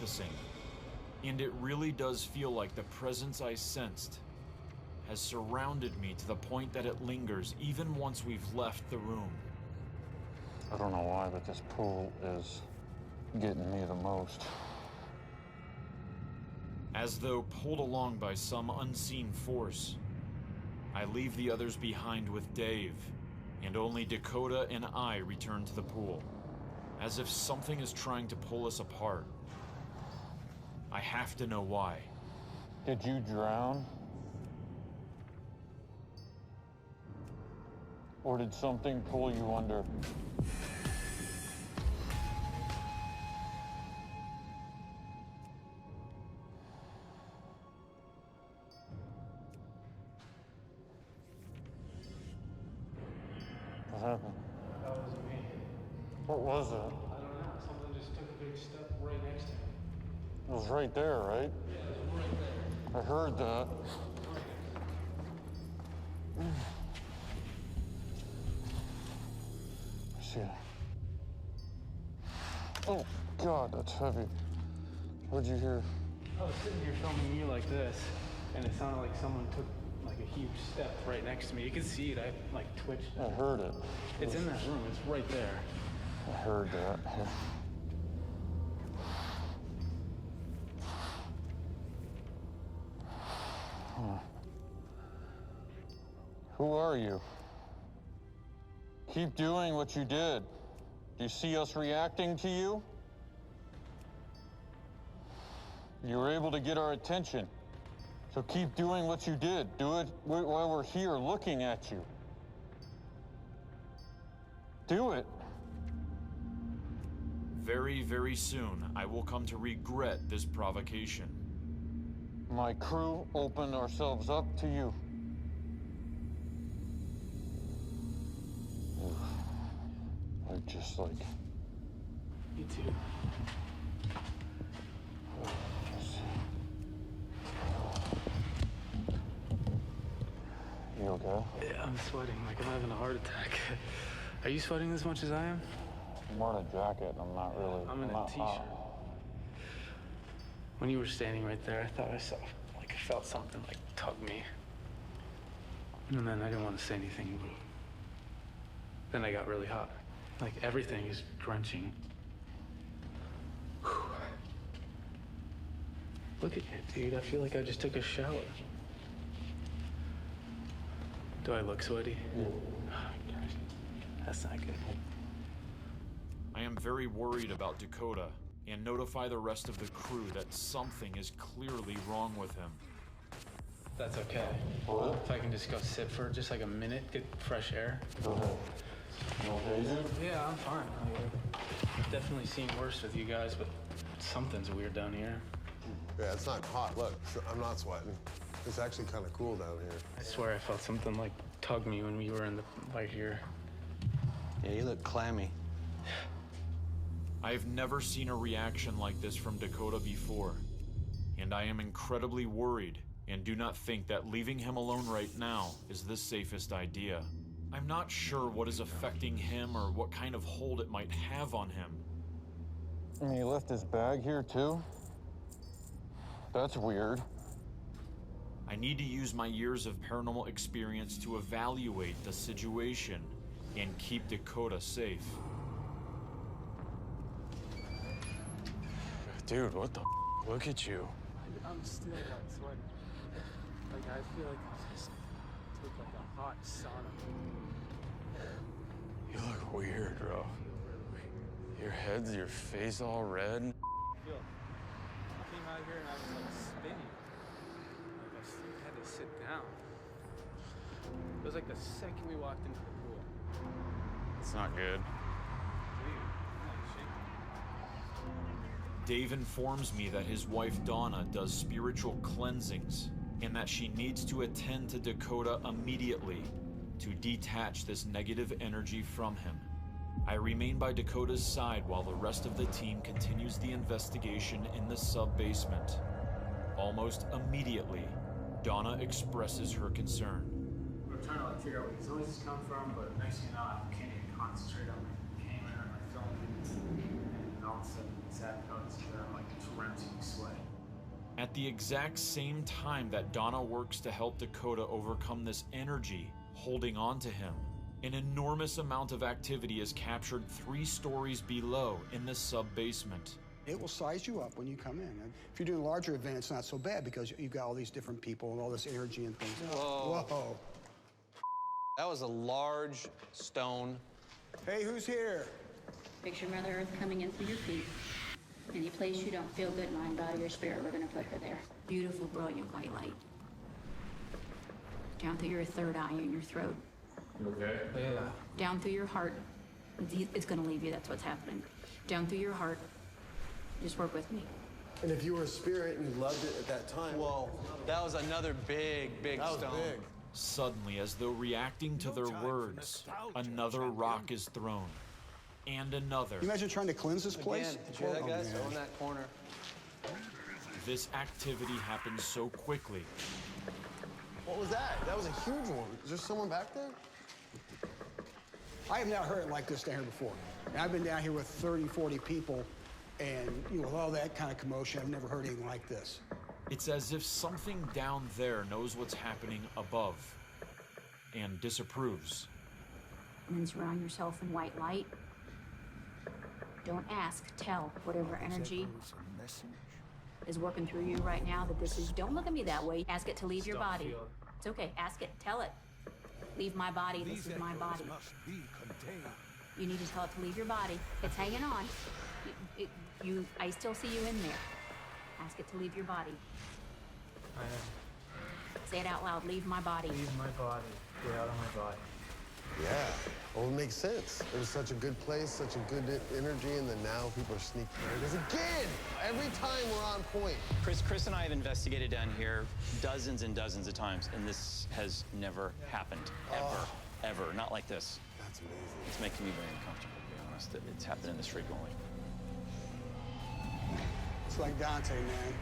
focusing, and it really does feel like the presence I sensed has surrounded me to the point that it lingers even once we've left the room. I don't know why, but this pool is getting me the most. As though pulled along by some unseen force, I leave the others behind with Dave, and only Dakota and I return to the pool, as if something is trying to pull us apart. I have to know why. Did you drown? Or did something pull you under? What happened? That wasn't me. What was it? I don't know. Someone just took a big step right next to me. It was right there, right? Yeah, it was right there. I heard that. I see it. Oh, God, that's heavy. What'd you hear? I was sitting here filming you like this, and it sounded like someone took like a huge step right next to me. You could see it. I like twitched. I heard it. It's in that room. It's right there. I heard that. Who are you? Keep doing what you did. Do you see us reacting to you? You were able to get our attention. So keep doing what you did. Do it while we're here looking at you. Do it. Very, very soon, I will come to regret this provocation. My crew opened ourselves up to you. I just like... You too. You okay? Yeah, I'm sweating like I'm having a heart attack. Are you sweating as much as I am? I'm wearing a jacket. I'm not really... I'm in a t-shirt. When you were standing right there, I thought I saw, like I felt something like tug me. And then I didn't want to say anything, but then I got really hot. Like everything is drenching. Whew. Look at you, dude. I feel like I just took a shower. Do I look sweaty? Yeah. Oh, gosh. That's not good. I am very worried about Dakota and notify the rest of the crew that something is clearly wrong with him. That's okay. What? If I can just go sit for just like a minute, get fresh air. Go ahead. You okay, dude? Yeah, I'm fine. I've definitely seen worse with you guys, but something's weird down here. Yeah, it's not hot. Look, I'm not sweating. It's actually kind of cool down here. I swear I felt something like tug me when we were in the right here. Yeah, you look clammy. I've never seen a reaction like this from Dakota before, and I am incredibly worried and do not think that leaving him alone right now is the safest idea. I'm not sure what is affecting him or what kind of hold it might have on him. And he left his bag here, too? That's weird. I need to use my years of paranormal experience to evaluate the situation and keep Dakota safe. Dude, what the f? Look at you. I'm still like sweating. Like I feel like I just took like a hot sauna. You look weird, bro. Your head's, your face all red. I came out here and I was like spinning. Like I still had to sit down. It was like the second we walked into the pool. It's not good. Dave informs me that his wife Donna does spiritual cleansings and that she needs to attend to Dakota immediately to detach this negative energy from him. I remain by Dakota's side while the rest of the team continues the investigation in the sub-basement. Almost immediately, Donna expresses her concern. We're trying to like figure out where these noises come from, but next thing you know, I can't even concentrate on my camera or my film. And all of a sudden, Zach notices that I'm like drenched At the exact same time that Donna works to help Dakota overcome this energy holding on to him, an enormous amount of activity is captured 3 stories below in the sub-basement. It will size you up when you come in. And if you're doing a larger event, it's not so bad because you've got all these different people and all this energy and things. Whoa. Whoa. That was a large stone. Hey, who's here? Picture Mother Earth coming in through your feet. Any place you don't feel good, mind, body, or spirit, we're gonna put her there. Beautiful, brilliant white light. Down through your third eye and your throat. Okay. Yeah. Down through your heart. It's gonna leave you, that's what's happening. Down through your heart. Just work with me. And if you were a spirit and you loved it at that time, Whoa, that was another big that was stone. big. Suddenly, as though reacting to their words, another rock is thrown. And another. You imagine trying to cleanse this place? Again, did you hear that, Oh, guys? man. On that corner. This activity happens so quickly. What was that? That was a huge one. Is there someone back there? I have not heard it like this down here before. And I've been down here with 30, 40 people, and with all that kind of commotion, I've never heard anything like this. It's as if something down there knows what's happening above and disapproves. And then surround yourself in white light. Don't ask, tell whatever energy is working through you right now that this is, don't look at me that way. Ask it to leave your body. It's okay, ask it, tell it. Leave my body, this is my body. You need to tell it to leave your body. It's hanging on. I still see you in there. Ask it to leave your body. I am. Say it out loud, leave my body. Leave my body. Get out of my body. Yeah. Well, it makes sense. It was such a good place, such a good energy, and then now people are sneaking there. Because again, every time we're on point. Chris and I have investigated down here dozens and dozens of times, and this has never happened, ever, not like this. That's amazing. It's making me very uncomfortable, to be honest, that it's happening this frequently. It's like Dante, man.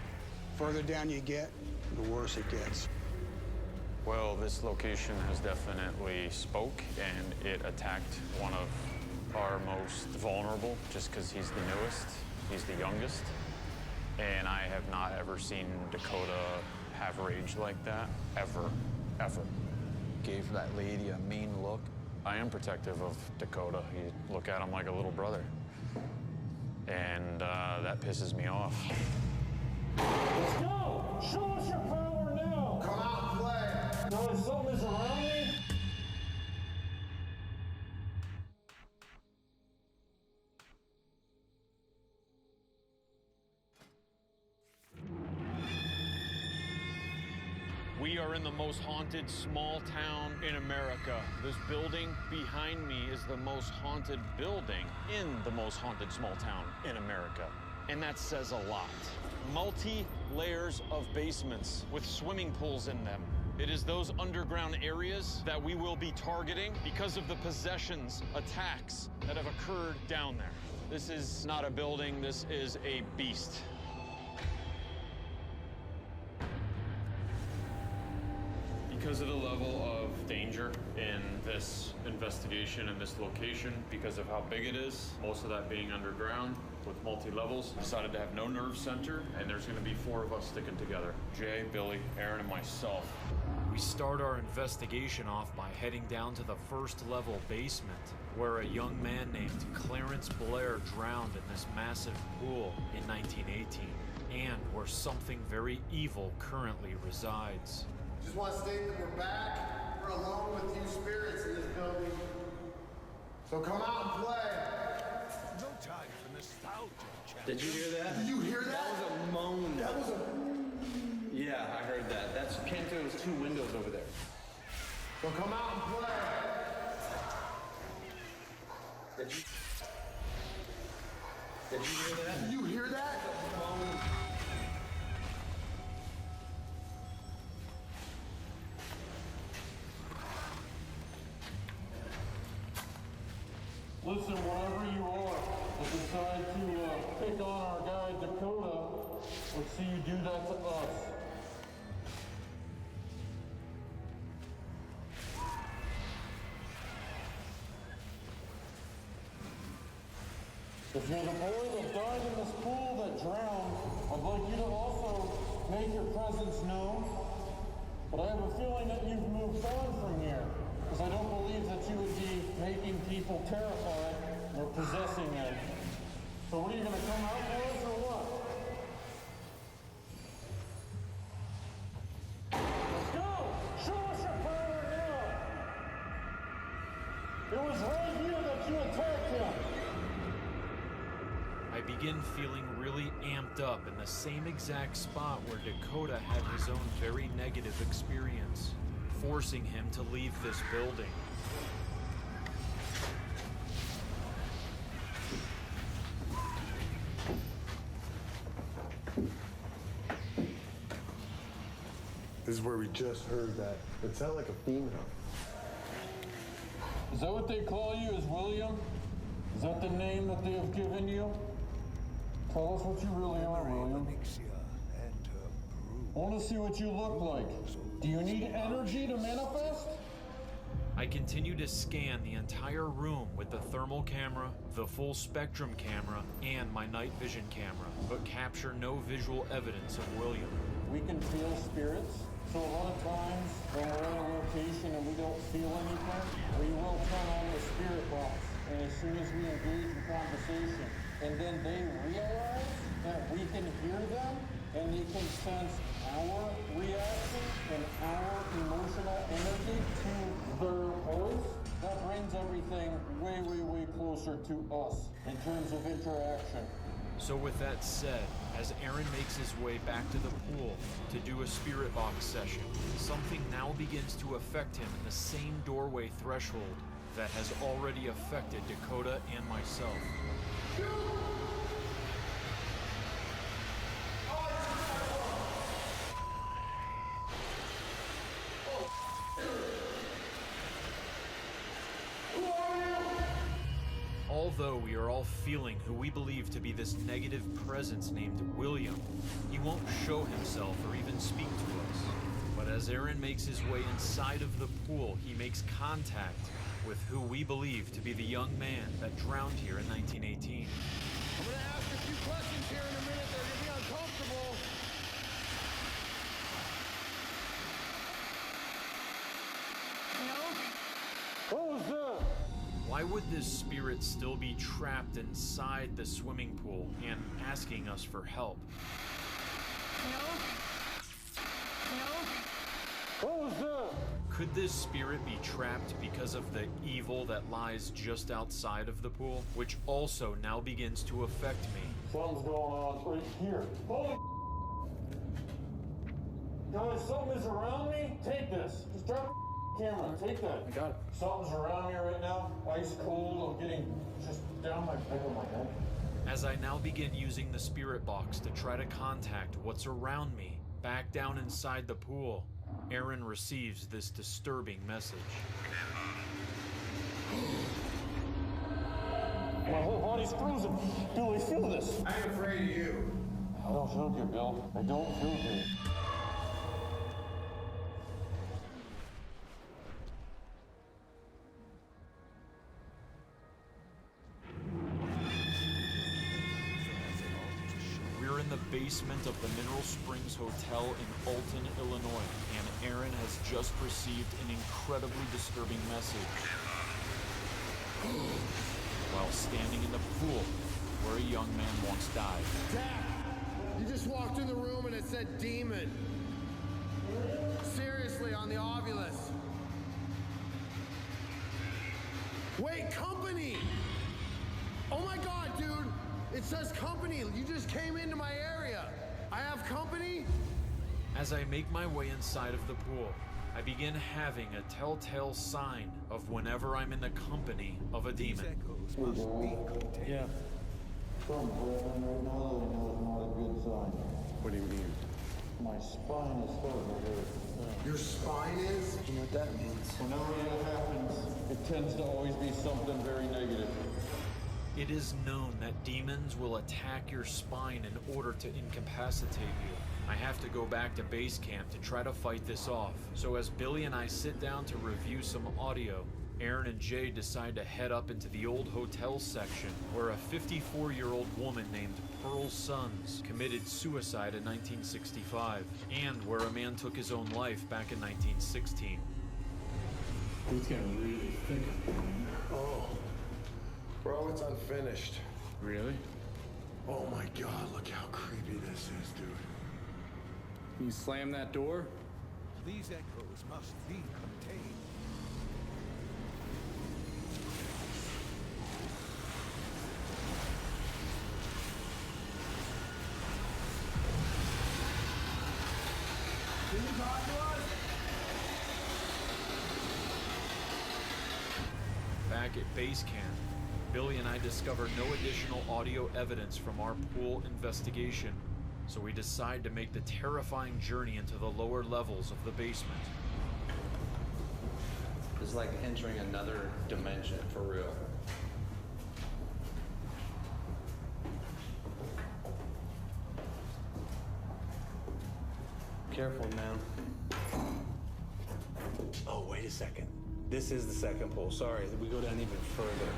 Further down you get, the worse it gets. Well, this location has definitely spoke, and it attacked one of our most vulnerable, just because he's the newest, he's the youngest. And I have not ever seen Dakota have rage like that, ever. Gave that lady a mean look. I am protective of Dakota. You look at him like a little brother. And that pisses me off. Let's go! Show us your power now! Come out and play! Knowing something is around me? We are in the most haunted small town in America. This building behind me is the most haunted building in the most haunted small town in America. And that says a lot. Multi-layers of basements with swimming pools in them. It is those underground areas that we will be targeting because of the possessions, attacks that have occurred down there. This is not a building, this is a beast. Because of the level of danger in this investigation and this location, because of how big it is, most of that being underground with multi-levels, decided to have no nerve center, and there's gonna be 4 of us sticking together. Jay, Billy, Aaron, and myself. We start our investigation off by heading down to the first level basement, where a young man named Clarence Blair drowned in this massive pool in 1918, and where something very evil currently resides. Just want to state that we're back. We're alone with you spirits in this building. So come out and play. No time for nostalgia. Did you hear that? Did you hear that? That was a moan. That was a... Yeah, I heard that. That's came through those 2 windows over there. So come out and play. Did you hear that? Did you hear that? Listen, wherever you are, if you decide to pick on our guy Dakota, let's see you do that to us. If you're the boy that died in this pool that drowned, I'd like you to also make presence known, but I have a feeling that you've moved on from here, because I don't believe that you would be making people terrified or possessing them. So what are you going to come out for us or what? Let's go! Show us your power now! It was right here that you attacked him! I begin feeling really amped up in the same exact spot where Dakota had his own very negative experience, forcing him to leave this building. This is where we just heard that. It sounded like a female. Is that what they call you, as William? Is that the name that they have given you? Tell us what you really are, William. I want to see what you look like. Do you need energy to manifest? I continue to scan the entire room with the thermal camera, the full spectrum camera, and my night vision camera, but capture no visual evidence of William. We can feel spirits, so a lot of times when we're at a location and we don't feel anything, we will turn on the spirit box. And as soon as we engage in conversation, and then they realize that we can hear them, and they can sense our reaction and our emotional energy to their voice, that brings everything way, way, way closer to us in terms of interaction. So with that said, as Aaron makes his way back to the pool to do a spirit box session, something now begins to affect him in the same doorway threshold that has already affected Dakota and myself. Although we are all feeling who we believe to be this negative presence named William, he won't show himself or even speak to us. But as Aaron makes his way inside of the pool, he makes contact with who we believe to be the young man that drowned here in 1918. I'm gonna ask a few questions here in a minute. They're gonna be uncomfortable. What was that? Why would this spirit still be trapped inside the swimming pool and asking us for help? What was that? Could this spirit be trapped because of the evil that lies just outside of the pool, which also now begins to affect me? Something's going on right here. Holy guys, something is around me? Take this. Just drop the camera. Take that. I got it. Something's around me right now. Ice cold. I'm getting just down my back of my head. As I now begin using the spirit box to try to contact what's around me, back down inside the pool, Aaron receives this disturbing message. My whole body's frozen. Bill, I feel this. I'm afraid of you. I don't feel good, Bill. I don't feel good. We're in the basement of the Mineral Springs Hotel in Alton, Illinois, and Aaron has just received an incredibly disturbing message. While standing in the pool where a young man once died. Dad, you just walked in the room and it said demon. Seriously, on the Ovulus. Wait, company! Oh my God, dude! It says company. You just came into my area. I have company? As I make my way inside of the pool, I begin having a telltale sign of whenever I'm in the company of a demon. Yeah. Something's happening right now that I know is not a good sign. What do you mean? My spine is starting to hurt. Your spine is? You know what that means? Whenever that happens, it tends to always be something very negative. It is known that demons will attack your spine in order to incapacitate you. I have to go back to base camp to try to fight this off. So as Billy and I sit down to review some audio, Aaron and Jay decide to head up into the old hotel section where a 54-year-old woman named Pearl Sons committed suicide in 1965, and where a man took his own life back in 1916. It's getting really thick. Oh. Bro, it's unfinished. Really? Oh my God, look how creepy this is, dude. Can you slam that door? These echoes must be contained. Can you talk to us? Back at base camp, Billy and I discover no additional audio evidence from our pool investigation, so we decide to make the terrifying journey into the lower levels of the basement. It's like entering another dimension, for real. Careful, man. Oh, wait a second. This is the second pool. Sorry, we go down even further.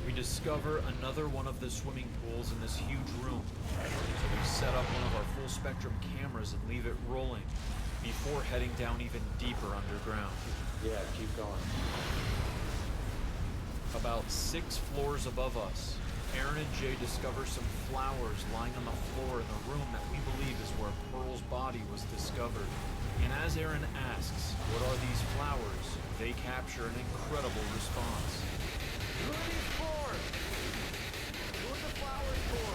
We discover another one of the swimming pools in this huge room, so we set up one of our full spectrum cameras and leave it rolling before heading down even deeper underground. Yeah, keep going. About 6 floors above us, Aaron and Jay discover some flowers lying on the floor in the room that we believe is where Pearl's body was discovered. And as Aaron asks, what are these flowers, they capture an incredible response. Who are these for? Who are the flowers for?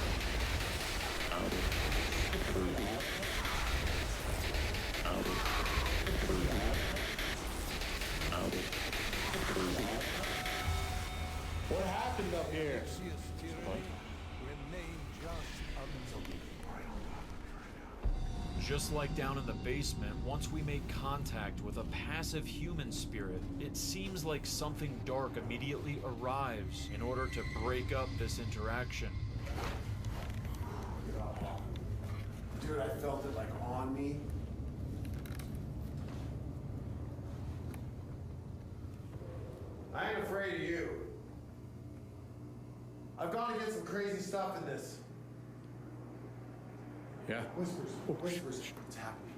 What happened up here? Vicious tyranny. Remain just a myth. Just like down in the basement, once we make contact with a passive human spirit, it seems like something dark immediately arrives in order to break up this interaction. Dude, I felt it like on me. I ain't afraid of you. I've gone to get some crazy stuff in this. Yeah. Whispers, whispers. What's happening?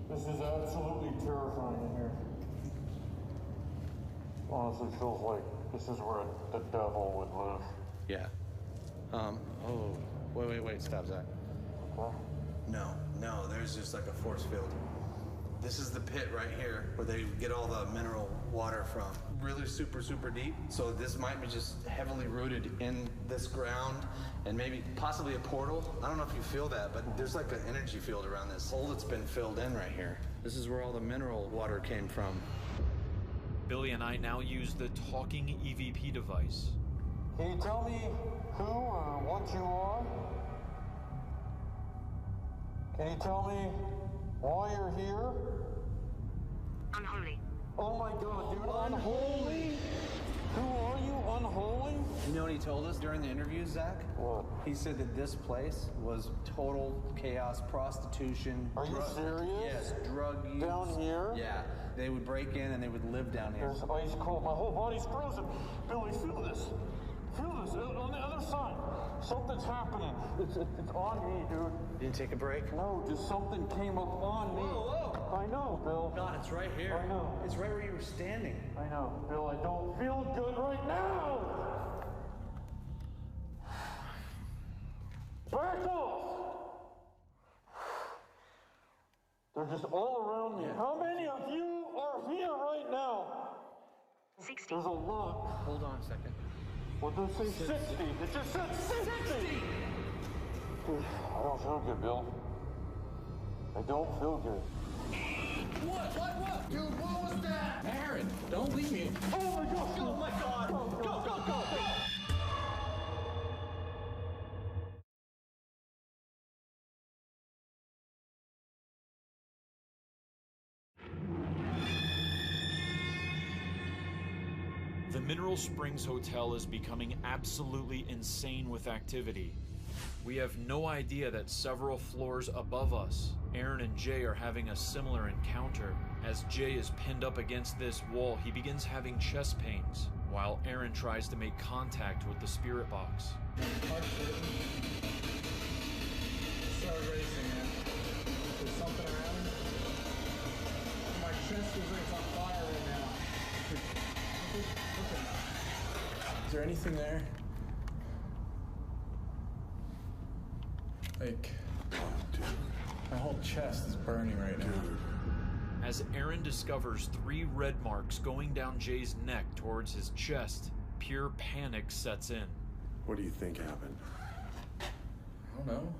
This is absolutely terrifying in here. Honestly feels like this is where the devil would live. Yeah. Oh, wait, stop, Zach. Huh? No, there's just like a force field. This is the pit right here where they get all the mineral water from. Really super deep. So this might be just heavily rooted in this ground and maybe possibly a portal. I don't know if you feel that, but there's like an energy field around this hole that's been filled in right here. This is where all the mineral water came from. Billy and I now use the talking EVP device. Can you tell me who or what you are? Can you tell me why you're here? Unholy. Oh my God, dude, unholy? Who are you, unholy? You know what he told us during the interview, Zach? What? He said that this place was total chaos, prostitution. Are you serious? Yes, drug use. Down here? Yeah. They would break in and they would live down here. There's ice cold. My whole body's frozen. Billy, feel this. Feel this. On the other side. Something's happening. It's on me, dude. You didn't take a break? No, just something came up on me. Whoa. I know, Bill. God, it's right here. I know. It's right where you were standing. I know, Bill. I don't feel good right now. Back off! They're just all around me. Yeah. How many of you are here right now? 60. There's a lot. Hold on a second. What did it say? 60. It just said 60. Dude, I don't feel good, Bill. I don't feel good. What? Dude, what was that? Aaron, don't leave me. Oh my gosh! Oh my God! Go! Mineral Springs Hotel is becoming absolutely insane with activity. We have no idea that several floors above us, Aaron and Jay are having a similar encounter. As Jay is pinned up against this wall, he begins having chest pains, while Aaron tries to make contact with the spirit box. Start racing, man. There's something around me. My chest feels like it's on fire right now. Is there anything there? Like, my whole chest is burning right now. As Aaron discovers 3 red marks going down Jay's neck towards his chest, pure panic sets in. What do you think happened? I don't know.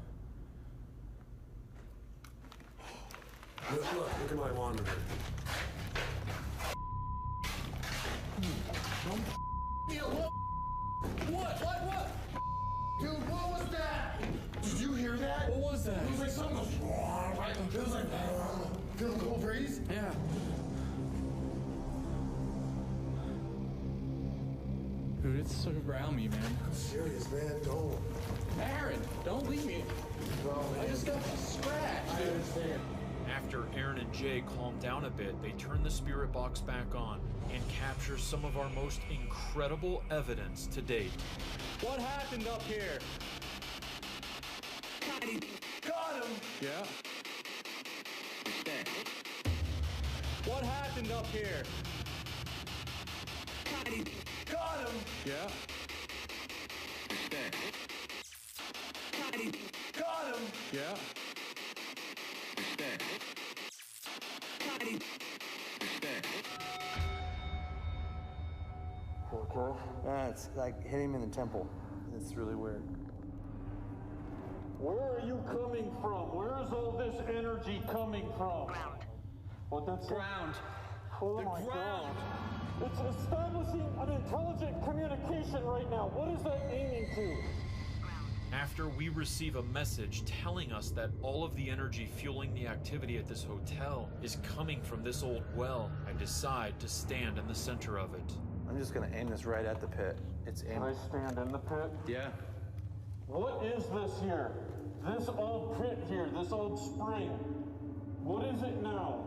Look at my monitor. What? Dude, what was that? Did you hear that? What was that? It was like something was wrong, right? It was like, feel the cool breeze? Yeah. Dude, it's so around me, man. I'm serious, man. Don't. Aaron, don't leave me. No, man. I just got scratched. I understand. After Aaron and Jay calm down a bit, they turn the spirit box back on and capture some of our most incredible evidence to date. What happened up here? Got him! Yeah. What happened up here? Got him! Yeah. Got him! Yeah. Okay. It's like hitting him in the temple. It's really weird. Where are you coming from? Where is all this energy coming from? Ground. What, that's Ground. Oh The my ground. God. It's establishing an intelligent communication right now. What is that aiming to? After we receive a message telling us that all of the energy fueling the activity at this hotel is coming from this old well, I decide to stand in the center of it. I'm just gonna aim this right at the pit. It's Can aimed. I stand in the pit? Yeah. What is this here? This old pit here, this old spring. What is it now?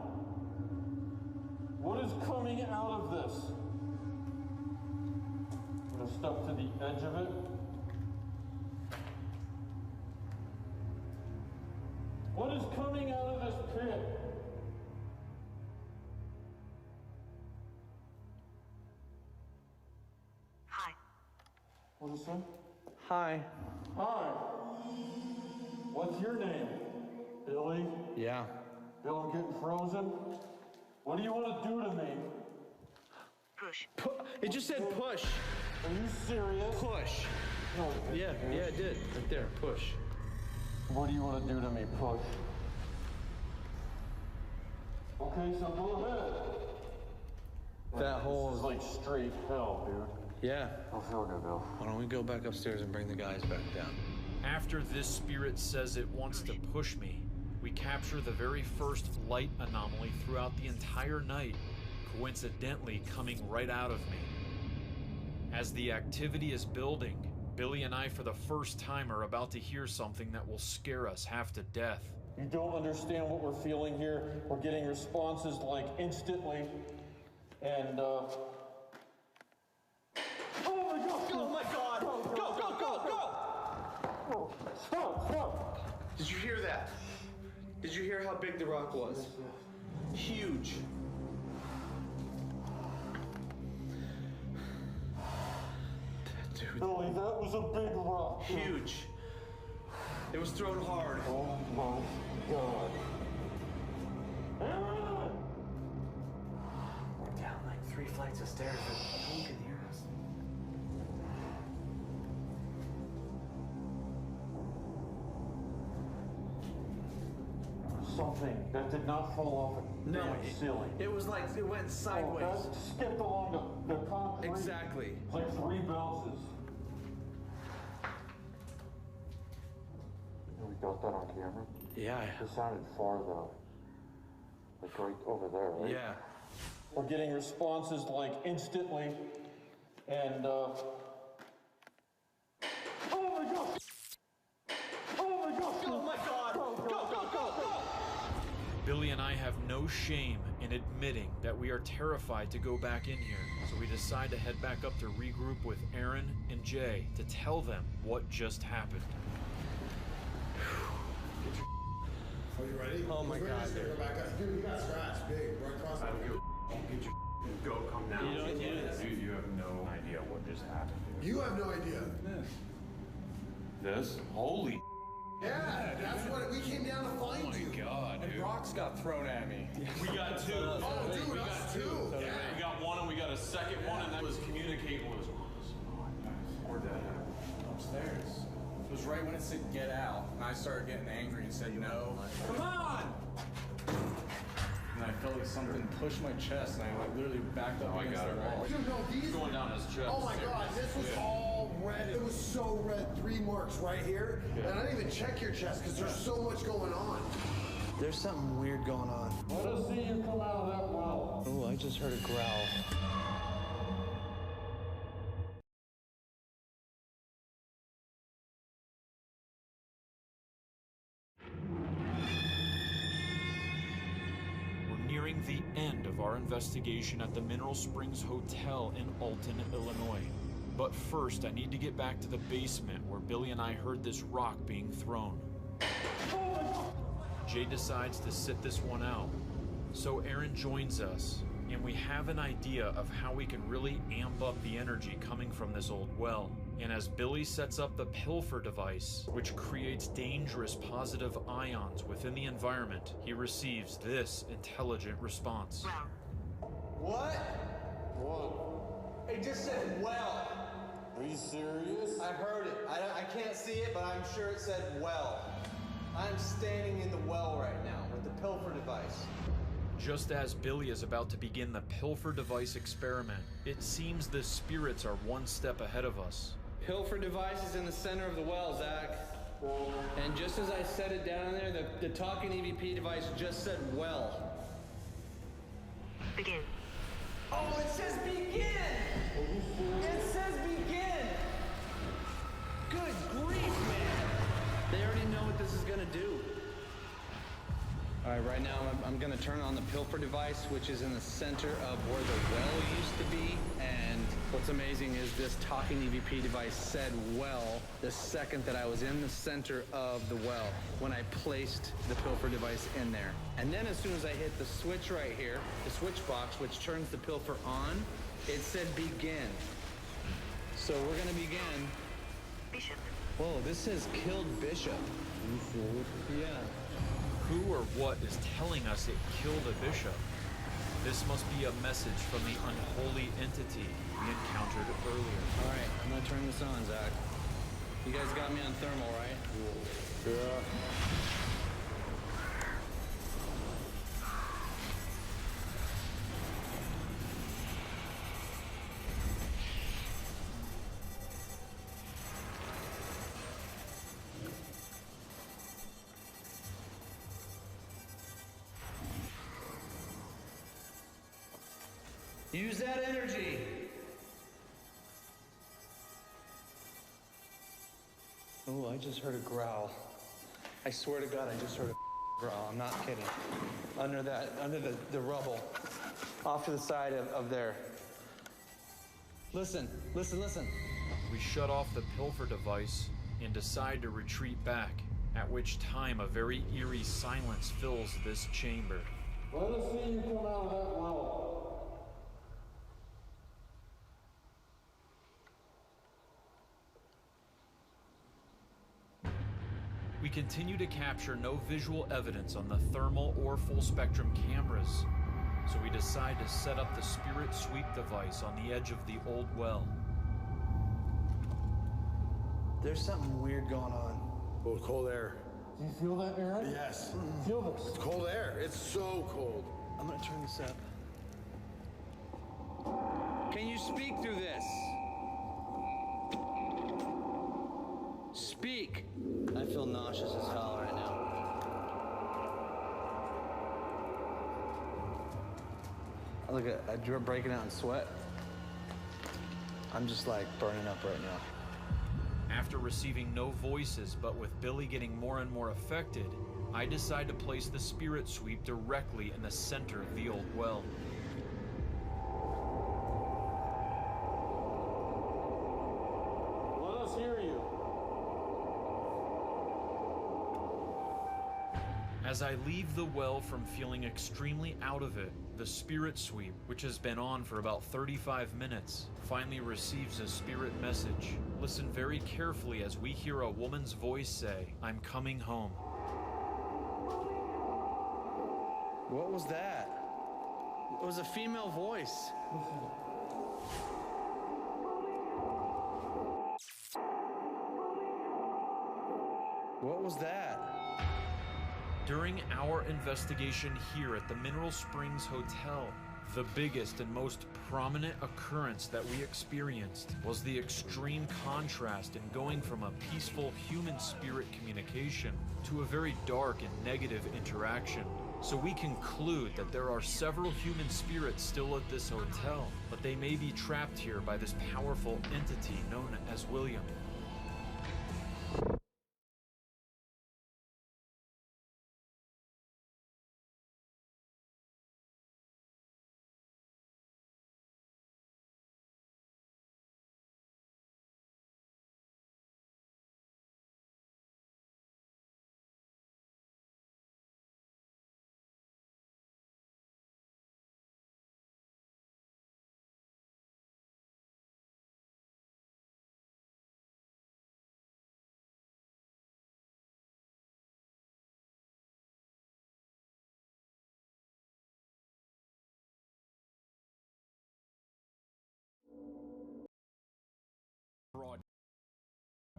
What is coming out of this? I'm gonna step to the edge of it. What is coming out of this pit? Hi. What is it? Hi. Hi. What's your name? Billy? Yeah. Bill, I'm getting frozen. What do you want to do to me? Push. It just said push. Are you serious? Push. No. Yeah, it did. Right there. Push. What do you want to do to me? Push. Okay, so go ahead. That hole This is is like straight hell, dude. Yeah. Don't feel good, Bill. Why don't we go back upstairs and bring the guys back down? After this spirit says it wants to push me, we capture the very first light anomaly throughout the entire night, coincidentally coming right out of me. As the activity is building, Billy and I for the first time are about to hear something that will scare us half to death. You don't understand what we're feeling here. We're getting responses like instantly. And, Oh my God! Oh my God! Go! Oh, stop! Did you hear that? Did you hear how big the rock was? Huge. Dude, Billy, that was a big rock. huge. It was thrown hard. Oh my God. Aaron! We're down like 3 flights of stairs. No one can hear us. Something that did not fall off a damn ceiling. It was like it went Oh, sideways. that skipped along the concrete. Exactly. It's like 3 bounces. We got that on camera? Yeah. It sounded far though. Like right over there, right? Yeah. We're getting responses like instantly. And, oh my God! Oh my God! Oh my God! Go, go, go, go! Billy and I have no shame in admitting that we are terrified to go back in here, so we decide to head back up to regroup with Aaron and Jay to tell them what just happened. Are you ready? Oh my God, Dude, dude. go back up. Dude, you got scratched big right across the Get your go, come down. You don't do this. You have no idea what just happened, dude. You have no idea. This? Holy Yeah, that's what we came down to find you. God, dude. Rocks got thrown at me. We got two. Oh, dude, us too. Yeah. We got one and we got a second one, and that was communicating with us. We're dead. Upstairs. It was right when it said get out, and I started getting angry and said no. Come on! And I felt like something pushed my chest, and I like literally backed up against the wall. Dude, no, these. Going down his chest. Oh my God, this was all red. It was so red. 3 marks right here. And I didn't even check your chest because there's so much going on. There's something weird going on. Let us see you come out of that well. Oh, I just heard a growl. We're nearing the end of our investigation at the Mineral Springs Hotel in Alton, Illinois. But first, I need to get back to the basement where Billy and I heard this rock being thrown. Jay decides to sit this one out. So Aaron joins us, and we have an idea of how we can really amp up the energy coming from this old well. And as Billy sets up the pilfer device, which creates dangerous positive ions within the environment, he receives this intelligent response. What? What? It just said well. Are you serious? I heard it. I can't see it, but I'm sure it said well. I'm standing in the well right now with the pilfer device. Just as Billy is about to begin the pilfer device experiment, it seems the spirits are one step ahead of us. Pilfer device is in the center of the well, Zach. And just as I set it down there, the talking EVP device just said well. Begin. Oh, it says begin! It says begin! Good grief, man! They already know what this is gonna do. All right, right now I'm gonna turn on the pilfer device, which is in the center of where the well used to be. And what's amazing is this talking EVP device said well the second that I was in the center of the well when I placed the pilfer device in there. And then as soon as I hit the switch right here, the switch box, which turns the pilfer on, it said begin. So we're gonna begin. Bishop. Whoa, this says killed Bishop. Yeah. Who or what is telling us it killed a bishop? This must be a message from the unholy entity we encountered earlier. All right, I'm gonna turn this on, Zach. You guys got me on thermal, right? Yeah. Use that energy. Oh, I just heard a growl. I swear to God, I just heard a growl. I'm not kidding. Under the rubble, off to the side of there. Listen, listen, listen. We shut off the pilfer device and decide to retreat back, at which time a very eerie silence fills this chamber. Let us see you come out of that well. We continue to capture no visual evidence on the thermal or full spectrum cameras, so we decide to set up the spirit sweep device on the edge of the old well. There's something weird going on. Oh, cold air. Do you feel that, Aaron? Yes. Feel this. It's cold air. It's so cold. I'm gonna turn this up. Can you speak through this? Speak. I feel nauseous as hell right now. Look at I'm breaking out in sweat. I'm just like burning up right now. After receiving no voices, but with Billy getting more and more affected, I decide to place the spirit sweep directly in the center of the old well. Let us hear you. As I leave the well from feeling extremely out of it, the spirit sweep, which has been on for about 35 minutes, finally receives a spirit message. Listen very carefully as we hear a woman's voice say, "I'm coming home." What was that? It was a female voice. What was that? During our investigation here at the Mineral Springs Hotel, the biggest and most prominent occurrence that we experienced was the extreme contrast in going from a peaceful human spirit communication to a very dark and negative interaction. So we conclude that there are several human spirits still at this hotel, but they may be trapped here by this powerful entity known as William.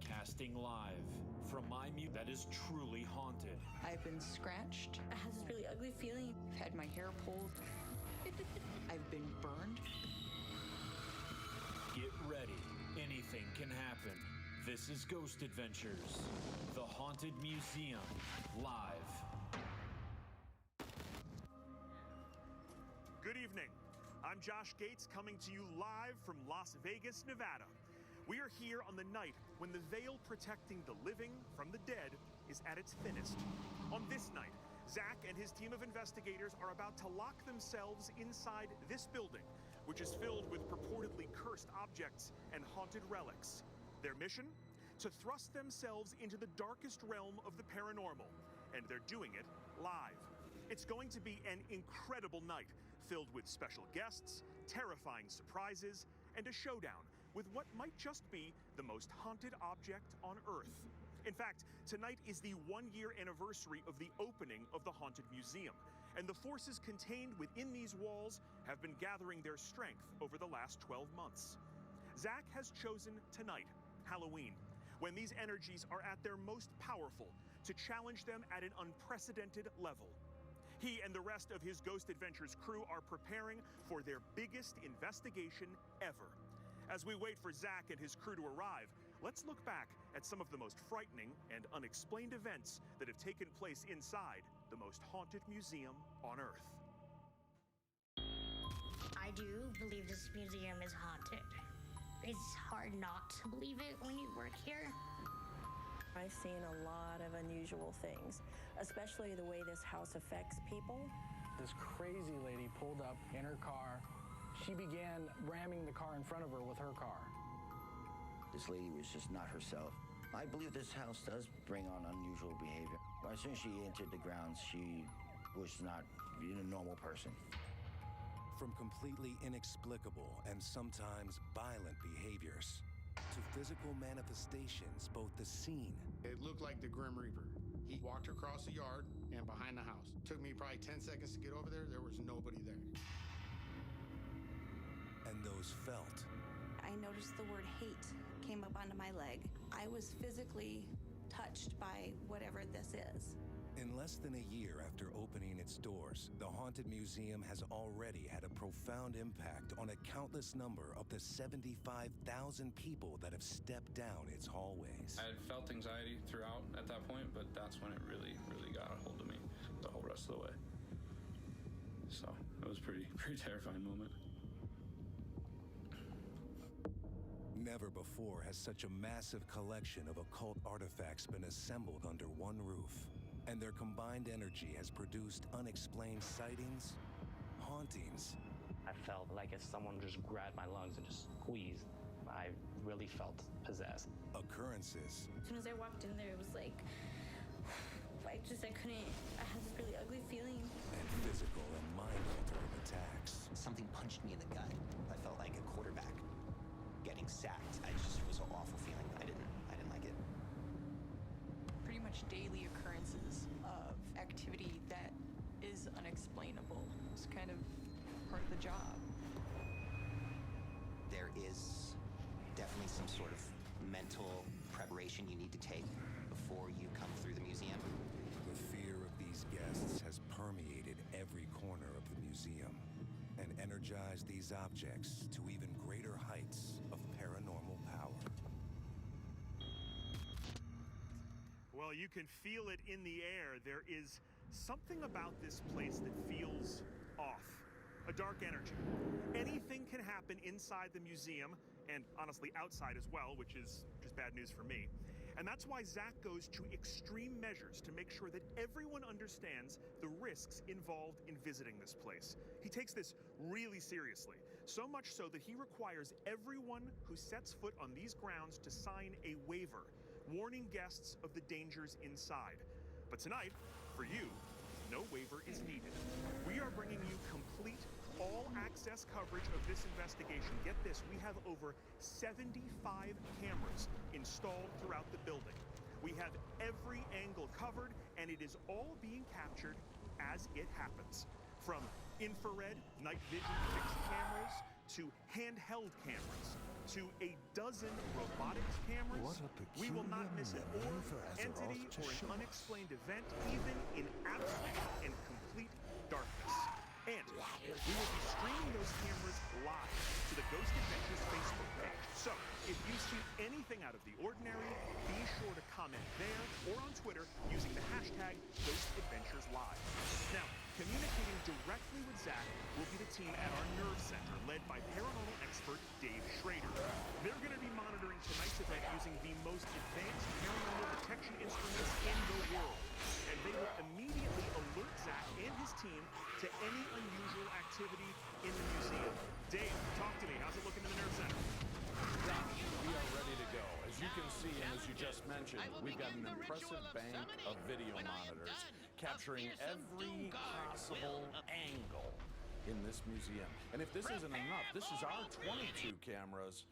Broadcasting live from my mute that is truly haunted. I've been scratched. I have this really ugly feeling. I've had my hair pulled. I've been burned. Get ready. Anything can happen. This is Ghost Adventures, the Haunted Museum, live. Good evening. I'm Josh Gates coming to you live from Las Vegas, Nevada. We are here on the night when the veil protecting the living from the dead is at its thinnest. On this night, Zach and his team of investigators are about to lock themselves inside this building, which is filled with purportedly cursed objects and haunted relics. Their mission? To thrust themselves into the darkest realm of the paranormal, and they're doing it live. It's going to be an incredible night, filled with special guests, terrifying surprises, and a showdown with what might just be the most haunted object on Earth. In fact, tonight is the one-year anniversary of the opening of the Haunted Museum, and the forces contained within these walls have been gathering their strength over the last 12 months. Zach has chosen tonight, Halloween, when these energies are at their most powerful, to challenge them at an unprecedented level. He and the rest of his Ghost Adventures crew are preparing for their biggest investigation ever. As we wait for Zach and his crew to arrive, let's look back at some of the most frightening and unexplained events that have taken place inside the most haunted museum on Earth. I do believe this museum is haunted. It's hard not to believe it when you work here. I've seen a lot of unusual things, especially the way this house affects people. This crazy lady pulled up in her car. She began ramming the car in front of her with her car. This lady was just not herself. I believe this house does bring on unusual behavior. As soon as she entered the grounds, she was not a normal person. From completely inexplicable and sometimes violent behaviors to physical manifestations, both the scene. It looked like the Grim Reaper. He walked across the yard and behind the house. Took me probably 10 seconds to get over there. There was nobody there. And those felt. I noticed the word hate came up onto my leg. I was physically touched by whatever this is. In less than a year after opening its doors, the Haunted Museum has already had a profound impact on a countless number of the 75,000 people that have stepped down its hallways. I had felt anxiety throughout at that point, but that's when it really got a hold of me the whole rest of the way. So it was pretty terrifying moment. Never before has such a massive collection of occult artifacts been assembled under one roof, and their combined energy has produced unexplained sightings, hauntings. I felt like if someone just grabbed my lungs and just squeezed, I really felt possessed. Occurrences. As soon as I walked in there, it was like, I had this really ugly feeling. And physical and mind-altering attacks. Something punched me in the gut. I felt like a quarterback getting sacked. It was an awful feeling. I didn't like it. Pretty much daily occurrences of activity that is unexplainable. It's kind of part of the job. There is definitely some sort of mental preparation you need to take before you come through the museum. The fear of these guests has permeated every corner of the museum and energized these objects to even greater heights of paranormal power. Well, you can feel it in the air. There is something about this place that feels off. A dark energy. Anything can happen inside the museum, and honestly outside as well, which is just bad news for me. And that's why Zach goes to extreme measures to make sure that everyone understands the risks involved in visiting this place. He takes this really seriously, so much so that he requires everyone who sets foot on these grounds to sign a waiver, warning guests of the dangers inside. But tonight, for you, no waiver is needed. We are bringing you complete, all-access coverage of this investigation. Get this, we have over 75 cameras installed throughout the building. We have every angle covered, and it is all being captured as it happens. From infrared, night vision fixed cameras, to handheld cameras, to a dozen robotics cameras. We will not miss an orb, entity, or an unexplained event, even in absolute and complete darkness. And we will be streaming those cameras live to the Ghost Adventures Facebook page. So, if you see anything out of the ordinary, be sure to comment there or on Twitter using the hashtag GhostAdventuresLive. Now, communicating directly with Zach will be the team at our Nerve Center, led by paranormal expert Dave Schrader. They're going to be monitoring tonight's event using the most advanced paranormal detection instruments in the world. And they will immediately alert Zach and his team to any unusual activity in the museum. Dave, talk to me. How's it looking in the Nerve Center? Josh, we are ready to go. As you can see, and as you just mentioned, we've got an impressive bank of video monitors capturing every possible angle in this museum. And if this isn't enough, this is our 22 cameras.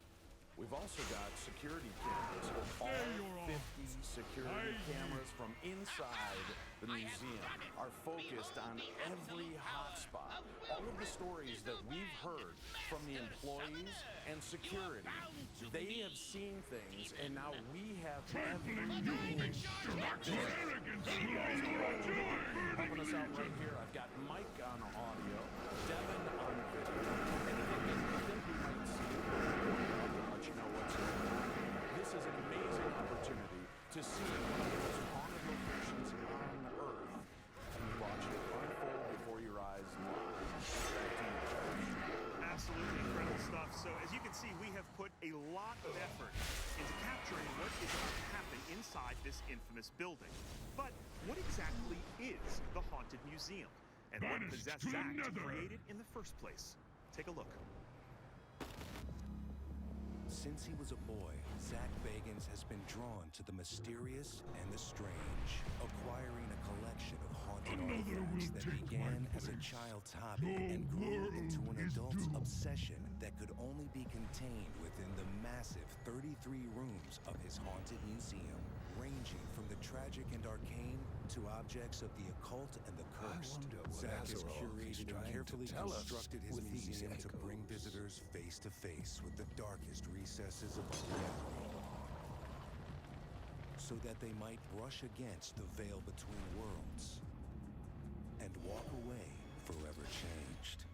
We've also got security cameras, all 50 security cameras from inside the museum are focused on every hotspot. All of the stories that we've heard from the employees and security, they have seen things, and now we have everything. Helping us out right here, I've got Mike on audio, Devin on video, and if you think we might see you know what's going on. This is an amazing opportunity to see one of the most haunted locations on Earth and watch it unfold before your eyes live. Absolutely incredible stuff. So as you can see, we have put a lot of effort into capturing what is about to happen inside this infamous building. But what exactly is the Haunted Museum? And what possessed Zach to create it in the first place? Take a look. Since he was a boy, Zach Bagans has been drawn to the mysterious and the strange, acquiring a collection of haunted artifacts that began as a child's hobby and grew into an adult's obsession that could only be contained within the massive 33 rooms of his haunted museum, ranging from the tragic and arcane to objects of the occult and the cursed. Zach has curated and carefully constructed his museum to bring visitors face to face with the darkest recesses of reality, so that they might brush against the veil between worlds and walk away forever changed.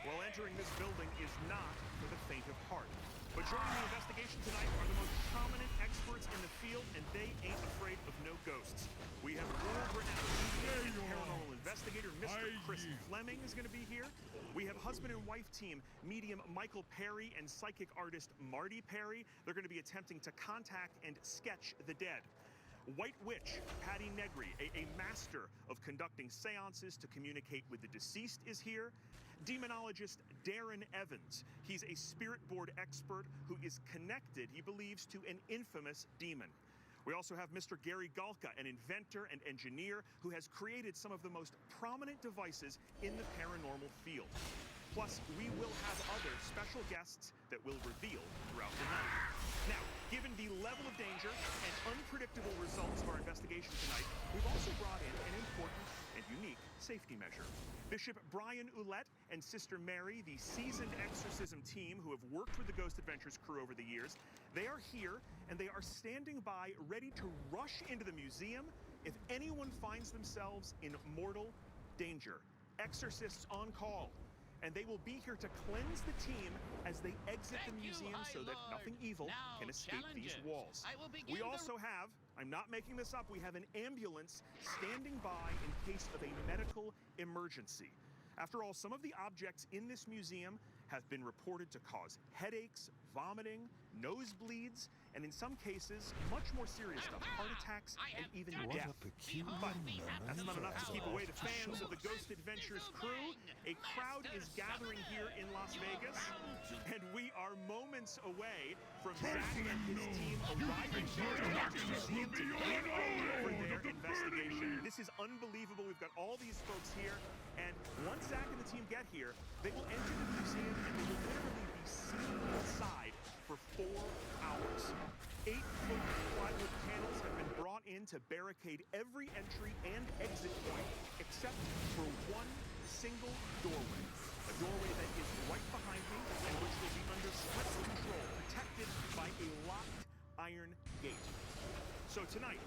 Well, entering this building is not for the faint of heart. But joining the investigation tonight are the most prominent experts in the field, and they ain't afraid of no ghosts. We have world-renowned paranormal investigator Mr. Chris Fleming is going to be here. We have husband and wife team medium Michael Perry and psychic artist Marty Perry. They're going to be attempting to contact and sketch the dead. White Witch Patty Negri, a master of conducting seances to communicate with the deceased, is here. Demonologist Darren Evans. He's a spirit board expert who is connected, he believes, to an infamous demon. We also have Mr. Gary Galka, an inventor and engineer who has created some of the most prominent devices in the paranormal field. Plus, we will have other special guests that will reveal throughout the night. Now, given the level of danger and unpredictable results of our investigation tonight, we've also brought in an important and unique safety measure. Bishop Brian Ouellette and Sister Mary, the seasoned exorcism team who have worked with the Ghost Adventures crew over the years, they are here and they are standing by ready to rush into the museum if anyone finds themselves in mortal danger. Exorcists on call. And they will be here to cleanse the team as they exit the museum so that nothing evil can escape these walls. We also have, I'm not making this up, we have an ambulance standing by in case of a medical emergency. After all, some of the objects in this museum have been reported to cause headaches, vomiting, nosebleeds, and in some cases, much more serious stuff, heart attacks and even death. But that's not enough to keep away the fans of the Ghost Adventures crew. A crowd is gathering here in Las Vegas, and we are moments away from Zach and his team arriving here to the museum to get for their investigation. This is unbelievable. We've got all these folks here, and once Zach and the team get here, they will enter the museum and they will literally be seen inside for 4 hours. 8-foot plywood panels have been brought in to barricade every entry and exit point except for one single doorway. A doorway that is right behind me and which will be under strict control, protected by a locked iron gate. So tonight,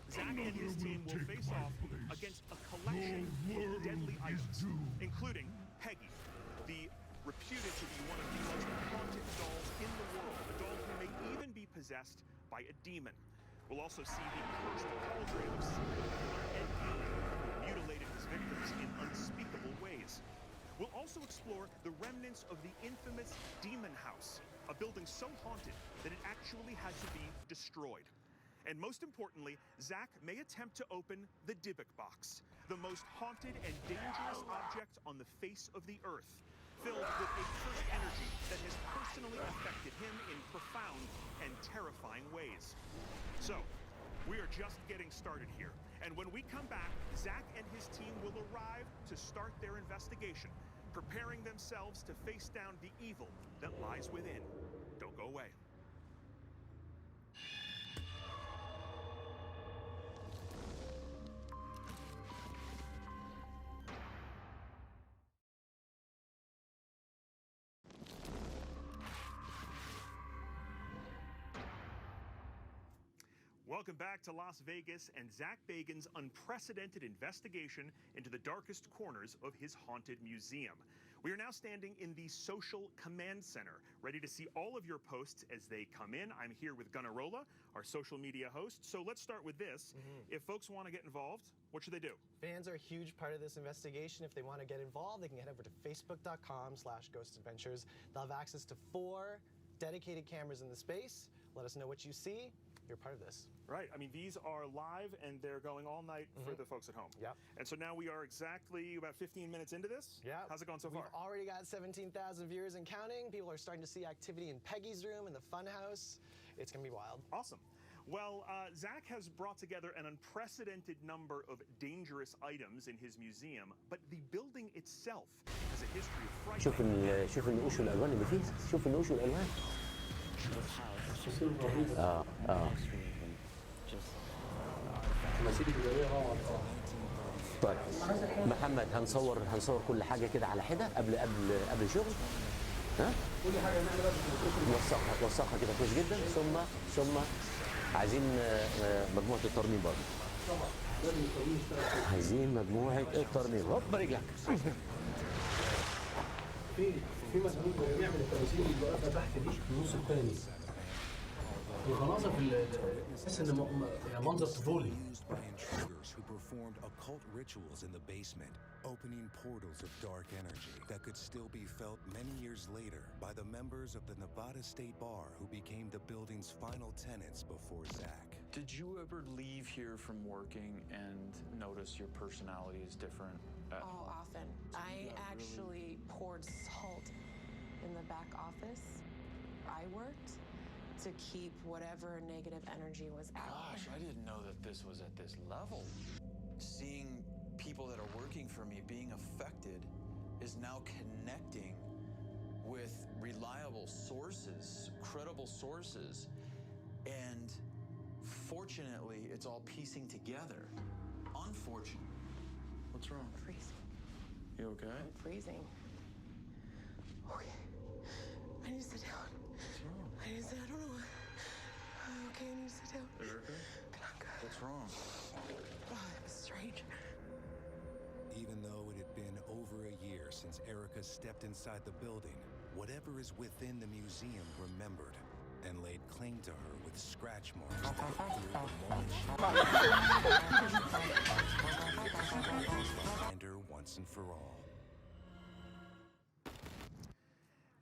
Zach and his team will face off against a collection of deadly items, including Peggy, the reputed to be one of the most haunted dolls in the world, a doll who may even be possessed by a demon. We'll also see the cursed cauldron of serial killer Ed Gein, who mutilated his victims in unspeakable ways. We'll also explore the remnants of the infamous Demon House, a building so haunted that it actually had to be destroyed. And most importantly, Zach may attempt to open the Dybbuk box, the most haunted and dangerous object on the face of the earth, filled with a cursed energy that has personally affected him in profound and terrifying ways. So, we are just getting started here. And when we come back, Zach and his team will arrive to start their investigation, preparing themselves to face down the evil that lies within. Don't go away. Welcome back to Las Vegas and Zach Bagans' unprecedented investigation into the darkest corners of his haunted museum. We are now standing in the Social Command Center, ready to see all of your posts as they come in. I'm here with Gunnarola, our social media host. So let's start with this. If folks want to get involved, what should they do? Fans are a huge part of this investigation. If they want to get involved, they can head over to facebook.com/ghostadventures. They'll have access to 4 dedicated cameras in the space. Let us know what you see. You're part of this. Right. I mean, these are live and they're going all night for the folks at home. Yep. And so now we are exactly about 15 minutes into this. Yeah. How's it going so far? We've already got 17,000 viewers and counting. People are starting to see activity in Peggy's room, in the fun house. It's going to be wild. Awesome. Well, Zach has brought together an unprecedented number of dangerous items in his museum, but the building itself has a history of frightening. شوف النقوش والالوان اللي فيه. شوف النقوش والالوان. طيب محمد هنصور كل حاجه كده على حده قبل الشغل. ها؟ نوثقها كده كويس جدا ثم عايزين مجموعه الترميم برضه. عايزين مجموعه الترميم. هوب رجلك. في مسؤول بيعمل التماثيل اللي واقفه تحت دي النص الثاني. الغلاظه في تحس ان منظر طفولي. By intruders who performed occult rituals in the basement, opening portals of dark energy that could still be felt many years later by the members of the Nevada State Bar who became the building's final tenants before Zach. Did you ever leave here from working and notice your personality is different? Oh, often. I actually poured salt in the back office. I worked to keep whatever negative energy was out. Gosh, I didn't know that this was at this level. Seeing people that are working for me being affected is now connecting with reliable sources, credible sources, and fortunately, it's all piecing together. Unfortunately. What's wrong? I'm freezing. You okay? I'm freezing. Okay. I need to sit down. What's wrong? I need to sit down. I don't know what. Okay, I need to sit down. Erica? What's wrong? Oh, that was strange. Even though it had been over a year since Erica stepped inside the building, whatever is within the museum remembered and laid claim to her with scratch marks that appeared the moment she find her once and for all.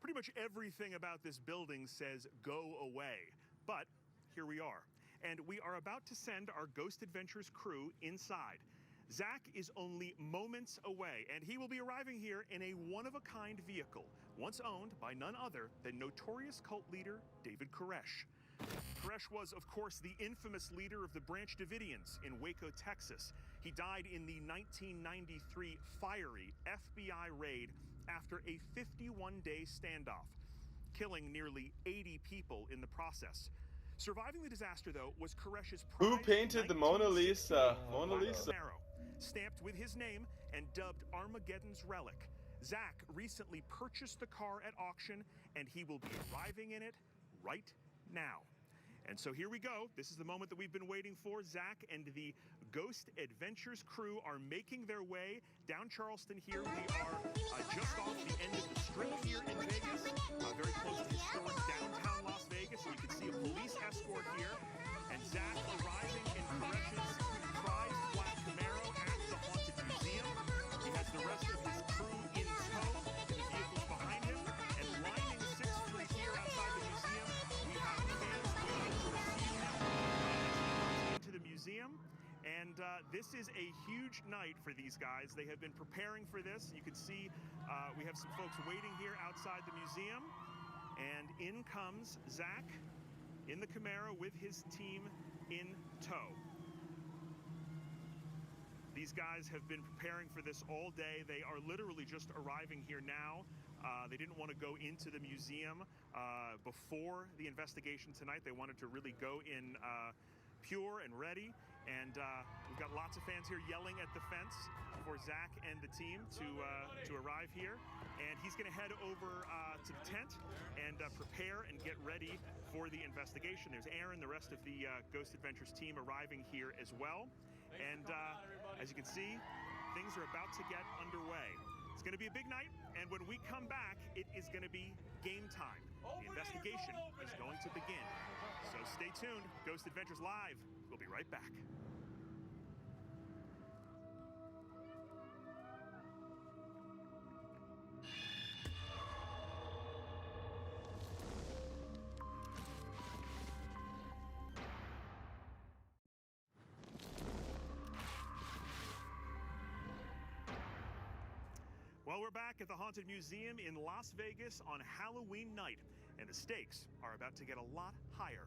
Pretty much everything about this building says go away, but here we are. And we are about to send our Ghost Adventures crew inside. Zach is only moments away, and he will be arriving here in a one-of-a-kind vehicle, once owned by none other than notorious cult leader David Koresh. Koresh was, of course, the infamous leader of the Branch Davidians in Waco, Texas. He died in the 1993 fiery FBI raid after a 51-day standoff, killing nearly 80 people in the process. Surviving the disaster, though, was Koresh's Who painted the Mona Lisa? Mona Lisa. Camaro, stamped with his name and dubbed Armageddon's Relic. Zach recently purchased the car at auction, and he will be arriving in it right now. And so here we go. This is the moment that we've been waiting for. Zach and the Ghost Adventures crew are making their way down Charleston here. We are just off the end of the strip here in Vegas, very close to historic downtown Las Vegas. And you can see a police escort here. And Zach arriving in Koresh's prized black Camaro at the Haunted Museum. He has the rest of his crew in tow in the vehicles behind him. And lining 6th Street here outside the museum, we have fans waiting to receive him into the museum. And this is a huge night for these guys. They have been preparing for this. You can see we have some folks waiting here outside the museum. And in comes Zach in the Camaro with his team in tow. These guys have been preparing for this all day. They are literally just arriving here now. They didn't want to go into the museum before the investigation tonight. They wanted to really go in pure and ready. And we've got lots of fans here yelling at the fence for Zach and the team to arrive here. And he's going to head over to the tent and prepare and get ready for the investigation. There's Aaron, the rest of the Ghost Adventures team arriving here as well. And as you can see, things are about to get underway. It's going to be a big night, and when we come back, it is going to be game time. The investigation is going to begin. So stay tuned. Ghost Adventures Live. We'll be right back. Well, we're back at the Haunted Museum in Las Vegas on Halloween night, and the stakes are about to get a lot higher.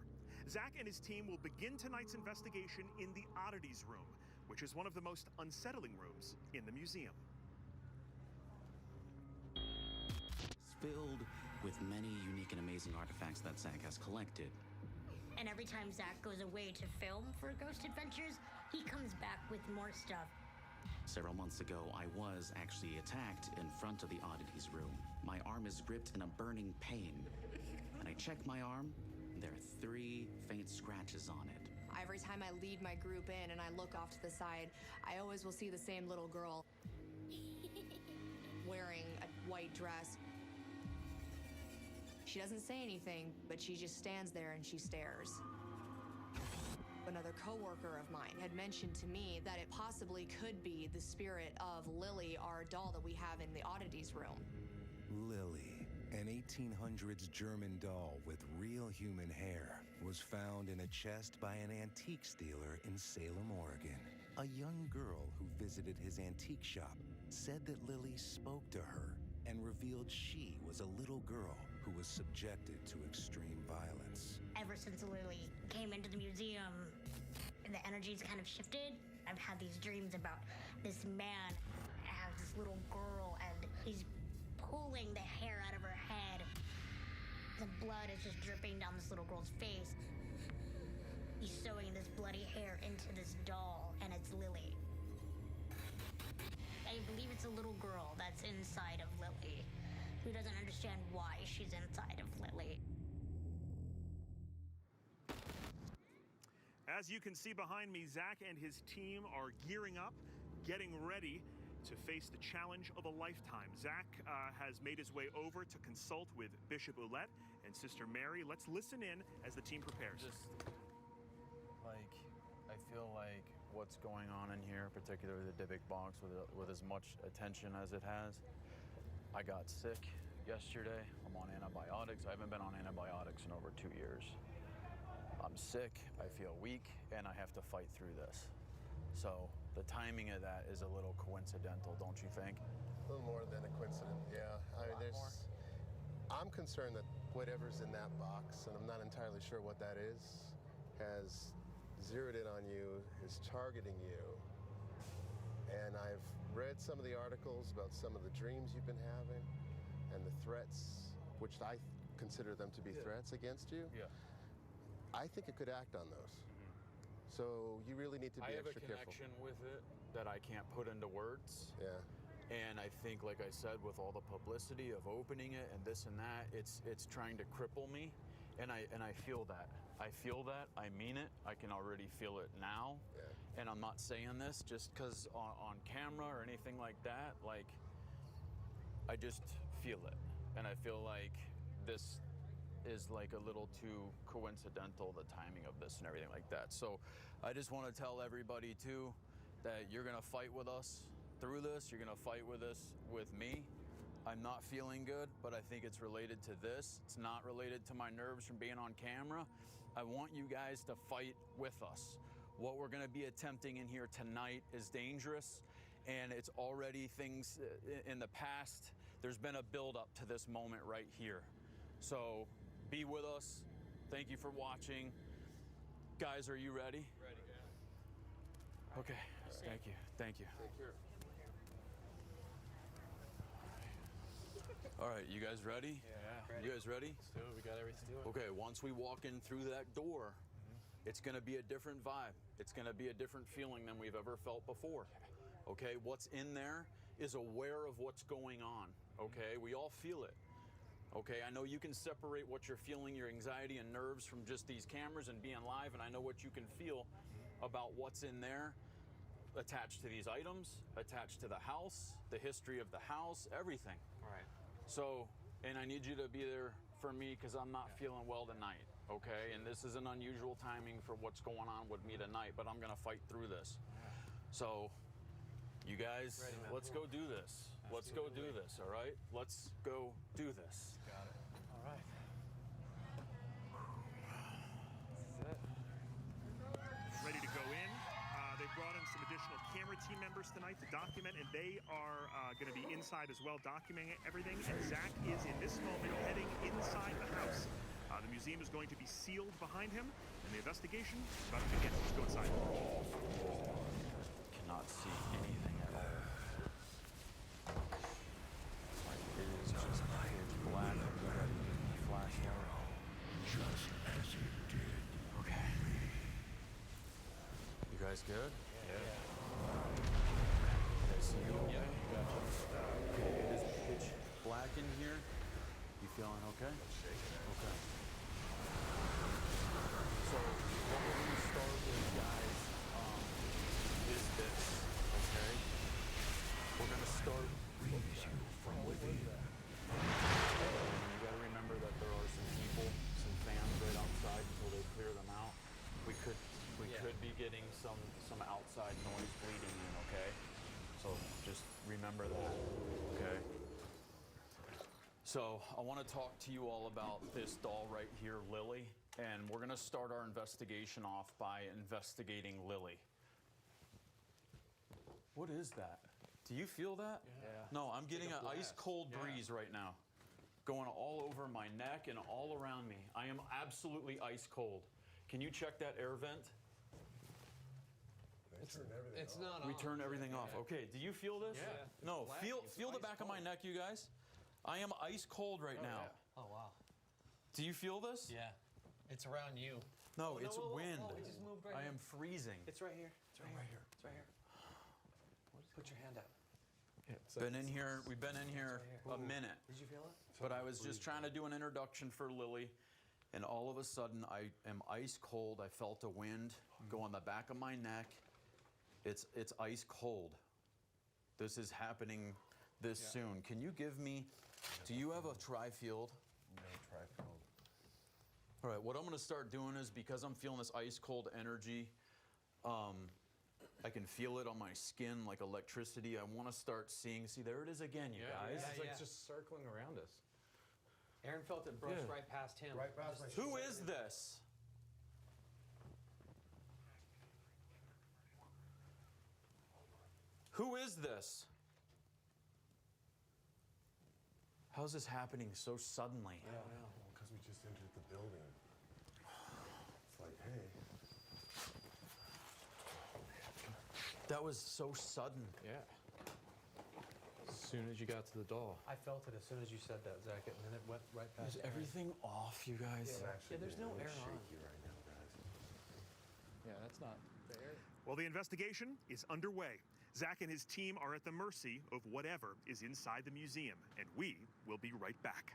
Zach and his team will begin tonight's investigation in the Oddities Room, which is one of the most unsettling rooms in the museum. It's filled with many unique and amazing artifacts that Zach has collected. And every time Zach goes away to film for Ghost Adventures, he comes back with more stuff. Several months ago, I was actually attacked in front of the Oddities Room. My arm is gripped in a burning pain. And I check my arm, and there are 3 faint scratches on it. Every time I lead my group in and I look off to the side, I always will see the same little girl wearing a white dress. She doesn't say anything, but she just stands there and she stares. Another coworker of mine had mentioned to me that it possibly could be the spirit of Lily, our doll that we have in the oddities room. Lily, an 1800s German doll with real human hair, was found in a chest by an antique dealer in Salem, Oregon. A young girl who visited his antique shop said that Lily spoke to her and revealed she was a little girl who was subjected to extreme violence. Ever since Lily came into the museum, the energy's kind of shifted. I've had these dreams about this man has this little girl and he's pulling the hair out of her head. The blood is just dripping down this little girl's face. He's sewing this bloody hair into this doll, and it's Lily. I believe it's a little girl that's inside of Lily, who doesn't understand why she's inside of Lily. As you can see behind me, Zach and his team are gearing up, getting ready to face the challenge of a lifetime. Zach has made his way over to consult with Bishop Ouellette and Sister Mary. Let's listen in as the team prepares. I feel like what's going on in here, particularly the Dybbuk box, with as much attention as it has. I got sick yesterday. I'm on antibiotics. I haven't been on antibiotics in over 2 years. I'm sick, I feel weak, and I have to fight through this. So the timing of that is a little coincidental, don't you think? A little more than a coincidence, yeah. I'm concerned that whatever's in that box, and I'm not entirely sure what that is, has zeroed in on you, is targeting you. And I've read some of the articles about some of the dreams you've been having and the threats, which I consider them to be threats against you. Yeah. I think it could act on those. So you really need to be extra careful. I have a connection with it that I can't put into words. Yeah. And I think, like I said, with all the publicity of opening it and this and that, it's trying to cripple me. And I feel that. I feel that. I mean it. I can already feel it now. Yeah. And I'm not saying this just because on camera or anything like that. Like, I just feel it. And I feel like this is like a little too coincidental, the timing of this and everything like that. So I just want to tell everybody too that you're gonna fight with us through this. You're gonna fight with us with me. I'm not feeling good, but I think it's related to this. It's not related to my nerves from being on camera. I want you guys to fight with us. What we're gonna be attempting in here tonight is dangerous, and it's already things in the past. There's been a build-up to this moment right here. So be with us. Thank you for watching. Guys, are you ready? Ready. Okay, thank you, thank you. Take care. All right, you guys ready? Yeah. You guys ready? Let's do it. We got everything to do it. Okay, once we walk in through that door, it's gonna be a different vibe. It's gonna be a different feeling than we've ever felt before. Okay, what's in there is aware of what's going on. Okay, we all feel it. Okay, I know you can separate what you're feeling, your anxiety and nerves, from just these cameras and being live, and I know what you can feel about what's in there attached to these items, attached to the house, the history of the house, everything. All right. So, and I need you to be there for me because I'm not feeling well tonight, okay? And this is an unusual timing for what's going on with me tonight, but I'm gonna fight through this. So, you guys, let's go do this. Let's go do this, all right? Let's go do this. Got it. All right. This is it. Ready to go in. They brought in some additional camera team members tonight to document, and they are going to be inside as well, documenting everything. And Zach is, in this moment, heading inside the house. The museum is going to be sealed behind him, and the investigation is about to begin. Let's go inside. Cannot see anything at all. Like, it is just pitch black. You gotta use my flashlight. Just as it did. Okay. You guys good? Yeah. Can I see you okay? Gotcha. Okay, it is pitch black in here. You feeling okay? Okay. So what we're gonna start with, guys, is this, okay? We're gonna start. Freeze you from within. You gotta remember that there are getting some outside noise bleeding in, okay? So just remember that, okay? So I want to talk to you all about this doll right here, Lily, and we're going to start our investigation off by investigating Lily. What is that? Do you feel that? Yeah. No, I'm getting an blast. ice cold breeze right now, going all over my neck and all around me. I am absolutely ice cold. Can you check that air vent? It's not on. We turn everything off. Okay, do you feel this? Yeah. No, It's feel black. feel the It's back ice of my cold. neck, you guys. I am ice cold right now. Oh, wow. Do you feel this? Yeah. It's around you. No, Oh, it's whoa, whoa, wind. whoa, it just moved right I here. am freezing. It's right here. It's right here. It's right here. Put your hand out. Been in here. We've been in here a minute. Did you feel it? But I was just trying to do an introduction for Lily, and all of a sudden I am ice cold. I felt a wind go on the back of my neck. It's ice cold. This is happening this soon. Can you give me, do you have a tri-field? No tri-field. All right, what I'm gonna start doing is, because I'm feeling this ice cold energy, I can feel it on my skin like electricity. I wanna start seeing, see, there it is again, you guys. It's like just circling around us. Aaron felt it brush Yeah. right past him. Right past my Who is this? Who is this? How's this happening so suddenly? I don't know. Because we just entered the building. It's like, hey. That was so sudden. Yeah. As soon as you got to the doll. I felt it as soon as you said that, Zach, and then it went right past Is Aaron. everything off, you guys? Yeah, there's no air on. Shaky right now, guys. Yeah, that's not fair. Well, the investigation is underway. Zach and his team are at the mercy of whatever is inside the museum, and we will be right back.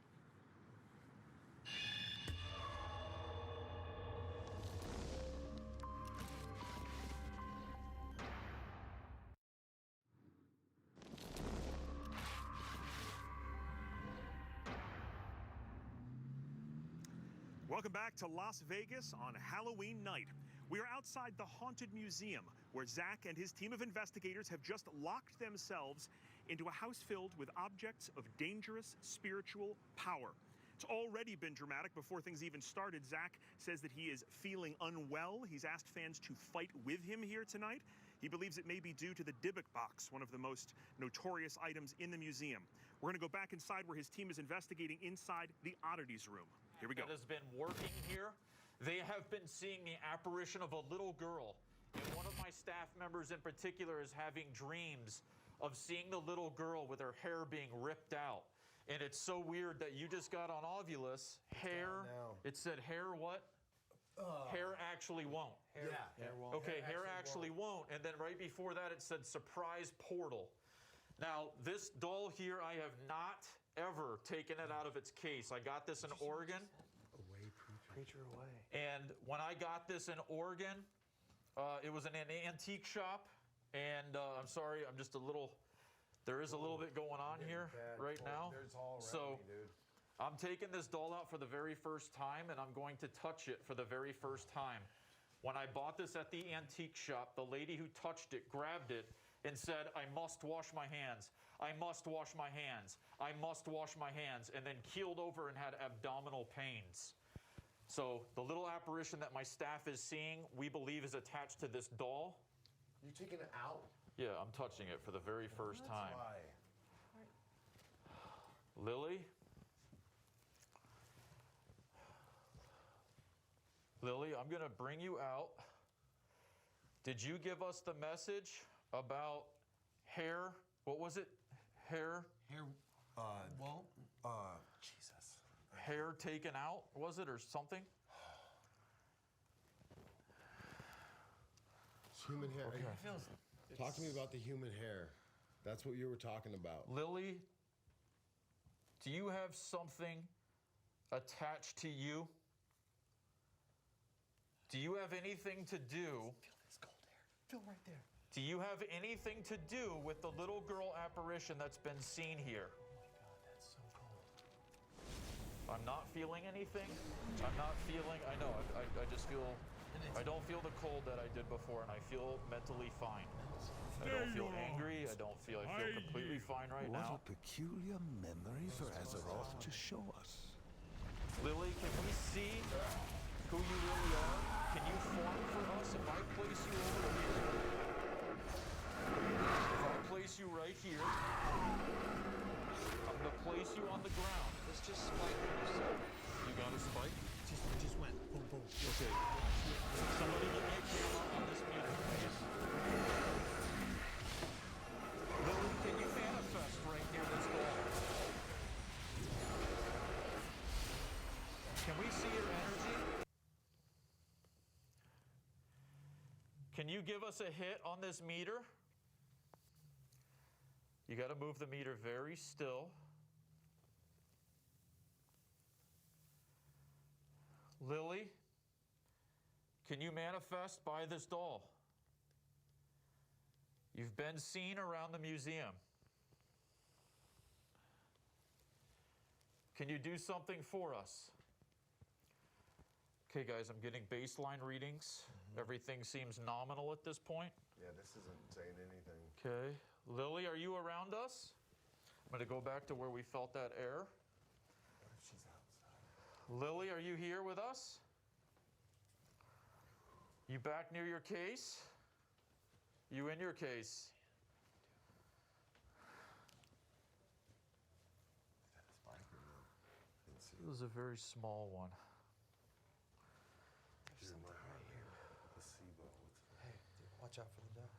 Welcome back to Las Vegas on Halloween night. We are outside the Haunted Museum, where Zach and his team of investigators have just locked themselves into a house filled with objects of dangerous spiritual power. It's already been dramatic before things even started. Zach says that he is feeling unwell. He's asked fans to fight with him here tonight. He believes it may be due to the Dybbuk box, one of the most notorious items in the museum. We're going to go back inside where his team is investigating inside the oddities room. Here we go. That has been working here. They have been seeing the apparition of a little girl. And one of my staff members in particular is having dreams of seeing the little girl with her hair being ripped out. And it's so weird that you just got on Ovilus. Hair, it said hair what? Hair actually won't. Hair won't. Okay, hair actually won't. And then right before that it said surprise portal. Now, this doll here, I have not ever taken it out of its case. I got this in Oregon. Preacher away. And when I got this in Oregon, it was in an antique shop. And I'm sorry, I'm just a little, there is a little bit going on here right now. There's all around So me, dude. I'm taking this doll out for the very first time, and I'm going to touch it for the very first time. When I bought this at the antique shop, the lady who touched it grabbed it and said, I must wash my hands. I must wash my hands. I must wash my hands. And then keeled over and had abdominal pains. So the little apparition that my staff is seeing, we believe is attached to this doll. You taking it out? Yeah, I'm touching it for the very first time. Why? Lily? Lily, I'm going to bring you out. Did you give us the message about hair? What was it? Hair? Hair won't? Jesus. Hair taken out, was it, or something? Human hair. Okay. Talk to me about the human hair. That's what you were talking about. Lily, do you have something attached to you? Do you have anything to do? Feel this cold air. Feel right there. Do you have anything to do with the little girl apparition that's been seen here? Oh my God, that's so cold. I'm not feeling anything. I'm not feeling, I know, I just feel I don't feel the cold that I did before, and I feel mentally fine. I don't feel angry. I feel completely fine right now. What a peculiar memory for Azeroth to show us. Lily, can we see who you really are? Can you form for us if I place you over here? If I place you right here, I'm gonna place you on the ground. Let's just spike yourself. You got a spike? Just went. Boom, boom. Okay. Somebody give me a camera on this meter, please. Lily, can you manifest right near this wall? Can we see your energy? Can you give us a hit on this meter? You got to move the meter very still. Lily, can you manifest by this doll? You've been seen around the museum. Can you do something for us? Okay, guys, I'm getting baseline readings. Everything seems nominal at this point. Yeah, this isn't saying anything. Okay. Lily, are you around us? I'm going to go back to where we felt that air. She's outside. Lily, are you here with us? You back near your case? You in your case? It was a very small one. There's something right here. Placebo. Hey, dude, watch out for the devil.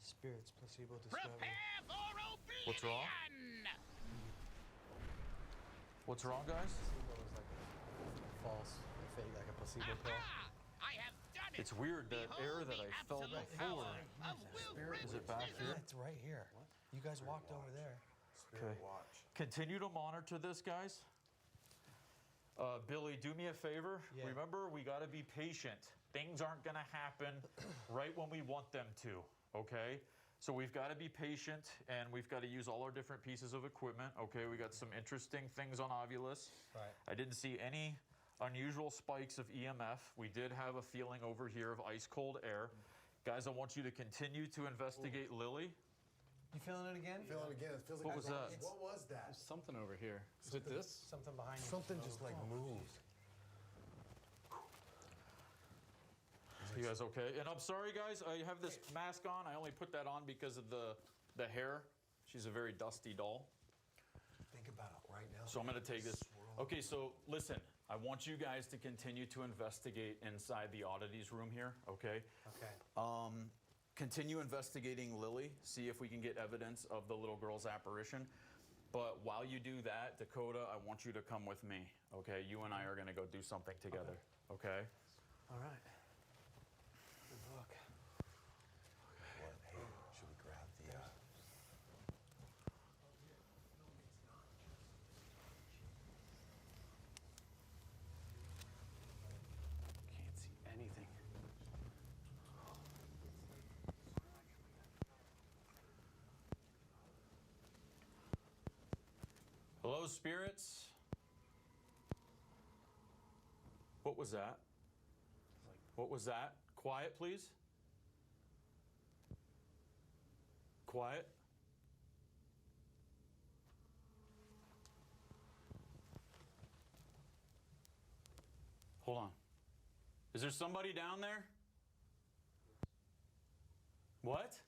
Spirits, placebo, discovery. What's wrong? What's wrong, guys? Placebo is like a false, fake, like a placebo pill. It's weird, that air that I felt before. Is it back here? It's right here. You guys walked over there. Okay. Continue to monitor this, guys. Billy, do me a favor. Yeah. Remember, we got to be patient. Things aren't going to happen right when we want them to, okay? So we've got to be patient, and we've got to use all our different pieces of equipment, okay? We got some interesting things on Ovilus. Right. I didn't see any unusual spikes of EMF. We did have a feeling over here of ice-cold air. Guys, I want you to continue to investigate Lily. You feeling it again? Feeling it again. It feels like What was that? What was that? There's something over here. Is it this? Something behind you. Something just like moved. You guys okay? And I'm sorry, guys. I have this mask on. I only put that on because of the hair. She's a very dusty doll. Think about it right now. So I'm going to take this. Okay, so listen. I want you guys to continue to investigate inside the oddities room here, okay? Okay. Continue investigating Lily. See if we can get evidence of the little girl's apparition. But while you do that, Dakota, I want you to come with me, okay? You and I are going to go do something together, okay? All right. Good luck. What? Hey, should we grab the... Can't see anything. Hello, spirits. What was that? What was that? Quiet, please. Quiet. Hold on. Is there somebody down there? What?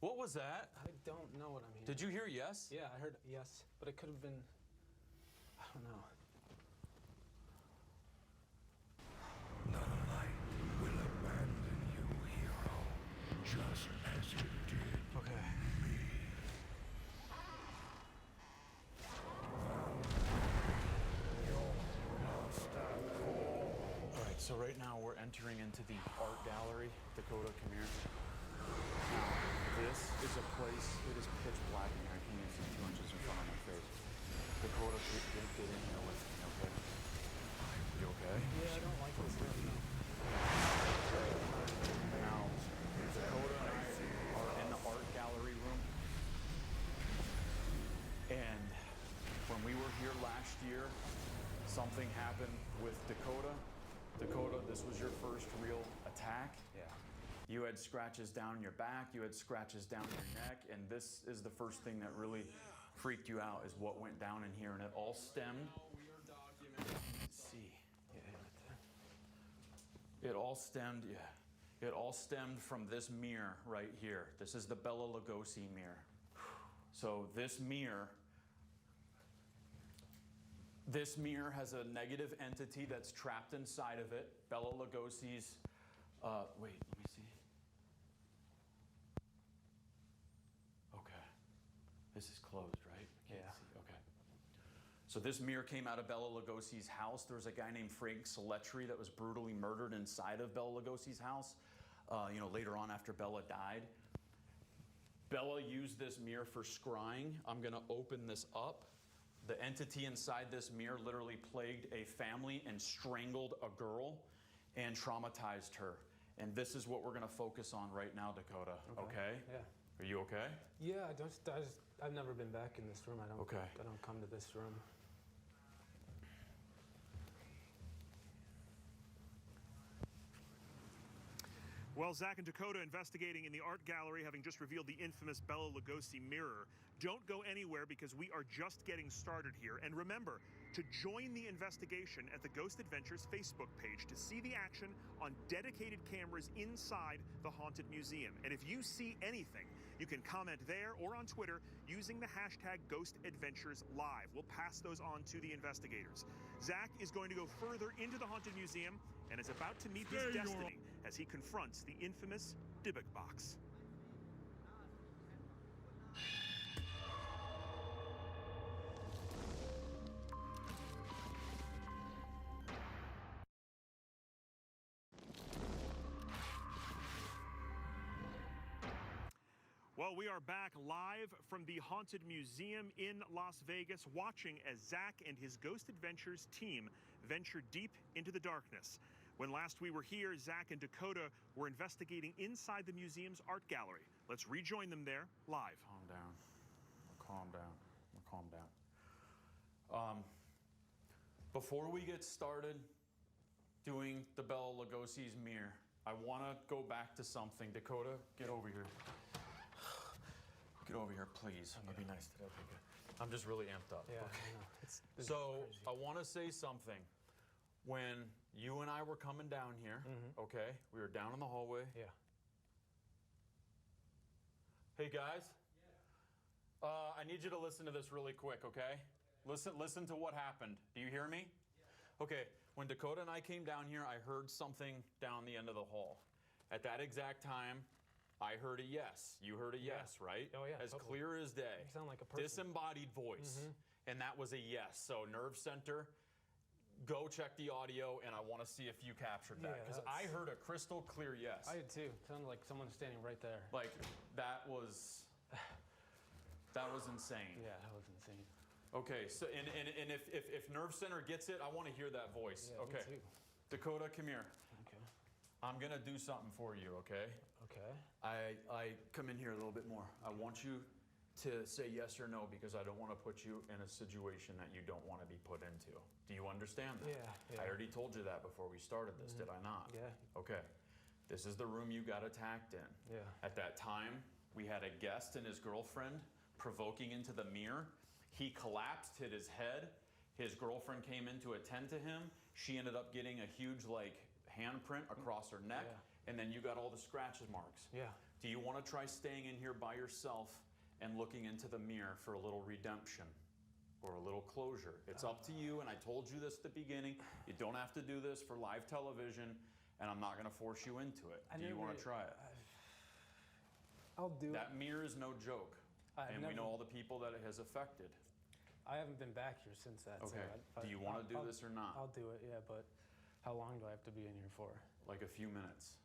What was that? I don't know what I'm hearing. Did you hear yes? Yeah, I heard yes, but it could have been. I don't know. None light will abandon you, hero, just as it did Okay. me. All right, so right now we're entering into the art gallery. Dakota, come here. Now, this is a place, it is pitch black in here. I can't even see 2 inches in front of my face. Dakota, get in here with me, okay? You okay? Yeah, I don't like this stuff. No. Now, Dakota and I are in the art gallery room. And when we were here last year, something happened with Dakota. Dakota, this was your first real attack. Yeah. You had scratches down your back, you had scratches down your neck, and this is the first thing that really freaked you out is what went down in here, and it all stemmed. Let's see. It all stemmed, It all stemmed from this mirror right here. This is the Bela Lugosi mirror. So this mirror has a negative entity that's trapped inside of it. Bela Lugosi's, wait, let me see. Okay. This is closed, right? I can't see. Okay. So this mirror came out of Bela Lugosi's house. There was a guy named Frank Soletri that was brutally murdered inside of Bela Lugosi's house, later on after Bela died. Bela used this mirror for scrying. I'm gonna open this up. The entity inside this mirror literally plagued a family and strangled a girl and traumatized her. And this is what we're gonna focus on right now, Dakota, okay? Yeah. Are you okay? Yeah, I've never been back in this room. I don't come to this room. Well, Zach and Dakota investigating in the art gallery, having just revealed the infamous Bela Lugosi mirror. Don't go anywhere because we are just getting started here. And remember to join the investigation at the Ghost Adventures Facebook page to see the action on dedicated cameras inside the Haunted Museum. And if you see anything, you can comment there or on Twitter using the hashtag GhostAdventuresLive. We'll pass those on to the investigators. Zach is going to go further into the Haunted Museum and is about to meet his destiny as he confronts the infamous Dybbuk box. Well, we are back live from the Haunted Museum in Las Vegas, watching as Zach and his Ghost Adventures team venture deep into the darkness. When last we were here, Zach and Dakota were investigating inside the museum's art gallery. Let's rejoin them there live. Calm down. Calm down. Calm down. Before we get started doing the Bela Lugosi's mirror, I want to go back to something. Dakota, get over here. Get over here, please. I'm gonna be nice today. Okay, good. I'm just really amped up. Yeah. Okay. So I want to say something. When you and I were coming down here, okay, we were down in the hallway. Yeah. Hey guys. Yeah. I need you to listen to this really quick, okay? Listen to what happened. Do you hear me? Yeah. Okay. When Dakota and I came down here, I heard something down the end of the hall. At that exact time, I heard a yes. You heard a yes, right? Oh, yeah. As clear as day. You sound like a person. Disembodied voice. And that was a yes. So nerve center, go check the audio, and I want to see if you captured that. Because I heard a crystal clear yes. I did too. Sounded like someone standing right there. Like, that was insane. Yeah, that was insane. Okay, so and if nerve center gets it, I want to hear that voice. Yeah, okay. me too. Dakota, come here. Okay. I'm gonna do something for you, okay? Okay. I come in here a little bit more. I want you to say yes or no because I don't want to put you in a situation that you don't want to be put into. Do you understand that? Yeah. I already told you that before we started this, did I not? Yeah. Okay. This is the room you got attacked in. Yeah. At that time, we had a guest and his girlfriend provoking into the mirror. He collapsed, hit his head. His girlfriend came in to attend to him. She ended up getting a huge, handprint across her neck. Yeah. And then you got all the scratches marks. Yeah. Do you want to try staying in here by yourself and looking into the mirror for a little redemption or a little closure? It's up to you, and I told you this at the beginning. You don't have to do this for live television, and I'm not going to force you into it. Do you want to try it? I'll do it. That mirror is no joke, and we know all the people that it has affected. I haven't been back here since that. Okay. So do you want to do this or not? I'll do it, yeah, but how long do I have to be in here for? Like a few minutes.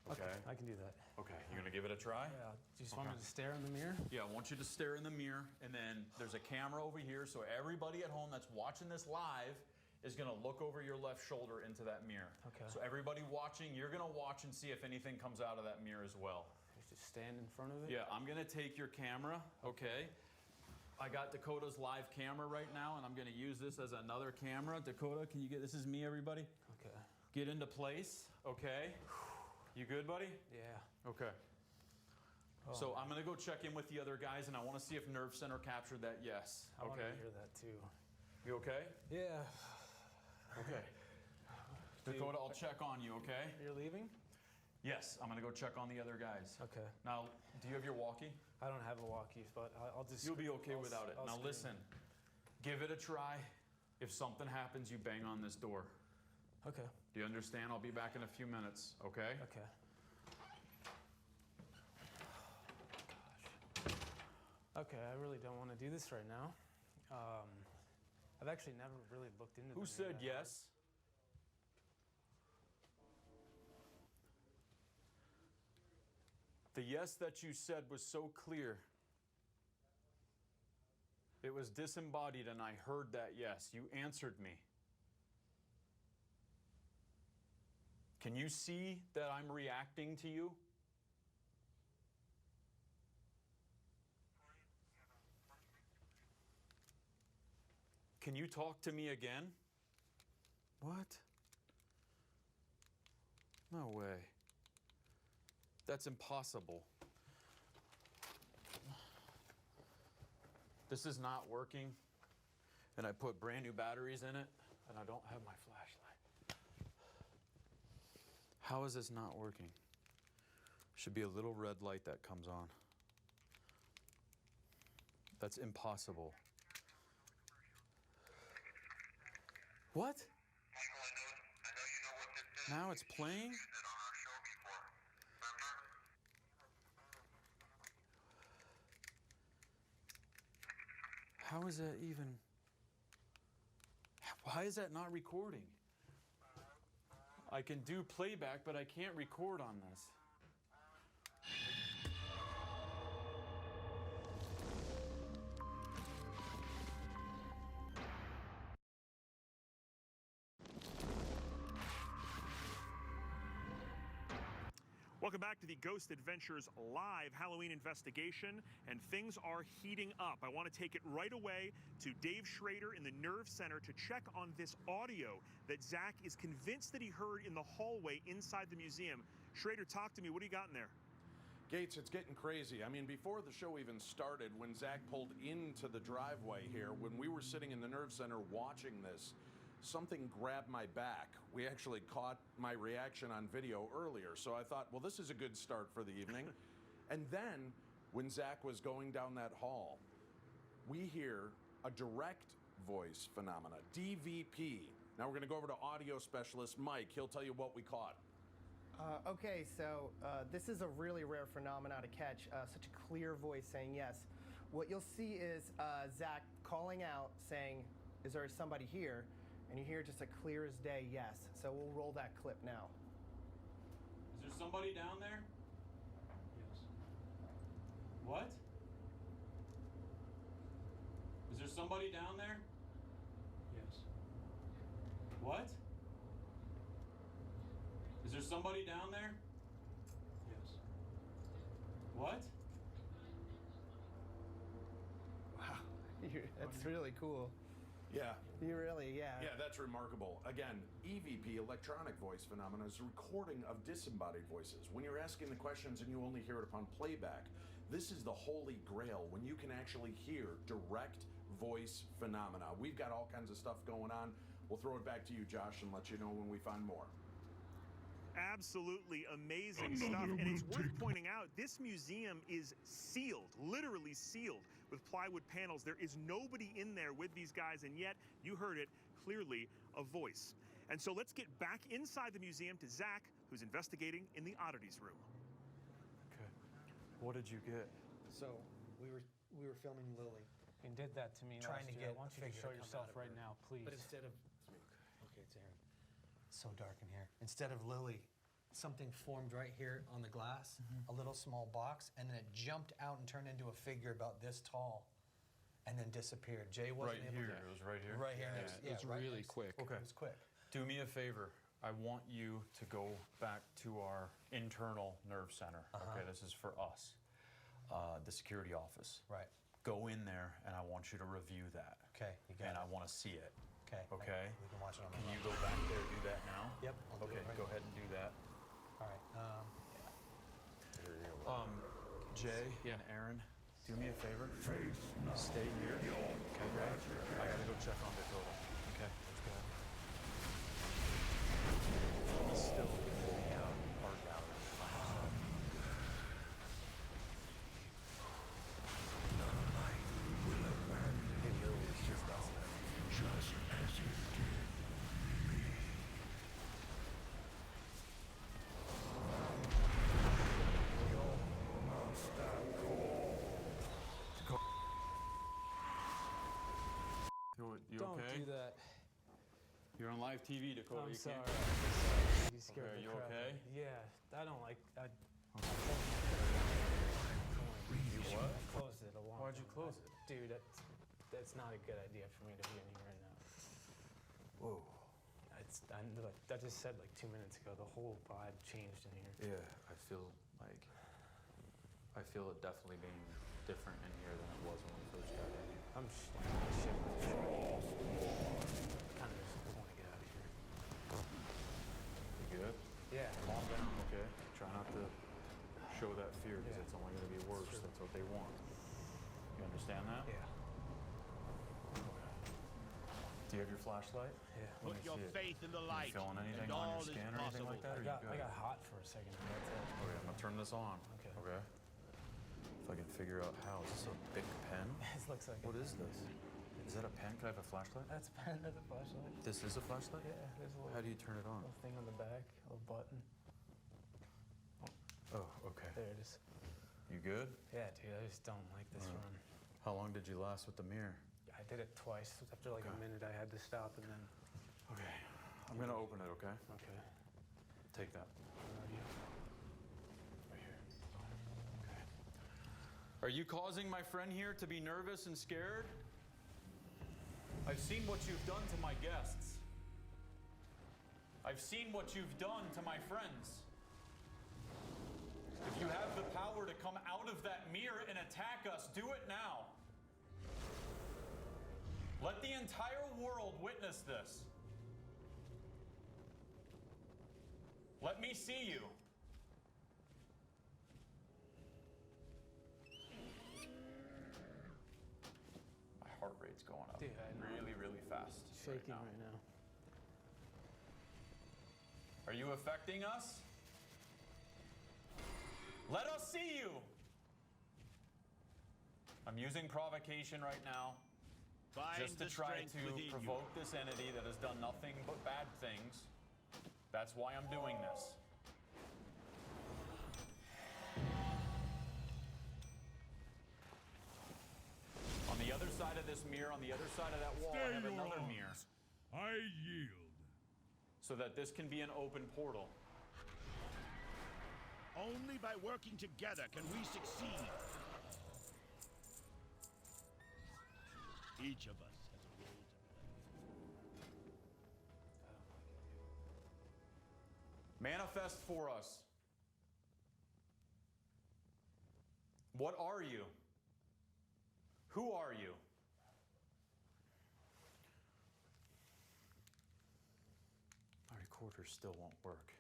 Okay. I can do that. Okay, you're gonna give it a try? Yeah. Do you just want me to stare in the mirror? Yeah, I want you to stare in the mirror, and then there's a camera over here, so everybody at home that's watching this live is gonna look over your left shoulder into that mirror. Okay. So everybody watching, you're gonna watch and see if anything comes out of that mirror as well. Just stand in front of it? Yeah, I'm gonna take your camera, okay? I got Dakota's live camera right now, and I'm going to use this as another camera. Dakota, can you get, this is me, everybody. Okay. Get into place, okay? You good, buddy? Yeah. Okay. Oh, So I'm going to go check in with the other guys, and I want to see if Nerve Center captured that yes. I want Okay? to hear that too. You okay? Yeah. Okay. Dakota, I'll check on you, okay? You're leaving? Yes, I'm going to go check on the other guys. Okay. Now, do you have your walkie? I don't have a walkie, but I'll just... You'll be okay without it. I'll Now scream. listen, give it a try. If something happens, you bang on this door. Okay. Do you understand? I'll be back in a few minutes, okay? Okay. Okay, I really don't want to do this right now. I've actually never really looked into Who them said that hard. yes? The yes that you said was so clear. It was disembodied, and I heard that yes. You answered me. Can you see that I'm reacting to you? Can you talk to me again? What? No way. That's impossible. This is not working, and I put brand new batteries in it, and I don't have my flashlight. How is this not working? Should be a little red light that comes on. That's impossible. What? Now it's playing? How is that even? Why is that not recording? I can do playback, but I can't record on this. Welcome back to the Ghost Adventures live Halloween investigation, and things are heating up. I want to take it right away to Dave Schrader in the Nerve Center to check on this audio that Zach is convinced that he heard in the hallway inside the museum. Schrader, talk to me. What do you got in there? Gates, it's getting crazy. I mean, before the show even started, when Zach pulled into the driveway here, when we were sitting in the Nerve Center watching this, something grabbed my back. We actually caught my reaction on video earlier, so I thought, well, this is a good start for the evening. And then, when Zach was going down that hall, we hear a direct voice phenomena, DVP. Now we're going to go over to audio specialist Mike. He'll tell you what we caught. Okay, so this is a really rare phenomenon to catch, such a clear voice saying yes. What you'll see is Zach calling out saying, is there somebody here? And you hear just a clear as day yes. So we'll roll that clip now. Is there somebody down there? Yes. What? Is there somebody down there? Yes. What? Is there somebody down there? Yes. What? Wow, that's really cool. Yeah. You really, yeah. Yeah, that's remarkable. Again, EVP, electronic voice phenomena, is a recording of disembodied voices. When you're asking the questions and you only hear it upon playback, this is the holy grail when you can actually hear direct voice phenomena. We've got all kinds of stuff going on. We'll throw it back to you, Josh, and let you know when we find more. Absolutely amazing stuff. And it's worth pointing out, this museum is sealed, literally sealed, with plywood panels. There is nobody in there with these guys, and yet, you heard it clearly, a voice. And so let's get back inside the museum to Zach, who's investigating in the oddities room. Okay. What did you get? So we were filming Lily. You did that to me Trying last to year. get I want you a to figure show to come yourself out of right her. now, please. But instead of okay, it's Aaron. It's so dark in here. Instead of Lily, something formed right here on the glass, a little small box, and then it jumped out and turned into a figure about this tall, and then disappeared. Jay wasn't Right able here. to. It was right here. Right here. Yeah, next, it was right really next. quick. Okay. It was quick. Do me a favor. I want you to go back to our internal nerve center. Okay, this is for us, the security office. Right. Go in there, and I want you to review that. Okay, you got and it. I want to see it. Okay. Okay? We can watch it on Can the you go back there and do that now? Yep. I'll do Okay, it right go now. ahead and do that. All right. Jay and Aaron, do me a favor. Stay here. Okay, Ray? I gotta go check on Dakota. Okay, let's go. He's still in the art gallery. You Don't okay? do that. You're on live TV, Dakota. I'm You sorry. can't. You scared Okay, the you crap okay? out of me. Yeah, I don't like. You what? I closed it a long Why'd you time close ago. it? Dude, that's not a good idea for me to be in here right now. Whoa. I just said like 2 minutes ago, the whole vibe changed in here. Yeah, I feel it definitely being different in here than it was when we first got in. I'm shit with Sharkie. Kind of just want to get out of here. You good? Yeah. Calm down, okay? Try not to show that fear because Yeah. it's only going to be worse. Sure. That's what they want. You understand that? Yeah. Do you have your flashlight? Yeah. Let Put me your see it. faith in the You light, feeling anything and on all your is scan or anything like that? Or you I good? got hot for a second. That's it. Okay, I'm gonna turn this on. Okay. Okay. If I can figure out how. Is this a big pen? This looks like. What is this? Is that a pen? Can I have a flashlight? That's a pen. That's a flashlight. This is a flashlight? Yeah. There's a little. How do you turn it on? Little thing on the back. A little button. Oh, okay. There it is. You good? Yeah, dude. I just don't like this run. How long did you last with the mirror? I did it twice. After like a minute, I had to stop and then. Okay. I'm gonna open it, okay? Okay. Take that. Right here. Okay. Are you causing my friend here to be nervous and scared? I've seen what you've done to my guests. I've seen what you've done to my friends. If you have the power to come out of that mirror and attack us, do it now. Let the entire world witness this. Let me see you. My heart rate's going up Dude, I know. really, really fast. Shaking right now. Are you affecting us? Let us see you. I'm using provocation right now. Find Just to the try strength to within you. provoke this entity that has done nothing but bad things. That's why I'm doing this. On the other side of this mirror, on the other side of that wall, I have another mirror. I yield. So that this can be an open portal. Only by working together can we succeed. Each of us has a role to play. Manifest for us. What are you? Who are you? My recorder still won't work.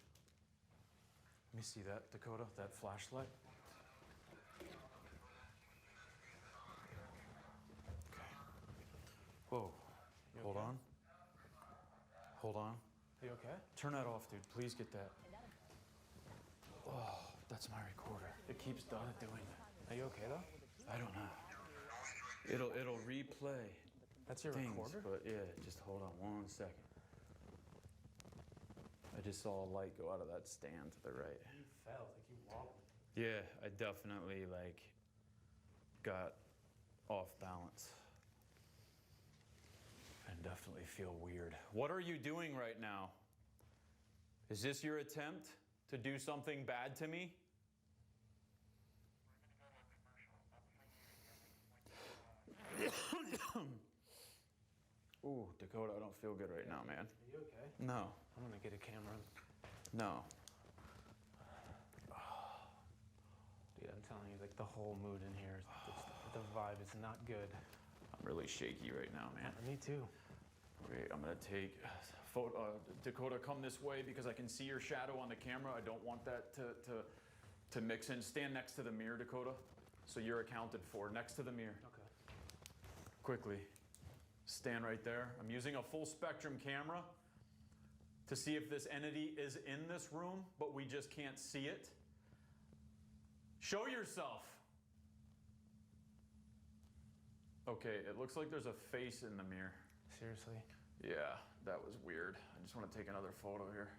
Let me see that, Dakota, that flashlight. Okay. Whoa. Hold on. Hold on. Are you okay? Turn that off, dude. Please get that. Oh, that's my recorder. It keeps doing that. Are you okay though? I don't know. It'll replay. That's your things, recorder? But yeah, just hold on 1 second. I just saw a light go out of that stand to the right. You fell, like you wobbled. Yeah, I definitely got off balance. I definitely feel weird. What are you doing right now? Is this your attempt to do something bad to me? Ooh, Dakota, I don't feel good right now, man. Are you okay? No. I'm gonna get a camera. No. Dude, I'm telling you, like the whole mood in here is just The vibe is not good. I'm really shaky right now, man. Me too. Okay, I'm gonna take Dakota, come this way because I can see your shadow on the camera. I don't want that to mix in. Stand next to the mirror, Dakota. So you're accounted for, next to the mirror. Okay. Quickly, stand right there. I'm using a full spectrum camera to see if this entity is in this room, but we just can't see it. Show yourself. Okay, it looks like there's a face in the mirror. Seriously? Yeah, that was weird. I just want to take another photo here.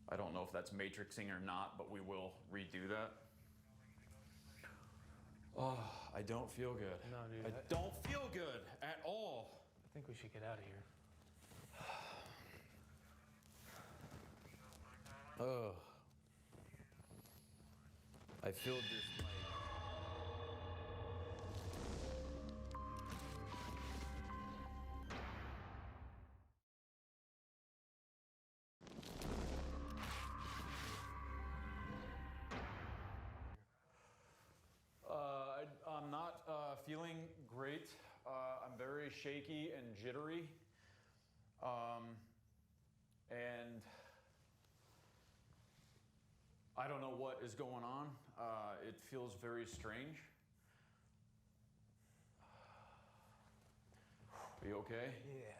I don't know if that's matrixing or not, but we will redo that. Oh, I don't feel good. No, dude. I don't feel good at all. I think we should get out of here. Oh. I feel just like... I'm not feeling great. I'm very shaky and jittery. And I don't know what is going on. It feels very strange. Are you okay? Yeah,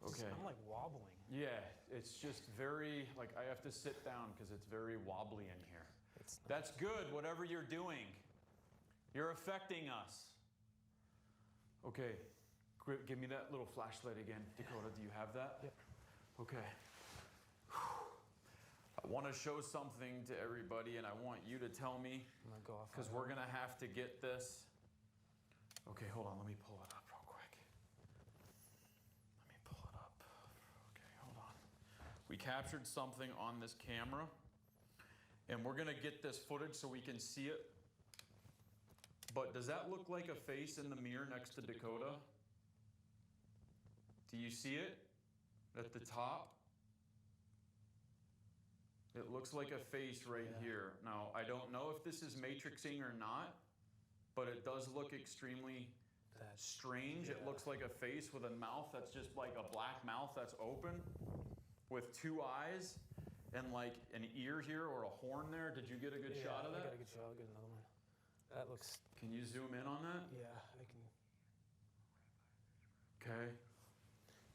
Okay. I'm like wobbling. Yeah, it's just very, like I have to sit down because it's very wobbly in here. That's good, whatever you're doing. You're affecting us. Okay, give me that little flashlight again. Dakota, do you have that? Yep. Okay. I want to show something to everybody and I want you to tell me, I'm gonna go off because we're gonna have to get this. Okay, hold on, let me pull it up real quick. Let me pull it up. Okay, hold on. We captured something on this camera and we're gonna get this footage so we can see it. But does that look like a face in the mirror next to Dakota? Do you see it at the top? It looks like a face right here. Now, I don't know if this is matrixing or not, but it does look extremely strange. It looks like a face with a mouth that's just like a black mouth that's open with two eyes and like an ear here or a horn there. Did you get a good shot of that? I got a good shot. I'll get another one. That looks... Can you zoom in on that? Yeah, I can. Okay.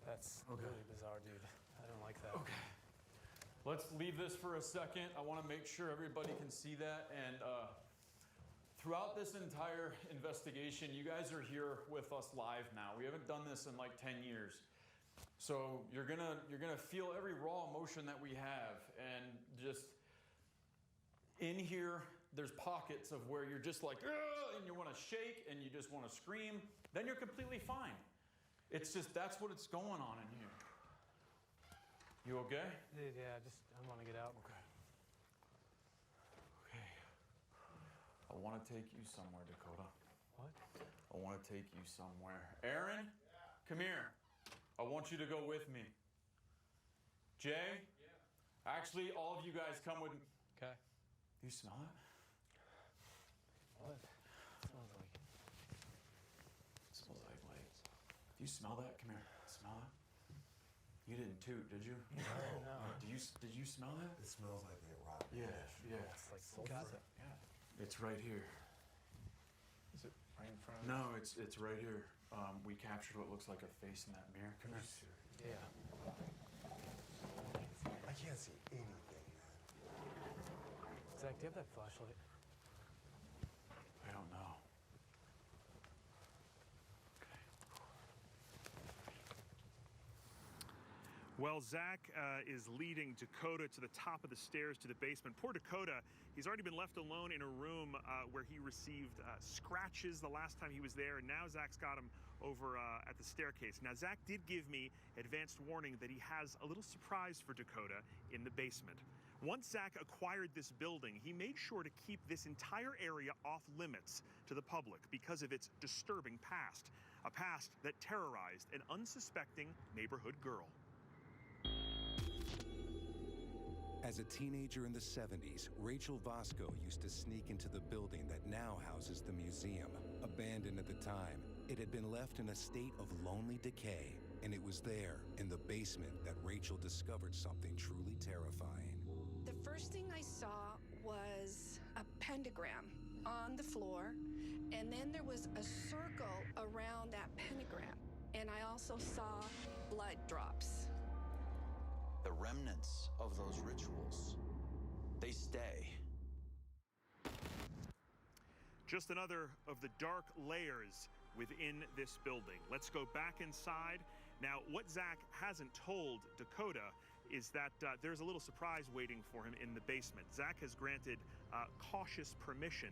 That's really bizarre, dude. I don't like that. Okay. Let's leave this for a second. I want to make sure everybody can see that. And throughout this entire investigation, you guys are here with us live now. We haven't done this in like 10 years. So you're gonna feel every raw emotion that we have. And just in here, there's pockets of where you're just like, ugh, and you want to shake and you just want to scream. Then you're completely fine. It's just, that's what it's going on in here. You okay? Yeah, I want to get out. Okay. Okay. I want to take you somewhere, Dakota. What? I want to take you somewhere. Aaron, come here. I want you to go with me. Jay? Yeah. Actually, all of you guys come with me. Okay. You smell it? What? It smells like... It smells like lights. Do you smell that? Come here. Smell it. You didn't toot, did you? No. Did you smell that? It smells like they rotten Yeah, fish. yeah. It's like sulfur. Yeah. It's right here. Is it right in front of No, it's right here. We captured what looks like a face in that mirror. Come here. Yeah. I can't see anything, man. Zach, do you have that flashlight? I don't know. Well, Zach is leading Dakota to the top of the stairs to the basement. Poor Dakota, he's already been left alone in a room where he received scratches the last time he was there, and now Zach's got him over at the staircase. Now, Zach did give me advanced warning that he has a little surprise for Dakota in the basement. Once Zach acquired this building, he made sure to keep this entire area off limits to the public because of its disturbing past, a past that terrorized an unsuspecting neighborhood girl. As a teenager in the 70s, Rachel Vasco used to sneak into the building that now houses the museum. Abandoned at the time, it had been left in a state of lonely decay, and it was there, in the basement, that Rachel discovered something truly terrifying. The first thing I saw was a pentagram on the floor, and then there was a circle around that pentagram, and I also saw blood drops. The remnants of those rituals, they stay. Just another of the dark layers within this building. Let's go back inside. Now, what Zach hasn't told Dakota is that there's a little surprise waiting for him in the basement. Zach has granted cautious permission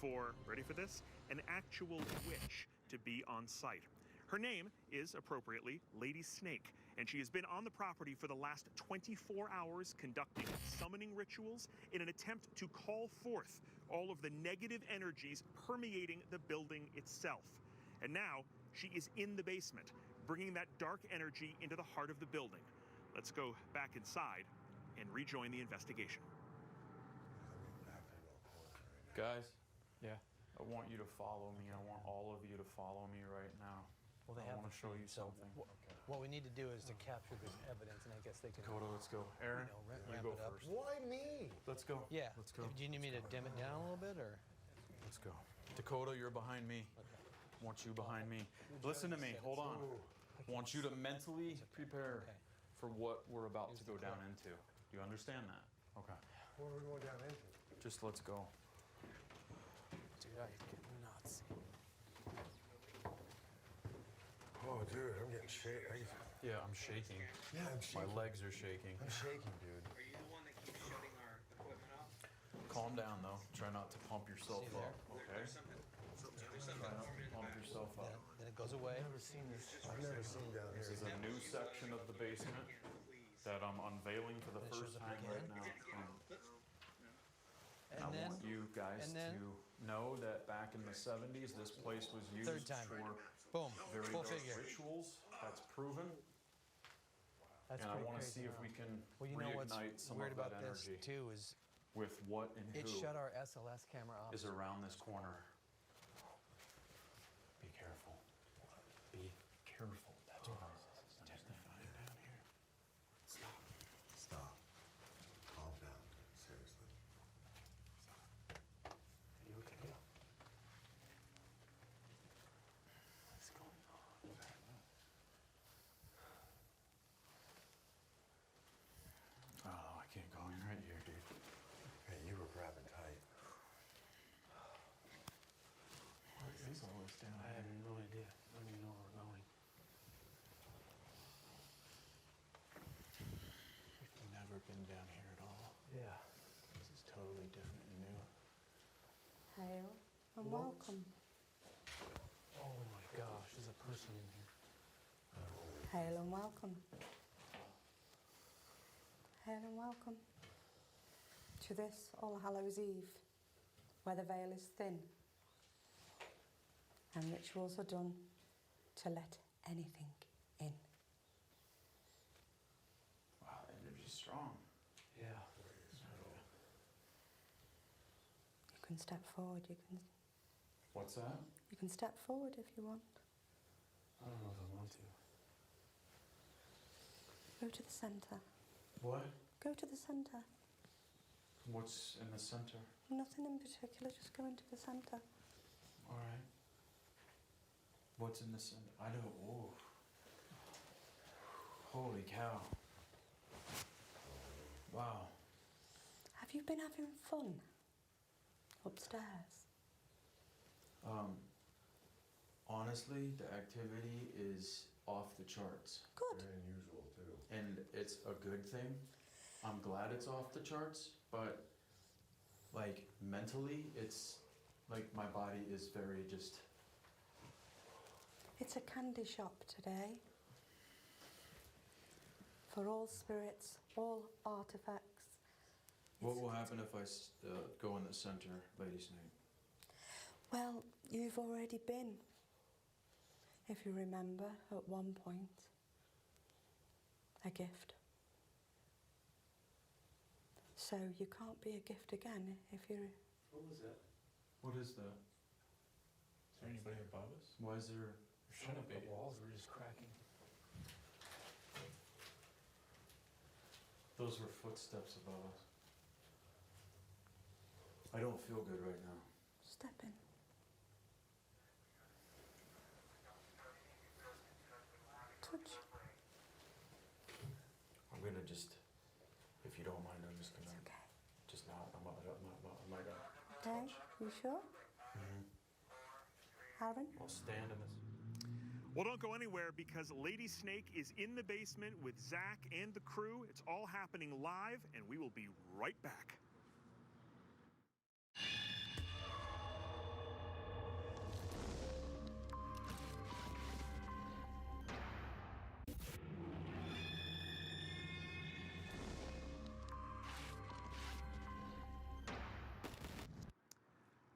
for, ready for this, an actual witch to be on site. Her name is, appropriately, Lady Snake, and she has been on the property for the last 24 hours conducting summoning rituals in an attempt to call forth all of the negative energies permeating the building itself. And now she is in the basement, bringing that dark energy into the heart of the building. Let's go back inside and rejoin the investigation. Guys? Yeah? I want you to follow me. I want all of you to follow me right now. Well, they I have want to show you something. What we need to do is to capture this evidence, and I guess they can. Dakota, let's go. Aaron, ramp you go it up. first. Why me? Let's go. Yeah. Let's go. Do you need me to dim it down a little bit, or? Let's go. Dakota, you're behind me. I want you behind me. Listen to me. Hold on. I want you to mentally prepare for what we're about to go down into. Do you understand that? Okay. What are we going down into? Just let's go. Dude, I get nuts. Oh, dude, I'm getting shaky. Yeah, I'm shaking. Yeah, I'm shaking. My legs are shaking. I'm shaking, dude. Are you the one that keeps shutting our equipment off? Calm down, though. Try not to pump yourself up, okay? Try not to pump yourself up. Then it goes away. I've never seen this. I've never seen down here. This is a new section of the basement that I'm unveiling for the first time right now. And I want you guys to know that back in the 70s, this place was used for boom, very full dark figure. rituals. That's proven. That's and I want to crazy, see if we can Well, you know what's reignite some weird of that about energy this too is with what and it who shut our SLS camera off. is around this corner. Be careful. Be careful. That's what I was testifying down here. Stop. Stop. Calm down. Seriously. Are you okay? What's going on? Oh, I can't go in right here, dude. Hey, you were grabbing tight. What is all this down I here? have no idea. I don't even know where we're going. We've never been down here at all. Yeah. This is totally different and new. Hail and welcome. Oh my gosh, there's a person in here. Hail and welcome. Hail and welcome to this All Hallows Eve, where the veil is thin and rituals are done to let anything in. Wow, the energy's strong. Yeah. You can step forward. What's that? You can step forward if you want. I don't know if I want to. Go to the centre. What? Go to the centre. What's in the center? Nothing in particular. Just go into the centre. All right. What's in the center? I don't. Oh. Holy cow. Wow. Have you been having fun upstairs? Honestly, the activity is off the charts. Good. Very unusual, too. And it's a good thing. I'm glad it's off the charts, but like mentally, it's like my body is very just. It's a candy shop today for all spirits, all artifacts. What will happen if I go in the center, Lady Snake? Well, you've already been, if you remember, at one point, a gift. So you can't be a gift again if you're... What was that? What is that? Is there anybody above us? Why is there... Shut up, the walls were just cracking. Those were footsteps above us. I don't feel good right now. Step in. Touch. I'm gonna just, if you don't mind, I'm just gonna... It's okay. Just not, I might Okay, you sure? Aaron? I'll stand in this. Well, don't go anywhere because Lady Snake is in the basement with Zach and the crew. It's all happening live, and we will be right back.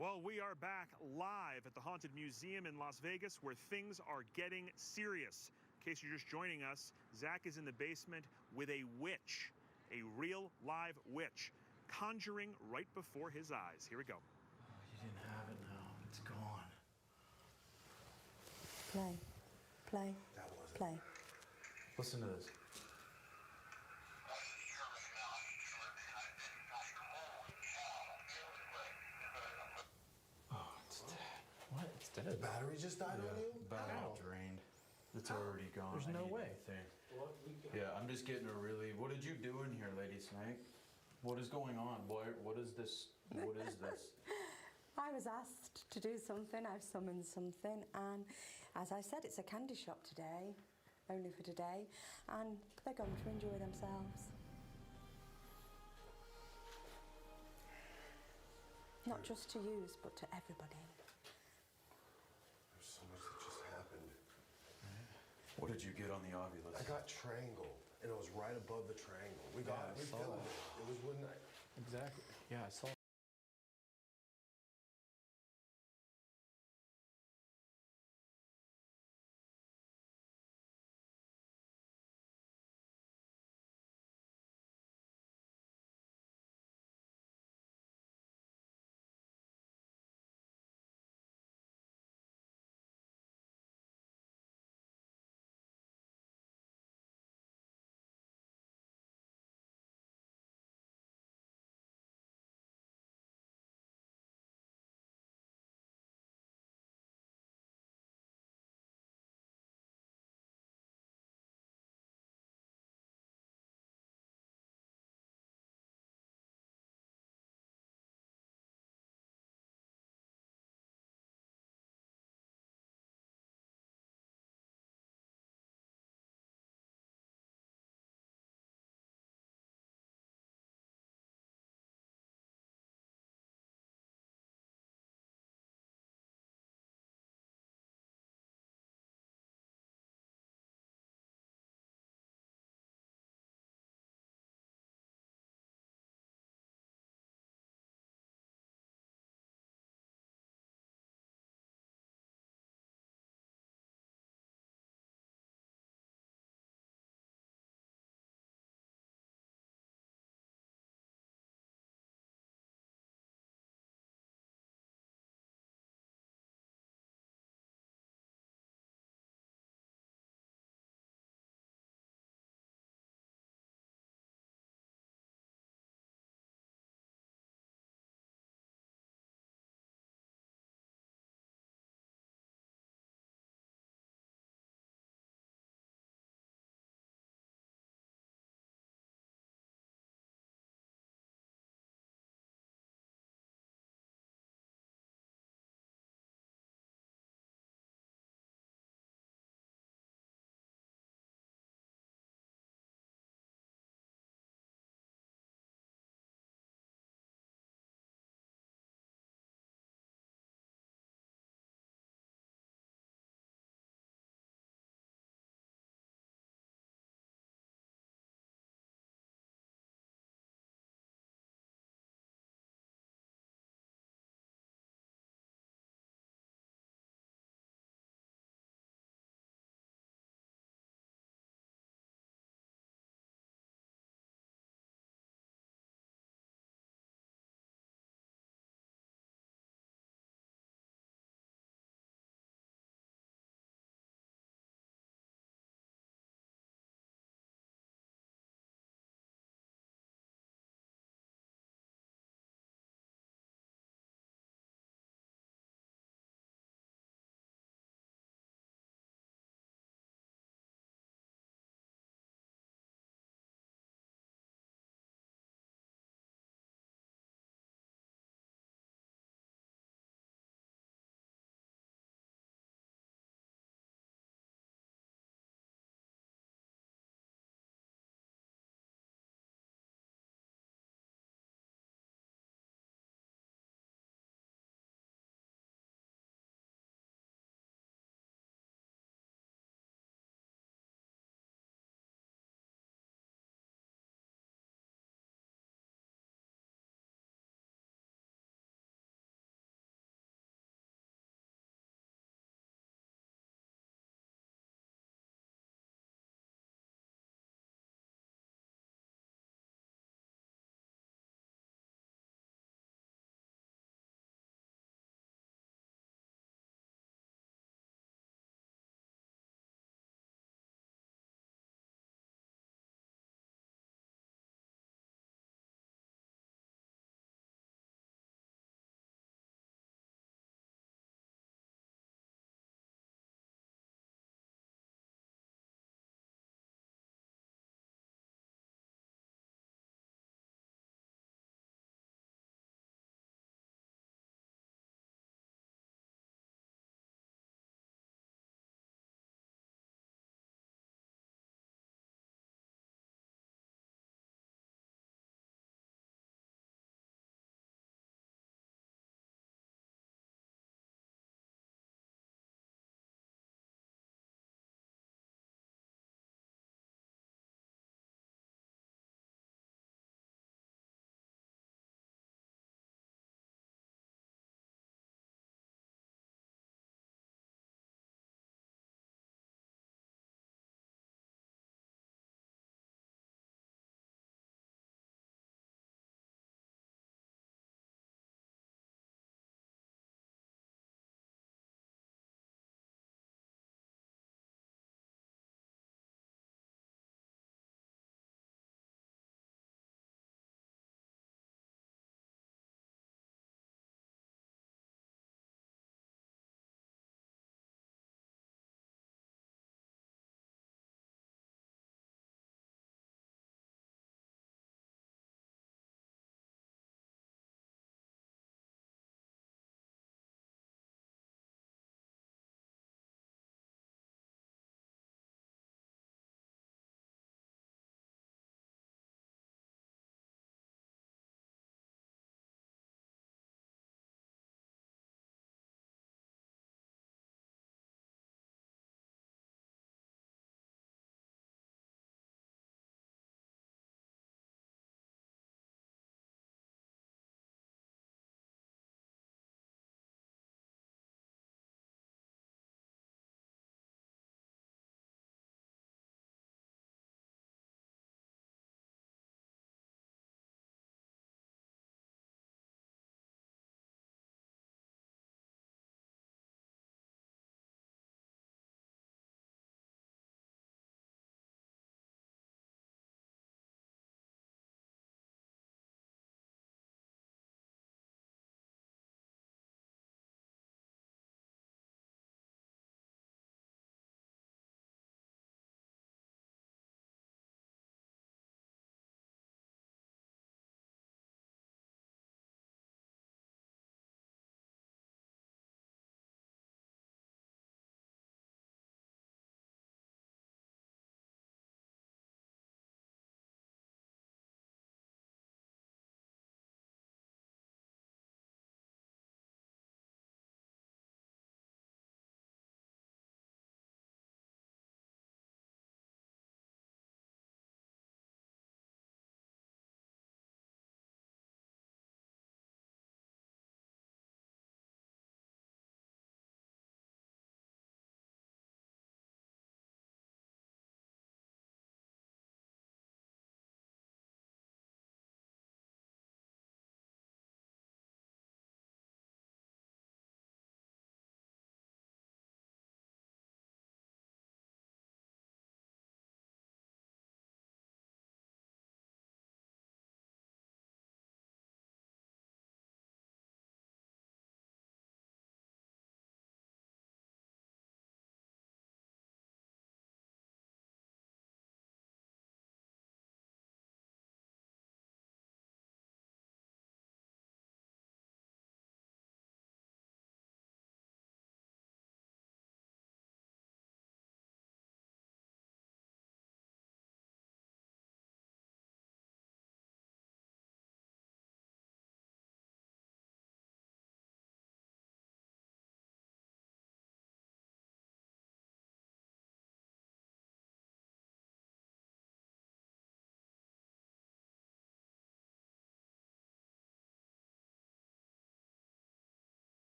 Well, we are back live at the Haunted Museum in Las Vegas where things are getting serious. In case you're just joining us, Zach is in the basement with a witch, a real live witch, conjuring right before his eyes. Here we go. You didn't have it now. It's gone. Play. Play. That wasn't. Play. Listen to this. Oh, it's dead. What? It's dead. The battery just died on you? Battery drained. It's already gone. There's no way. Yeah, I'm just getting a really... What did you do in here, Lady Snake? What is going on? What is this? What is this? I was asked to do something, I've summoned something, and as I said, it's a candy shop today, only for today, and they're going to enjoy themselves. Not just to use, but to everybody. There's so much that just happened. What did you get on the Ovilus? I got triangle, and it was right above the triangle. We filmed it. It was one night. Exactly. Yeah, I saw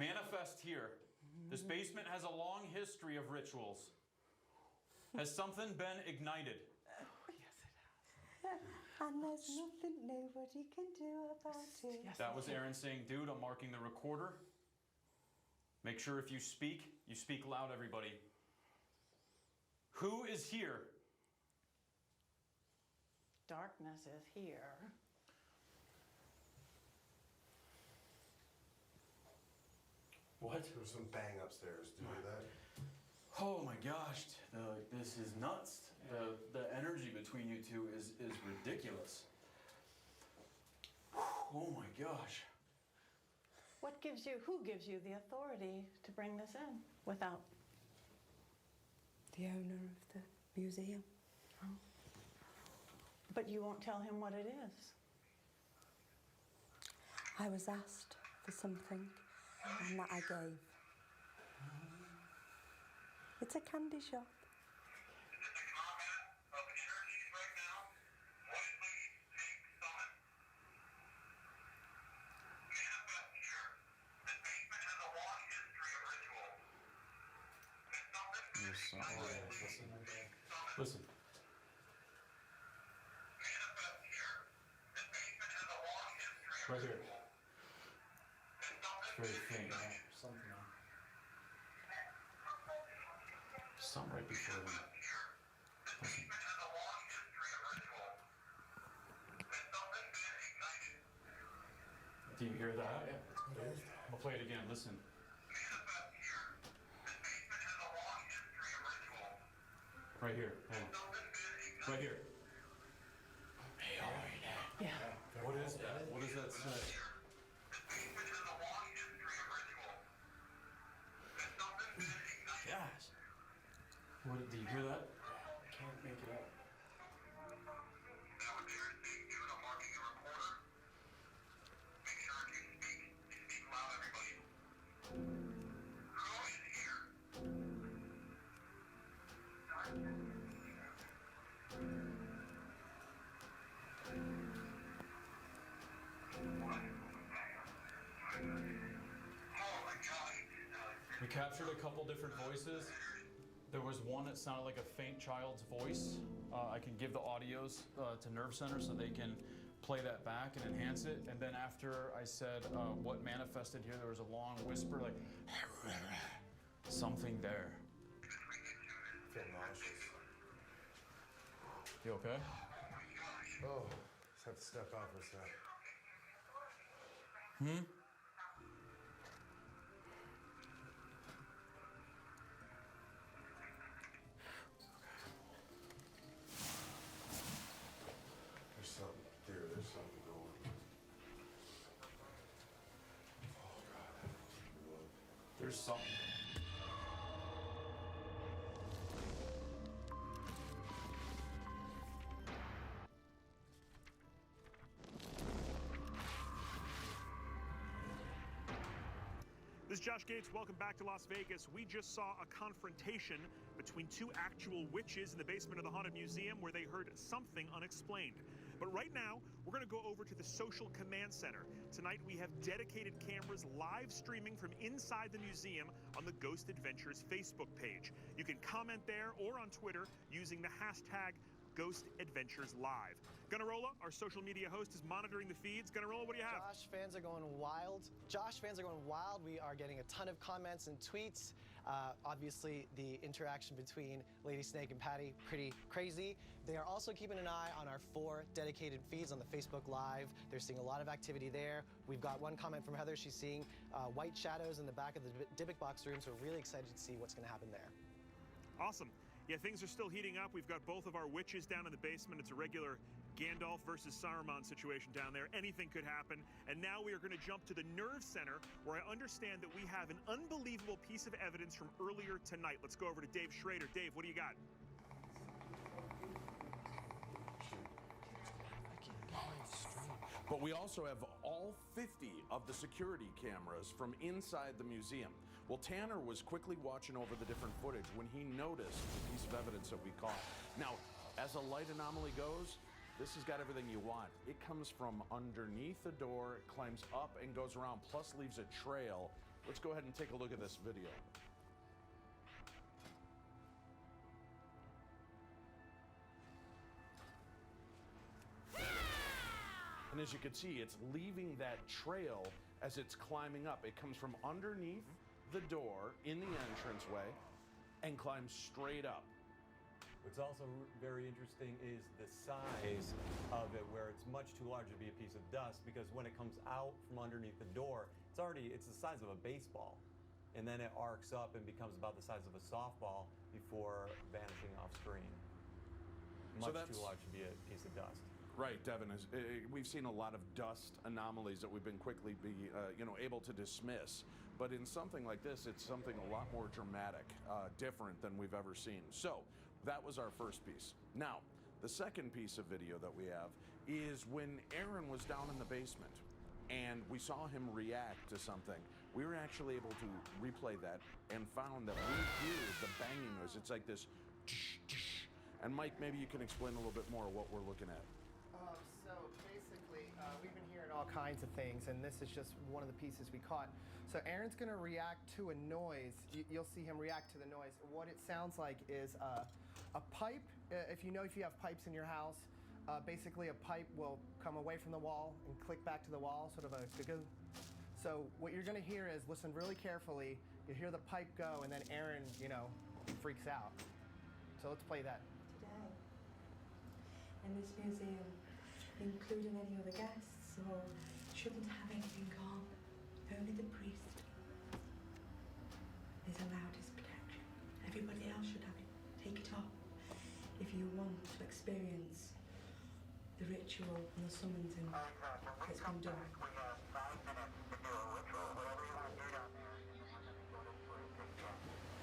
Manifest here. This basement has a long history of rituals. Has something been ignited? And there's nothing nobody can do about it. That was Aaron saying, dude, I'm marking the recorder. Make sure if you speak loud, everybody. Who is here? Darkness is here. What? There's some bang upstairs. Do you hear that? Oh my gosh, this is nuts. The energy between you two is ridiculous. Oh my gosh. Who gives you the authority to bring this in without? The owner of the museum. Oh. But you won't tell him what it is. I was asked for something, and that I gave. It's a candy shop. Listen. Right here. It's very faint. Something on. Something right before them. Listen. Do you hear that? Yeah. I'll play it again. Listen. Right here. Hey. Right here. Yeah. What is that? What does that say? Gosh. What, do you hear that? I can't make it out. We captured a couple different voices. There was one that sounded like a faint child's voice. I can give the audios to Nerve Center so they can play that back and enhance it. And then after I said what manifested here, there was a long whisper like, something there. I feel nauseous. You okay? Oh, just have to step out for a sec. Hmm? There's something going. Oh God. There's something. This is Josh Gates. Welcome back to Las Vegas. We just saw a confrontation between two actual witches in the basement of the Haunted Museum where they heard something unexplained. But right now, we're going to go over to the Social Command Center. Tonight, we have dedicated cameras live streaming from inside the museum on the Ghost Adventures Facebook page. You can comment there or on Twitter using the hashtag Ghost Adventures Live. Gunnarola, our social media host, is monitoring the feeds. Gunnarola, what do you have? Josh fans are going wild. We are getting a ton of comments and tweets. Obviously, the interaction between Lady Snake and Patty, pretty crazy. They are also keeping an eye on our 4 dedicated feeds on the Facebook Live. They're seeing a lot of activity there. We've got one comment from Heather. She's seeing white shadows in the back of the Dybbuk box room, so we're really excited to see what's going to happen there. Awesome. Yeah, things are still heating up. We've got both of our witches down in the basement. It's a regular Gandalf versus Saruman situation down there. Anything could happen. And now we are going to jump to the Nerve Center, where I understand that we have an unbelievable piece of evidence from earlier tonight. Let's go over to Dave Schrader. Dave, what do you got? But we also have all 50 of the security cameras from inside the museum. Well, Tanner was quickly watching over the different footage when he noticed the piece of evidence that we caught. Now, as a light anomaly goes, this has got everything you want. It comes from underneath the door, climbs up and goes around, plus leaves a trail let's go ahead and take a look at this video. And as you can see, it's leaving that trail as it's climbing up. It comes from underneath the door in the entranceway and climbs straight up. What's also very interesting is the size of it, where it's much too large to be a piece of dust, because when it comes out from underneath the door, it's the size of a baseball. And then it arcs up and becomes about the size of a softball before vanishing off screen. Much too large to be a piece of dust. Right, Devin. We've seen a lot of dust anomalies that we've been quickly able to dismiss. But in something like this, it's something a lot more dramatic, different than we've ever seen. So that was our first piece. Now, the second piece of video that we have is when Aaron was down in the basement and we saw him react to something. We were actually able to replay that and found that we hear the banging noise. It's like this tsh, tsh. And Mike, maybe you can explain a little bit more what we're looking at. So basically, we've been hearing all kinds of things, and this is just one of the pieces we caught. So Aaron's going to react to a noise. You'll see him react to the noise. What it sounds like is a pipe. If you have pipes in your house, basically a pipe will come away from the wall and click back to the wall, sort of a go. So what you're going to hear is, listen really carefully. You hear the pipe go, and then Aaron, freaks out. So let's play that. Today, in this museum, including any other guests, or shouldn't have anything on. Only the priest is allowed his protection. Everybody else should have it. Take it off if you want to experience the ritual and the summoning that's been done.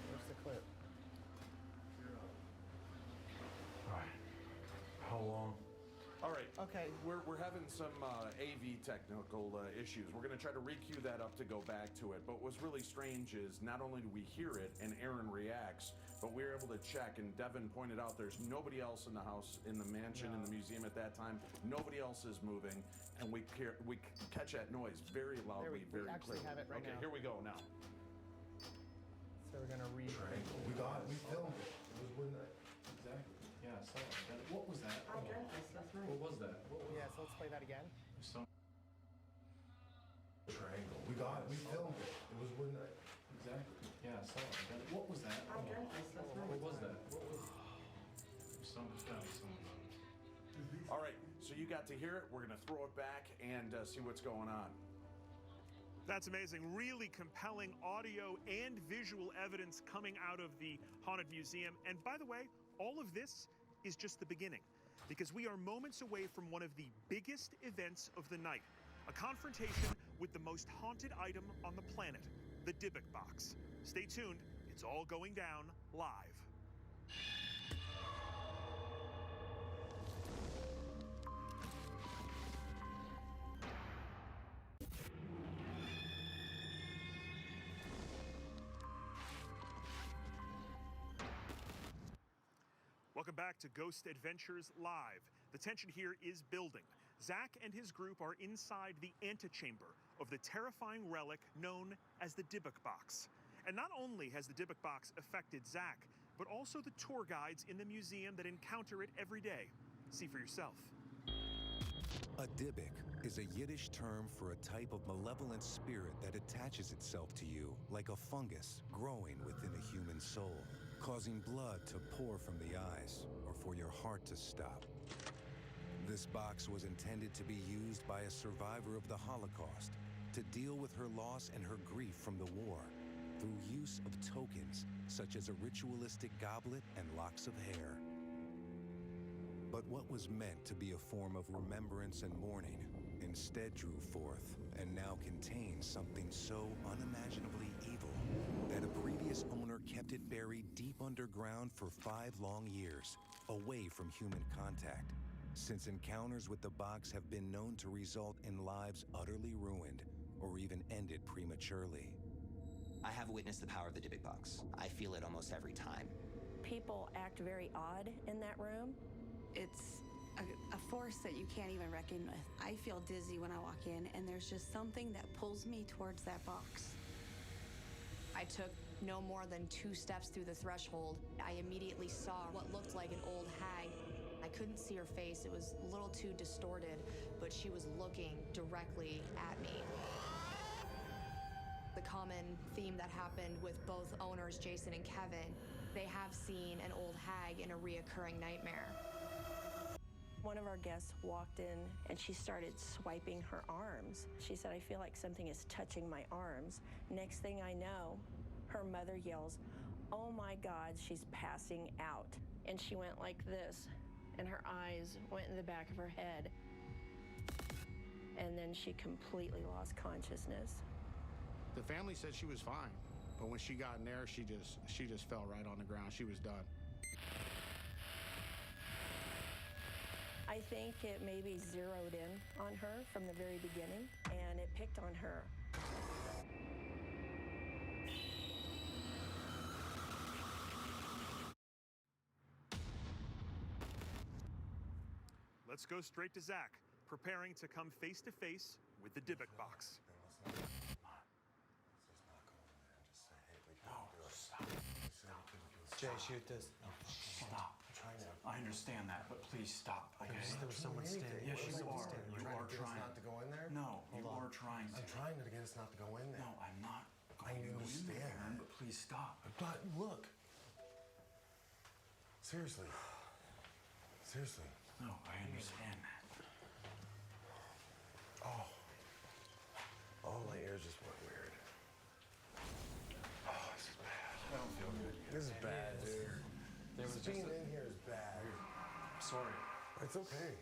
Where's the clip? All right. How long? All right. Okay. We're having some AV technical issues. We're going to try to re-cue that up to go back to it. But what's really strange is not only do we hear it and Aaron reacts, but we were able to check, and Devin pointed out there's nobody else in the house, in the mansion, in the museum at that time. Nobody else is moving, and we catch that noise very loudly, very clearly. We have it right now. Okay, here we go now. So we're going to read. We filmed it. It was when Exactly. Yeah, I saw it. What was that? I drank this last night. What was that? Yeah, so let's play that again. triangle. We filmed it. It was when Exactly. Yeah, I saw it. What was that? I drank this last night. What was that? What was All right, so you got to hear it. We're going to throw it back and see what's going on. That's amazing. Really compelling audio and visual evidence coming out of the Haunted Museum. And by the way, all of this is just the beginning, because we are moments away from one of the biggest events of the night, a confrontation with the most haunted item on the planet, the Dybbuk box. Stay tuned. It's all going down live. Welcome back to Ghost Adventures Live. The tension here is building. Zach and his group are inside the antechamber of the terrifying relic known as the Dybbuk box. And not only has the Dybbuk box affected Zach, but also the tour guides in the museum that encounter it every day. See for yourself. A Dybbuk is a Yiddish term for a type of malevolent spirit that attaches itself to you like a fungus growing within a human soul, causing blood to pour from the eyes or for your heart to stop. This box was intended to be used by a survivor of the Holocaust to deal with her loss and her grief from the war through use of tokens such as a ritualistic goblet and locks of hair. But what was meant to be a form of remembrance and mourning instead drew forth and now contains something so unimaginably evil that a previous owner kept it buried deep underground for 5 long years, away from human contact, since encounters with the box have been known to result in lives utterly ruined or even ended prematurely. I have witnessed the power of the Dybbuk box. I feel it almost every time. People act very odd in that room. It's a force that you can't even reckon with. I feel dizzy when I walk in, and there's just something that pulls me towards that box. I took no more than 2 steps through the threshold. I immediately saw what looked like an old hag. I couldn't see her face. It was a little too distorted, but she was looking directly at me. The common theme that happened with both owners, Jason and Kevin, they have seen an old hag in a reoccurring nightmare. One of our guests walked in and she started swiping her arms. She said, I feel like something is touching my arms. Next thing I know, her mother yells, oh my God, she's passing out. And she went like this, and her eyes went in the back of her head. And then she completely lost consciousness. The family said she was fine, but when she got in there, she just fell right on the ground. She was done. I think it maybe zeroed in on her from the very beginning, and it picked on her. Let's go straight to Zach, preparing to come face to face with the Dybbuk box. Jay, shoot this. No, Stop. I understand that, but please stop. Okay? There was someone standing. Yes, you are. You're You trying are to get us trying. not to go in there? No, you are trying to. I'm trying to get us not to go in there. No, I'm not I going to go in understand. there, Aaron, but please stop. But look. Seriously. Seriously. No, I understand that. Oh. Oh, my ears just went weird. Oh, this is bad. I don't feel good. This is bad, dude. Being in here is bad. Sorry. It's okay.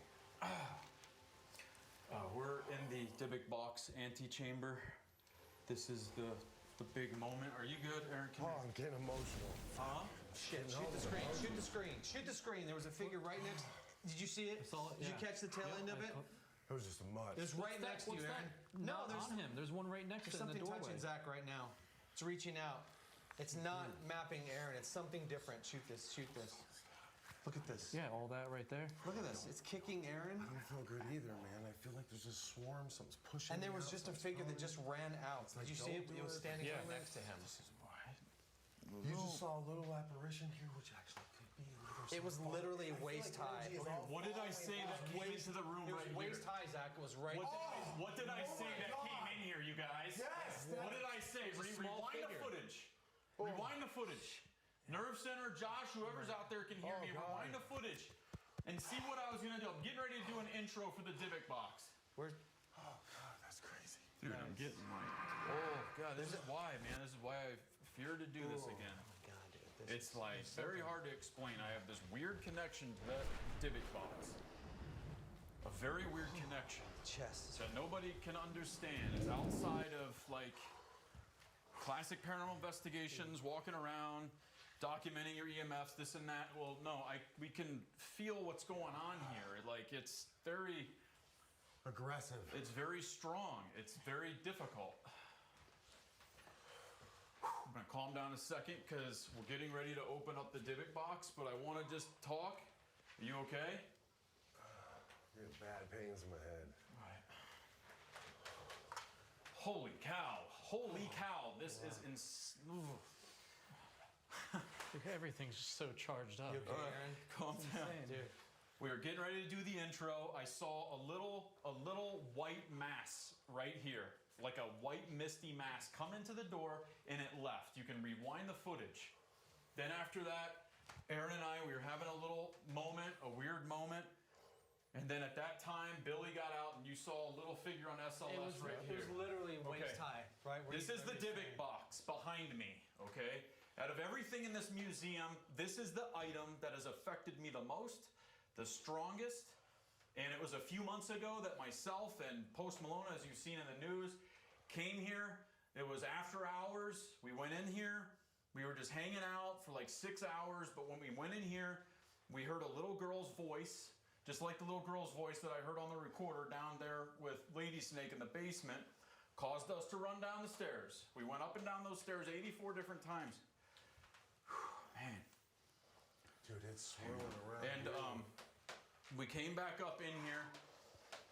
We're in the Dybbuk box antechamber. This is the big moment. Are you good, Aaron? I'm getting emotional. Huh? Shit, shoot the screen, shoot the screen, shoot the screen. There was a figure right next. Did you see it? Did you catch the tail end of it? It was just a mud. There's right next to you, Aaron. No, there's on him. There's one right next to There's him in something the doorway. touching Zach right now. It's reaching out. It's not mapping Aaron. It's something different. Shoot this. Shoot this. Look at this. Yeah, all that right there. Look at this. It's kicking Aaron. I don't feel good either, man. I feel like there's a swarm. Something's pushing. And there me was out, just a something's figure that pulling just me. ran out. Like, Did you see it? don't It was do it. standing Yeah. right next to him. You just saw a little apparition here, which actually could be another. It was literally waist high. What did I say that came into the room It was right waist here? high, Zach. It was right. What did I say that came in here, you guys? Yes, What did I say? Rewind the footage. Rewind the footage. Nerve Center, Josh, whoever's out there can hear me. Rewind the footage and see what I was gonna do. I'm getting ready to do an intro for the Dybbuk box. Where's? Oh God, that's crazy. Dude, I'm getting like, oh God, this is why, man. This is why I fear to do this again. Oh my God, dude. It's like very hard to explain. I have this weird connection to that Dybbuk box. A very weird connection Chest. that nobody can understand. It's outside of like classic paranormal investigations, walking around, documenting your EMFs, this and that. Well, no, we can feel what's going on here. Like it's very aggressive. It's very strong. It's very difficult. I'm gonna calm down a second because we're getting ready to open up the Dybbuk box, but I want to just talk. Are you okay? I get bad pains in my head. Right. Holy cow! Holy cow! This is Everything's just so charged up. You okay, Aaron? Calm down. Dude. We are getting ready to do the intro. I saw a little white mass right here, like a white misty mass come into the door and it left. You can rewind the footage. Then after that, Aaron and I, we were having a little moment, a weird moment. And then at that time, Billy got out and you saw a little figure on SLS right here. It was literally waist high, right? This is the Dybbuk box behind me, okay? Out of everything in this museum, this is the item that has affected me the most, the strongest, and it was a few months ago that myself and Post Malone, as you've seen in the news, came here. It was after hours. We went in here. We were just hanging out for like 6 hours, but when we went in here, we heard a little girl's voice, just like the little girl's voice that I heard on the recorder down there with Lady Snake in the basement, caused us to run down the stairs. We went up and down those stairs 84 different times. Man. Dude, it's swirling around. And we came back up in here,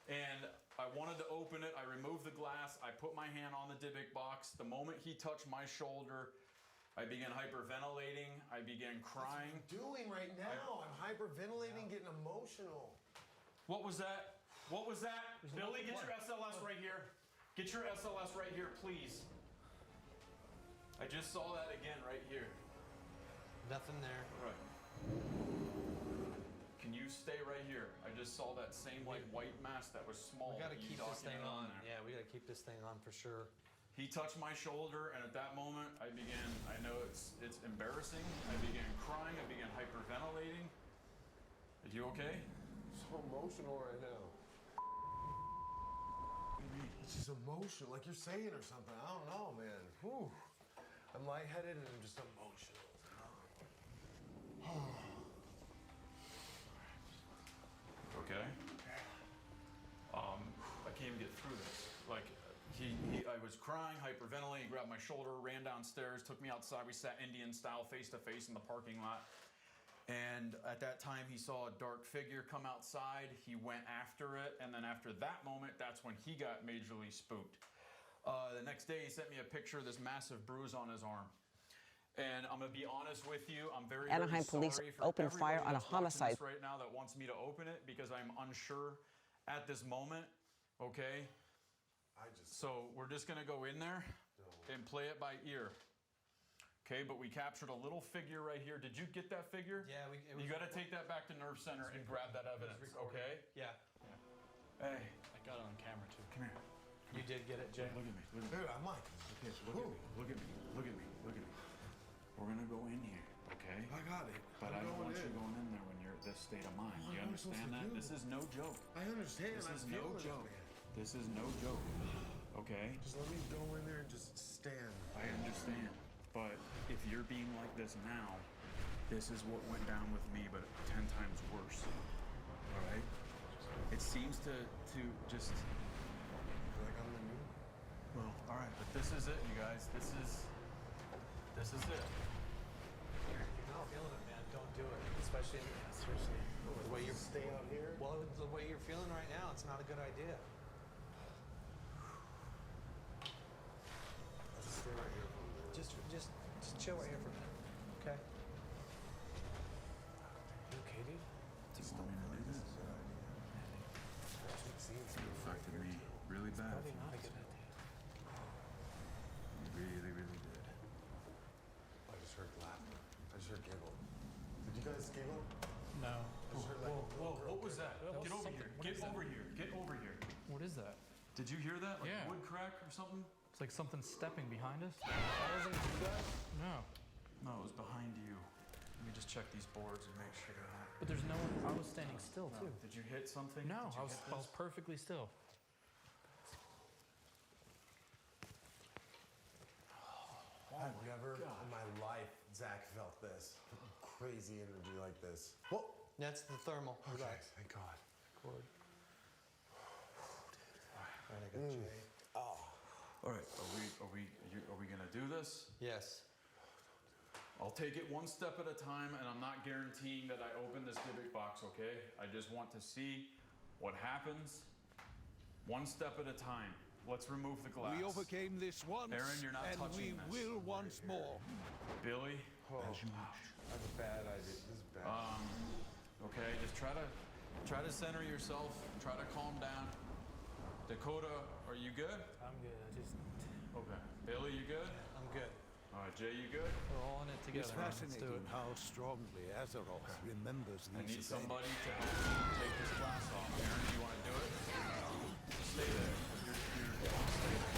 and I wanted to open it. I removed the glass. I put my hand on the Dybbuk box. The moment he touched my shoulder, I began hyperventilating. I began crying. That's what I'm doing right now. I'm hyperventilating, getting emotional. What was that? What was that? Billy, get your SLS right here. Get your SLS right here, please. I just saw that again right here. Nothing there. Right. Can you stay right here? I just saw that same like white mask that was small. We gotta keep this thing on. There. Yeah, we gotta keep this thing on for sure. He touched my shoulder, and at that moment, I know it's embarrassing. I began crying. I began hyperventilating. Are you okay? So emotional right now. It's just emotional, like you're saying or something. I don't know, man. Whew. I'm lightheaded and I'm just emotional. Okay. I can't even get through this. Like, I was crying, hyperventilating, grabbed my shoulder, ran downstairs, took me outside. We sat Indian style, face to face in the parking lot. And at that time, he saw a dark figure come outside. He went after it. And then after that moment, that's when he got majorly spooked. The next day, he sent me a picture of this massive bruise on his arm. And I'm going to be honest with you, I'm very, Anaheim very police sorry for opened fire on a everybody that's watching homicide. this right now that wants me to open it because I'm unsure at this moment, okay? So we're just going to go in there and play it by ear. Okay, but we captured a little figure right here. Did you get that figure? Yeah, you got to take that back to Nerve Center and grab that evidence, okay? Yeah. Hey. I got it on camera too. Come here. You did get it, Jay. Look at me. Look at me. Dude, I'm like, okay, so look at me. Look at me. Look at me. Look at me. We're gonna go in here, okay? I got it. But I don't want you going in there when you're at this state of mind. You understand that? This is no joke. I understand. This is no joke. This is no joke. Okay? Just let me go in there and just stand. I understand. But if you're being like this now, this is what went down with me, but 10 times worse. All right? It seems to just like I'm the new. Well, all right, but this is it, you guys. This is it. You're not feeling it, man. Don't do it. Especially seriously. The way you're stay out here. Well, the way you're feeling right now, it's not a good idea. Just stay right here. Just chill right here for a minute, okay? You okay, dude? Do you want me to do this? It affected me really bad. Probably not a good idea. It really, really did. I just heard laughter. I just heard giggle. Did you guys giggle? No. I just heard like. Whoa, what was that? That was Get over something. here. What Get is that? over here. Get over here. What is that? Did you hear that? Like Yeah. wood crack or something? It's like something stepping behind us. That wasn't you guys? No. No, it was behind you. Let me just check these boards and make sure they're not. But there's no one. I was standing still too. Did you hit something? No, Did you I was hit this? perfectly still. I've never in my life, Zach, felt this. Crazy energy like this. Whoa! That's the thermal. Okay, Relax. thank God. Cord. All right, I got Jay. Oh. All right, are we gonna do this? Yes. I'll take it one step at a time, and I'm not guaranteeing that I open this Dybbuk box, okay? I just want to see what happens, one step at a time. Let's remove the glass. We overcame this once, Aaron, you're not and touching we this. will once more. Billy? Oh, I have a bad idea. This is bad. Okay, just try to center yourself, try to calm down. Dakota, are you good? I'm good. Okay. Billy, you good? I'm good. All right, Jay, you good? We're all in it together. It's man. Let's do fascinating it. how strongly Azeroth remembers I need these events. somebody to help me take this glass off. Aaron, do you want to do it? Stay there. Stay there.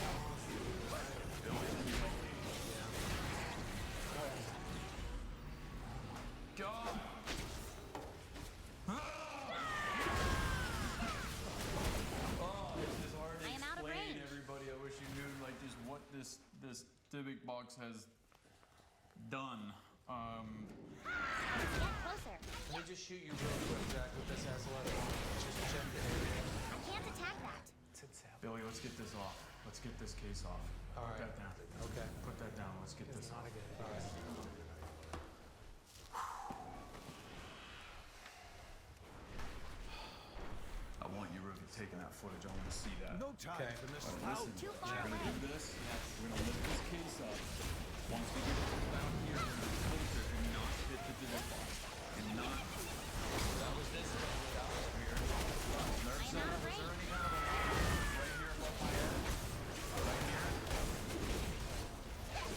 Billy, can you help me? God! Oh, this is hard to I am out of explain, range. everybody. I wish you knew, like, just what this Dybbuk box has done. Get closer. Let me just shoot you real quick, Zach, with this SLS. Just check the area. I can't attack that. Billy, let's get this off. Let's get this case off. All Put right. that down. Okay. Put that down. Let's get this off. All right. I want you taking that footage. I want to see that. No time for this. Listen, we're gonna do this. We're gonna lift this case up. Once we get it down here, we're gonna filter and not hit the digital box. And not. That was this. That was weird. Nurse said, was there any kind of a right here above my head? Right here. We're gonna do this in count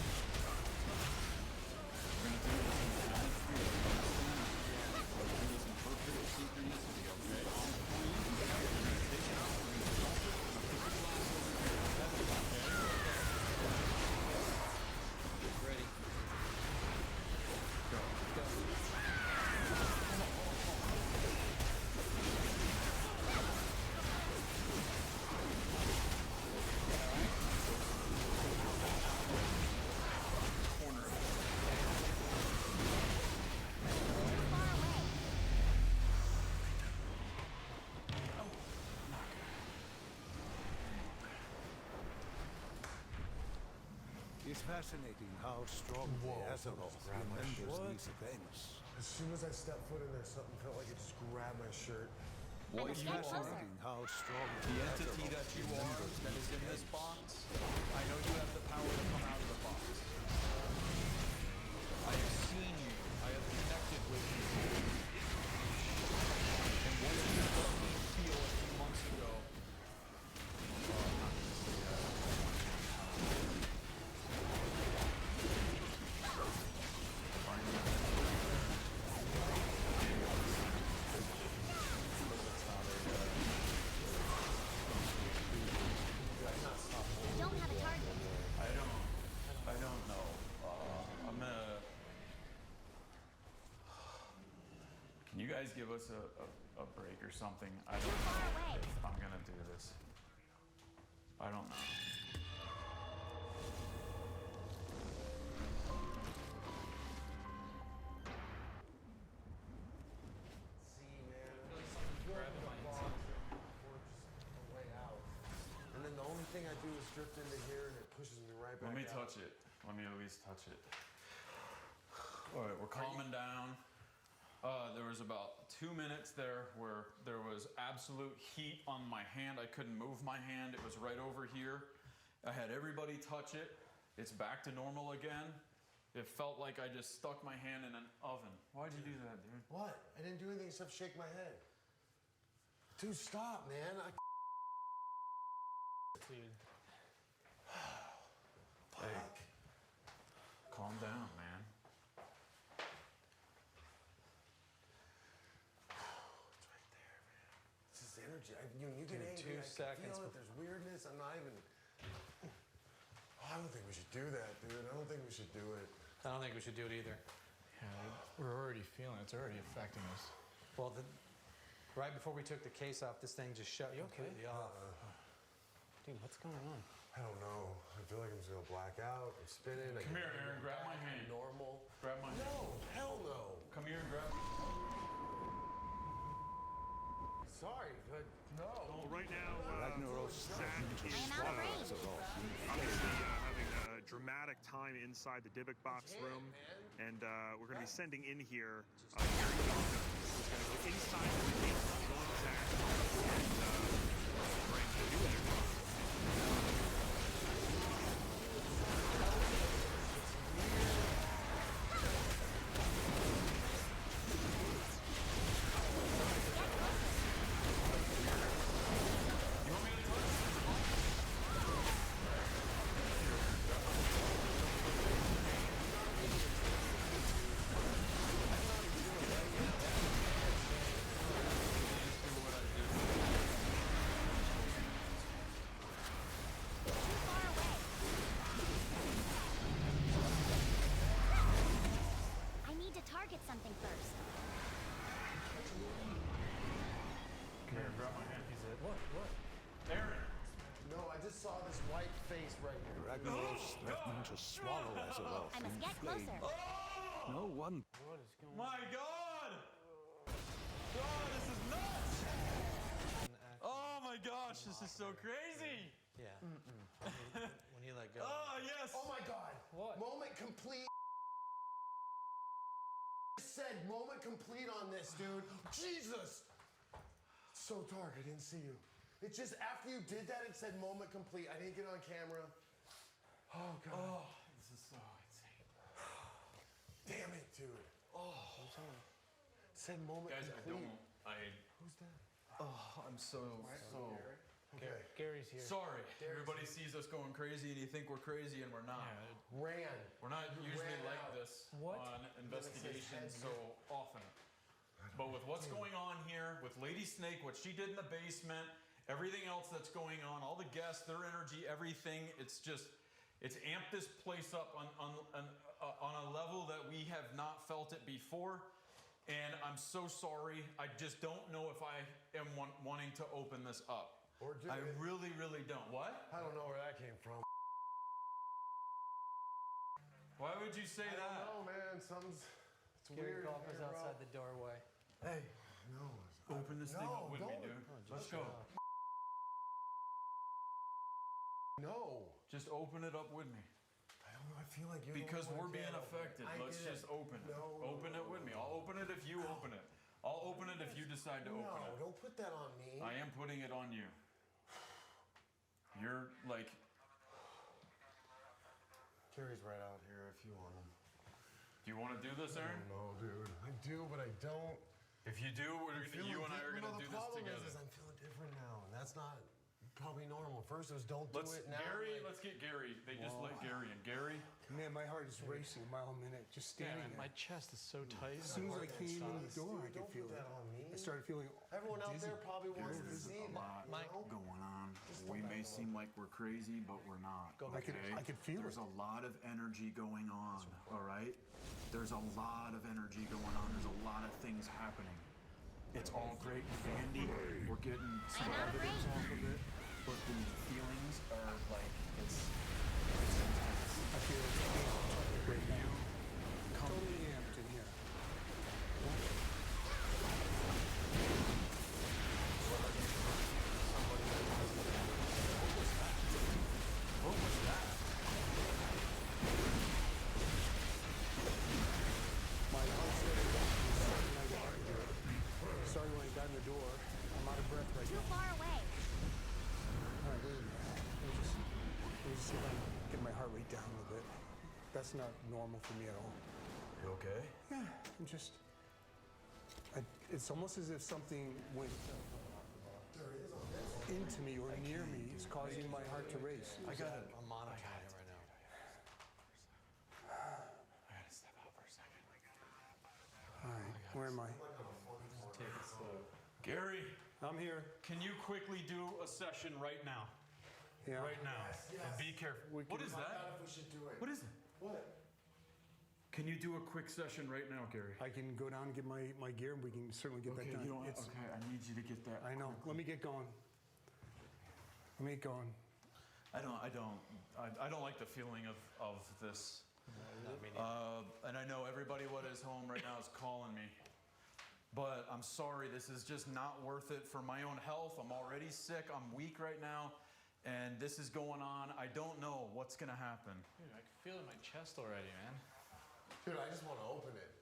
of 3. We're gonna do this in perfect synchronicity, okay? On 3, we're gonna take it out. We're gonna drop it. We're gonna put the glass over here. Okay? Ready. Go. Go. Corner of it. It's fascinating how strong the Azeroth remembers these events. As soon as I stepped foot in there, something felt like it just grabbed my shirt. It's fascinating how strong The entity that you are, that is in this box, I know you have the power to come out of the box. I have seen you. I have connected with you. And what you let me feel a few months ago. Don't have a target. I don't know. I'm gonna. Can you guys give us a break or something? I don't know if I'm gonna do this. I don't know. See, man, grabbing the box before just a way out. And then the only thing I do is drift into here and it pushes me right back Let me out. touch it. Let me at least touch it. All right, we're calming down. There was about 2 minutes there where there was absolute heat on my hand. I couldn't move my hand. It was right over here. I had everybody touch it. It's back to normal again. It felt like I just stuck my hand in an oven. Why'd you do that, dude? What? I didn't do anything except shake my head. Dude, stop, man. Dude. Hey, calm down, man. It's just energy. You get Dude, angry. 2 I can seconds feel it. There's weirdness. I'm not even. I don't think we should do that, dude. I don't think we should do it. I don't think we should do it either. Yeah, we're already feeling it. It's already affecting us. Well, right before we took the case off, this thing just shut completely off. Dude, what's going on? I don't know. I feel like I'm just gonna black out. I'm spinning. Come here, Aaron. Grab my hand. Normal. Grab my hand. No, hell no. Come here and grab. Sorry, but no. Well, right now, Ragnaros Zach is obviously having a dramatic time inside the Dybbuk box room, and we're going to be sending in here Gary Donna, who's going to go inside the case, join Zach, and bring the new energy. I need to target something first. Come here, grab my hand. He's it. What? Aaron! No, I just saw this white face right here. Ragnaros threatened to swallow Azeroth I must in get flame. closer. No one. What is going on? My God! God, this is nuts! Oh my gosh, this is so crazy! Yeah. When you let go. Oh, yes! Oh my God. What? Moment complete. Said moment complete on this, dude. Jesus. So dark. I didn't see you. It's just after you did that, it said moment complete. I didn't get it on camera. Oh, God. Oh, this is so insane. Damn it, dude. Oh. It said moment Guys, complete. Who's that? Oh, I'm so. Okay. Gary's here. Sorry. Everybody sees us going crazy and you think we're crazy and we're not. Ran. We're not usually ran like out. this What? on investigations so often. But with what's going on here, with Lady Snake, what she did in the basement, everything else that's going on, all the guests, their energy, everything, it's amped this place up on a level that we have not felt it before. And I'm so sorry. I just don't know if I am wanting to open this up. I really, really don't. What? I don't know where that came from. Why would you say that? I don't know, man. It's Gary weird. Golfer's outside the doorway. Hey. No. Open this thing up with me, dude. Let's go. No. Just open it up with me. I don't know. I feel like you're Because the one we're being who can't open affected. it. Let's just open it. Open it with me. I'll open it if you open it. I'll open it if you decide to open it. No, don't put that on me. I am putting it on you. You're like... Gary's right out here if you want him. Do you want to do this, Aaron? No, dude. I do, but I don't. If you do, you and I are going to do this together. The problem is I'm feeling different now, and that's not probably normal. First it was don't do it. Now Let's get Gary. They just let Gary in. Gary? Man, my heart is racing a mile a minute just standing there. My chest is so tight. As soon as I came in the door, I could feel it. I started feeling everyone out there probably wants to see a lot going on. We may seem like we're crazy, but we're not. I could feel There's a lot of energy going on, all right? There's a lot of energy going on. There's a lot of things happening. It's all great and dandy. We're getting some evidence off of it, but the feelings are like, it's intense. I feel it's amped right now. Totally amped in here. What was that? My heart started racing the second I got in here. Sorry when I got in the door. I'm out of breath right now. Too far away. All right, wait a minute. Let me just see if I can get my heart rate down a little bit. That's not normal for me at all. You okay? Yeah, I'm just... it's almost as if something went into me or near me. It's causing my heart to race. I'm monitoring it right now. I gotta step out for a second. All right, where am I? Take it slow. Gary, I'm here. can you quickly do a session right now? Yeah. Right now. Yes. And be careful. What is that? If we should do it. What is it? What? Can you do a quick session right now, Gary? I can go down and get my gear, and we can certainly get that done. Okay, I need you to get that. I know. Let me get going. Let me get going. I don't like the feeling of this. And I know everybody what is home right now is calling me. But I'm sorry, this is just not worth it for my own health. I'm already sick. I'm weak right now. And this is going on. I don't know what's going to happen. Dude, I can feel it in my chest already, man. Dude, I just want to open it.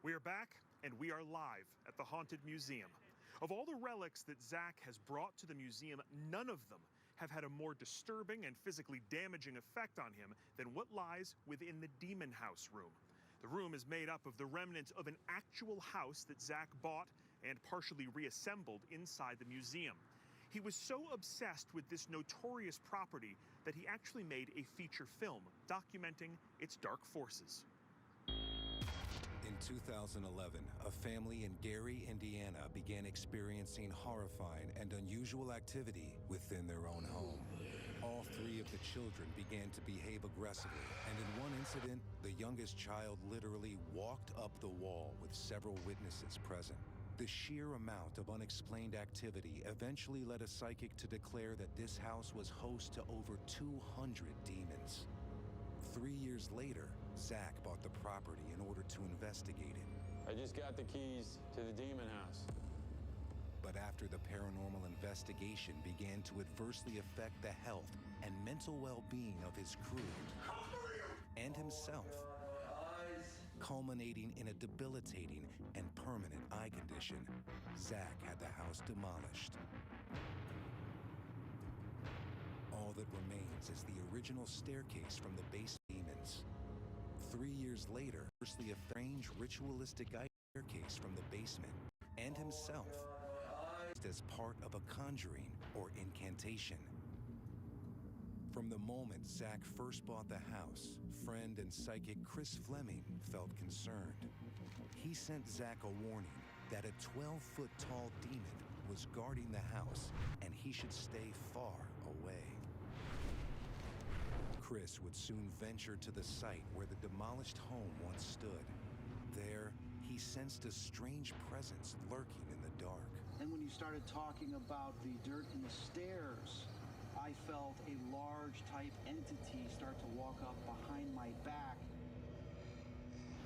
We are back, and we are live at the Haunted Museum. Of all the relics that Zach has brought to the museum, none of them have had a more disturbing and physically damaging effect on him than what lies within the Demon House room. The room is made up of the remnants of an actual house that Zach bought and partially reassembled inside the museum. He was so obsessed with this notorious property that he actually made a feature film documenting its dark forces. In 2011, a family in Gary, Indiana began experiencing horrifying and unusual activity within their own home. All three of the children began to behave aggressively, and in one incident, the youngest child literally walked up the wall with several witnesses present. The sheer amount of unexplained activity eventually led a psychic to declare that this house was host to over 200 demons. 3 years later, Zach bought the property in order to investigate it. I just got the keys to the demon house. But after the paranormal investigation began to adversely affect the health and mental well-being of his crew and himself, culminating in a debilitating and permanent eye condition, Zach had the house demolished. All that remains is the original staircase from the base demons. 3 years later, firstly a strange ritualistic staircase from the basement, and himself as part of a conjuring or incantation. From the moment Zach first bought the house, friend and psychic Chris Fleming felt concerned. He sent Zach a warning that a 12-foot-tall demon was guarding the house and he should stay far away. Chris would soon venture to the site where the demolished home once stood. There, he sensed a strange presence lurking in the dark. And when you started talking about the dirt in the stairs, I felt a large type entity start to walk up behind my back.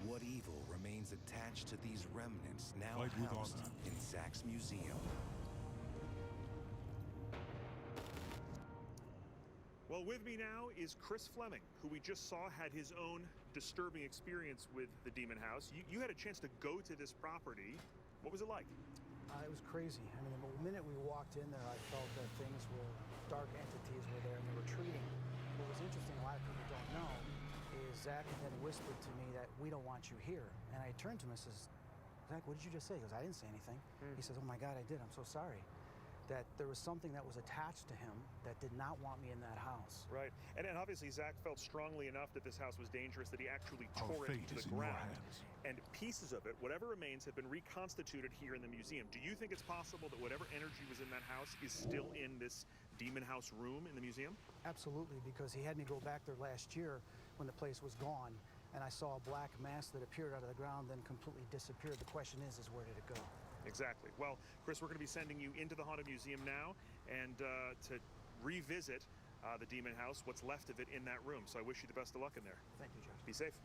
What evil remains attached to these remnants now housed in Zach's museum? Well, with me now is Chris Fleming, who we just saw had his own disturbing experience with the Demon House. You had a chance to go to this property. What was it like? It was crazy. I mean, the minute we walked in there, I felt that things were, dark entities were there and they were retreating. What was interesting, a lot of people don't know, is Zach had then whispered to me that we don't want you here. And I turned to him and says, Zach, what did you just say? He goes, I didn't say anything. He says, oh my God, I did. I'm so sorry. That there was something that was attached to him that did not want me in that house. Right. And obviously Zach felt strongly enough that this house was dangerous that he actually tore it into the ground. And pieces of it, whatever remains, have been reconstituted here in the museum. Do you think it's possible that whatever energy was in that house is still in this Demon House room in the museum? Absolutely, because he had me go back there last year when the place was gone, and I saw a black mass that appeared out of the ground, then completely disappeared. The question is where did it go? Exactly. Well, Chris, we're going to be sending you into the Haunted Museum now and to revisit the Demon House, what's left of it in that room. So I wish you the best of luck in there. Thank you, Josh. Be safe.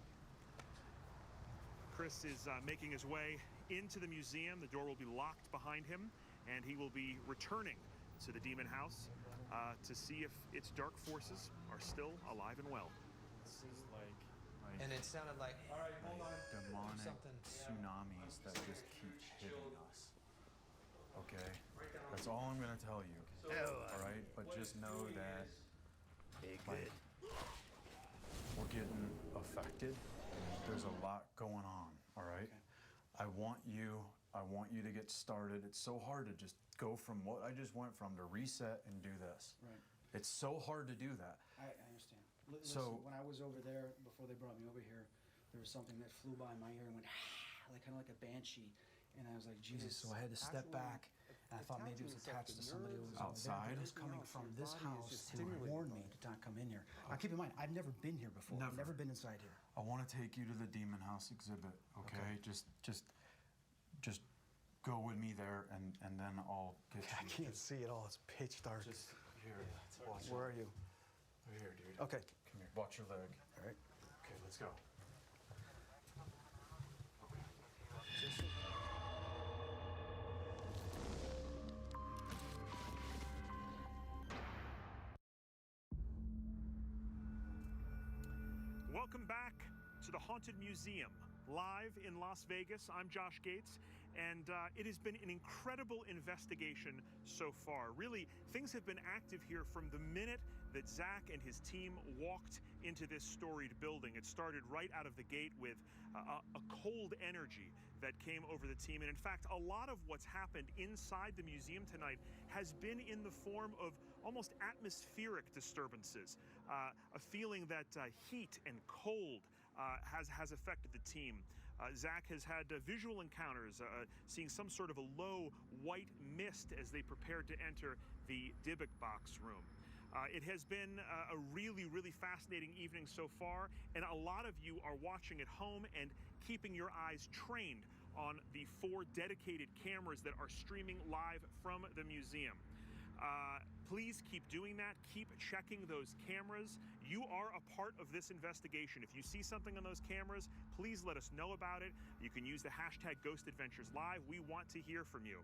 Chris is making his way into the museum. The door will be locked behind him, and he will be returning to the Demon House to see if its dark forces are still alive and well. This is like And it sounded like demonic something tsunamis that just keep hitting us. Okay? That's all I'm gonna tell you. Alright? But just know that like, we're getting affected. There's a lot going on, alright? I want you to get started. It's so hard to just go from what I just went from to reset and do this. Right. It's so hard to do that. I understand. Listen, So- when I was over there, before they brought me over here, there was something that flew by my ear and went, like kind of like a banshee. And I was like, Jesus, so I had to step back. And I thought maybe it was attached to somebody who was outside. It was coming from this house to warn me to not come in here. Now keep in mind, I've never been here before. I've never been inside here. I want to take you to the Demon House exhibit, okay? Just go with me there, and then I'll get you. I can't see it all. It's pitch dark. Just here. Watch Where are you? Over here, dude. Okay. Come here. Watch your leg. All right. Okay, let's go. Welcome back to the Haunted Museum, live in Las Vegas. I'm Josh Gates, and it has been an incredible investigation so far. Really, things have been active here from the minute that Zach and his team walked into this storied building. It started right out of the gate with a cold energy that came over the team. And in fact, a lot of what's happened inside the museum tonight has been in the form of almost atmospheric disturbances. A feeling that heat and cold has affected the team. Zach has had visual encounters, seeing some sort of a low white mist as they prepared to enter the Dybbuk box room. It has been a really, really fascinating evening so far, and a lot of you are watching at home and keeping your eyes trained on the 4 dedicated cameras that are streaming live from the museum. Please keep doing that. Keep checking those cameras. You are a part of this investigation. If you see something on those cameras, please let us know about it. You can use the hashtag #GhostAdventuresLive. We want to hear from you.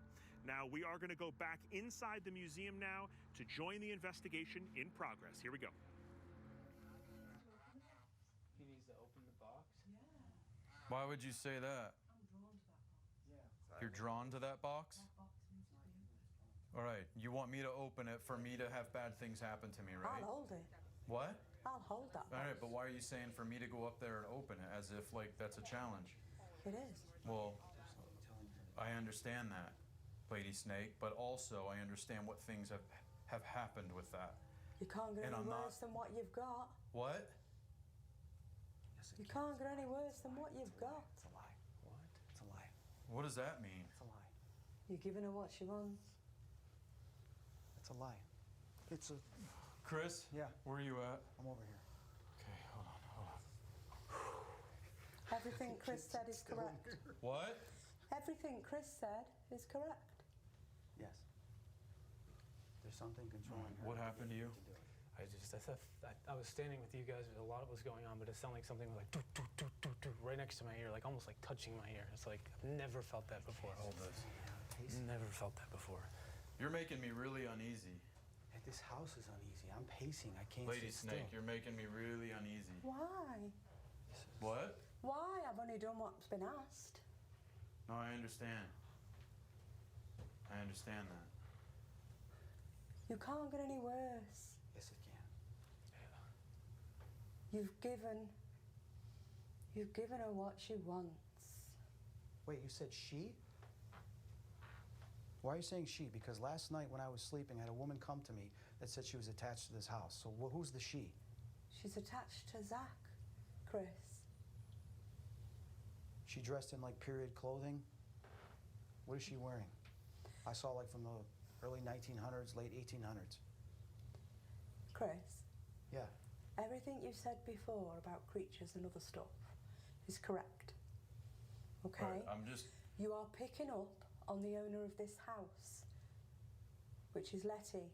Now, we are going to go back inside the museum now to join the investigation in progress. Here we go. He needs to open the box? Why would you say that? You're drawn to that box? All right, you want me to open it for me to have bad things happen to me, right? I'll hold it. What? I'll hold that. All right, but why are you saying for me to go up there and open it as if like that's a challenge? It is. Well, I understand that, Lady Snake, but also I understand what things have happened with that. You can't get And any I'm not- worse than what you've got. What? You can't get any worse than what you've got. It's a lie. What? It's a lie. What does that mean? It's a lie. You're giving her what she wants. It's a lie. It's a... Chris? Yeah. Where are you at? I'm over here. Okay, hold on. Everything Chris said is correct. What? Everything Chris said is correct. Yes. There's something controlling her. What happened to you? I was standing with you guys. A lot was going on, but it sounded like something was like doo, doo, doo, doo, doo, right next to my ear, like almost like touching my ear. It's like I've never felt that before. Hold this. Never felt that before. You're making me really uneasy. Hey, this house is uneasy. I'm pacing. I can't Lady sit Snake, still. you're making me really uneasy. Why? What? Why? I've only done what's been asked. No, I understand. I understand that. You can't get any worse. Yes, it can. You've given her what she wants. Wait, you said she? Why are you saying she? Because last night when I was sleeping, I had a woman come to me that said she was attached to this house. So who's the she? She's attached to Zach, Chris. She dressed in like period clothing? What is she wearing? I saw like from the early 1900s, late 1800s. Chris, Yeah. everything you said before about creatures and other stuff is correct. Okay? Right, I'm just... You are picking up on the owner of this house, which is Letty.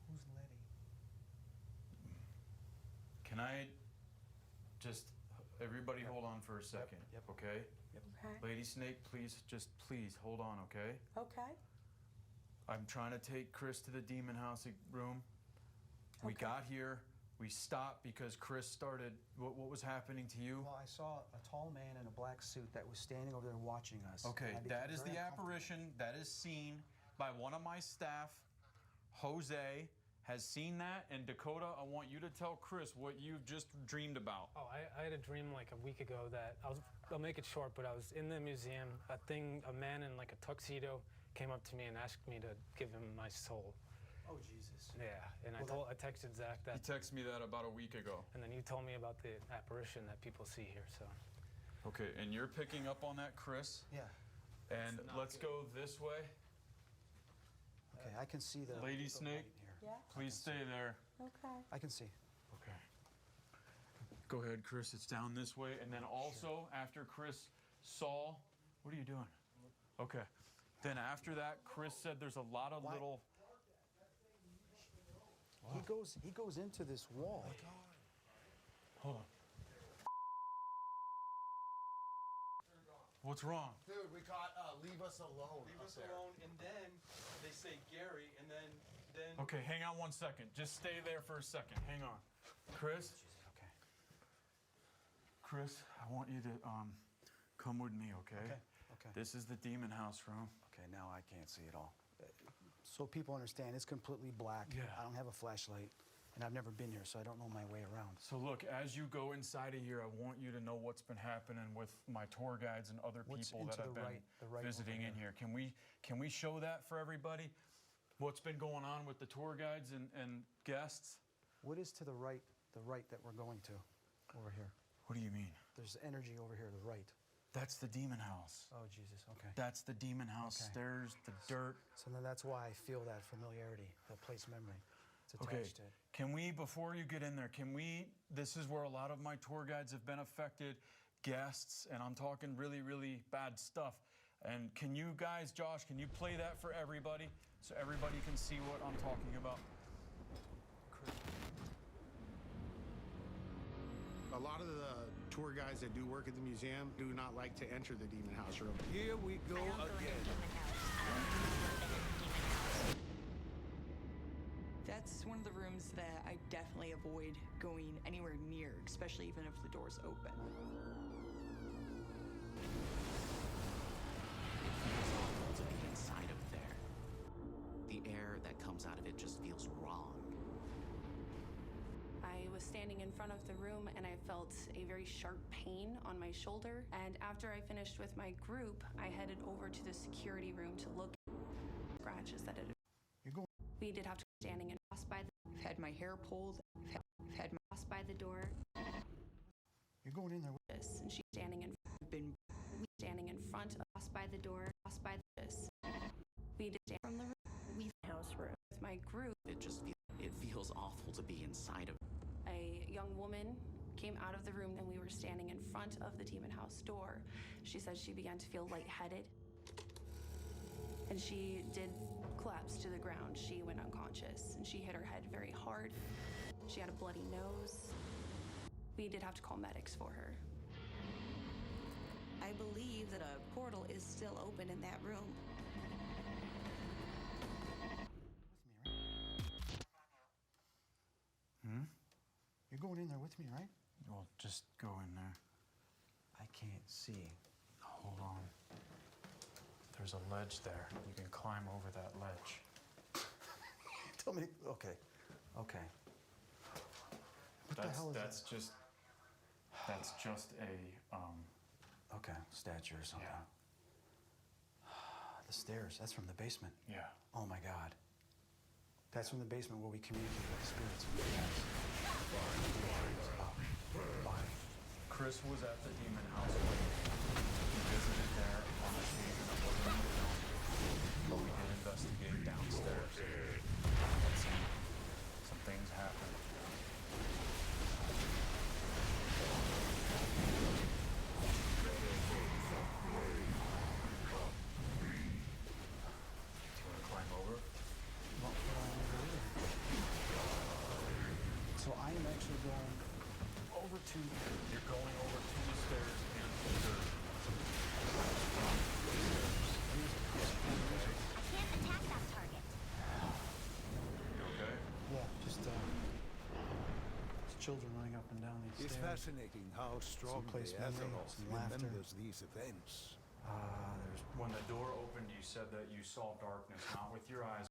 Who's Letty? Can I just... Everybody hold on for a second, Yep. okay? Okay. Lady Snake, please hold on, okay? Okay. I'm trying to take Chris to the demon house room. We Okay. got here. We stopped because Chris started... What was happening to you? Well, I saw a tall man in a black suit that was standing over there watching us. Okay, and I became that is very the uncomfortable. apparition that is seen by one of my staff. Jose has seen that, and Dakota, I want you to tell Chris what you've just dreamed about. Oh, I had a dream like a week ago that I'll make it short, but I was in the museum. A man in like a tuxedo came up to me and asked me to give him my soul. Oh, Jesus. Yeah, and I texted Zach He that, texted me that about a week ago. and then you told me about the apparition that people see here. So Okay, and you're picking up on that, Chris? Yeah. And let's go this way. Okay, I can see the... Lady the Snake, light here. Yeah. please stay there. Okay. I can see. Okay. Go ahead, Chris. It's down this way. And then also, after Chris saw... What are you doing? Okay. Then after that, Chris said there's a lot of little... He goes into this wall. Hold on. What's wrong? Dude, we got leave us alone. leave us alone, and then they say Gary, and then Okay, hang on 1 second. Just stay there for a second. Hang on. Chris? Okay. Chris, I want you to come with me, okay? Okay. This is the demon house room. Okay, now I can't see it all. So people understand, it's completely black. Yeah. I don't have a flashlight, and I've never been here, so I don't know my way around. So look, as you go inside of here, I want you to know what's been happening with my tour guides and other What's people into that have the been right visiting over in here. Can we show that for everybody? What's been going on with the tour guides and guests? What is to the right that we're going to over here? What do you mean? There's energy over here, the right. That's the demon house. Oh, Jesus, okay. That's the demon house. Okay. Stairs, the dirt. So then that's why I feel that familiarity, that place memory. It's attached Okay, to it. can we, before you get in there, this is where a lot of my tour guides have been affected, guests, and I'm talking really, really bad stuff. And can you guys, Josh, can you play that for everybody? so everybody can see what I'm talking about. A lot of the tour guides that do work at the museum do not like to enter the demon house room. Here we go again. That's one of the rooms that I definitely avoid going anywhere near, especially even if the door's open. To be inside of there. The air that comes out of it just feels wrong. I was standing in front of the room and I felt a very sharp pain on my shoulder. And after I finished with my group, I headed over to the security room to look at scratches that had. We did have to be standing in by the. I've had my hair pulled. I've had my by the door. You're going in there with this, and she's standing in. Been standing in front of us by the door. Us by this. We did stand from the room. We house room with my group. It feels awful to be inside of. A young woman came out of the room and we were standing in front of the demon house door. She said she began to feel lightheaded. And she did collapse to the ground. She went unconscious and she hit her head very hard. She had a bloody nose. We did have to call medics for her. I believe that a portal is still open in that room. You're going in there with me, right? Well, just go in there. I can't see. Hold on. There's a ledge there. You can climb over that ledge. Tell me. Okay. Okay. What the hell is that's that? That's just a Okay, statue or something. Yeah. The stairs. That's from the basement. Yeah. Oh my God. That's from the basement where we communicate with the spirits. Chris was at the demon house when he visited there on occasion. It wasn't in the film, but we did investigate downstairs. Some things happened. Do you want to climb over? So I am actually going over to. You're going over to the stairs and to the. I can't attack that target. You okay? Yeah, just children running up and down these It's stairs. fascinating how strongly Someplace memory, Azeroth some laughter. remembers these events. When the door opened, you said that you saw darkness, not with your eyes.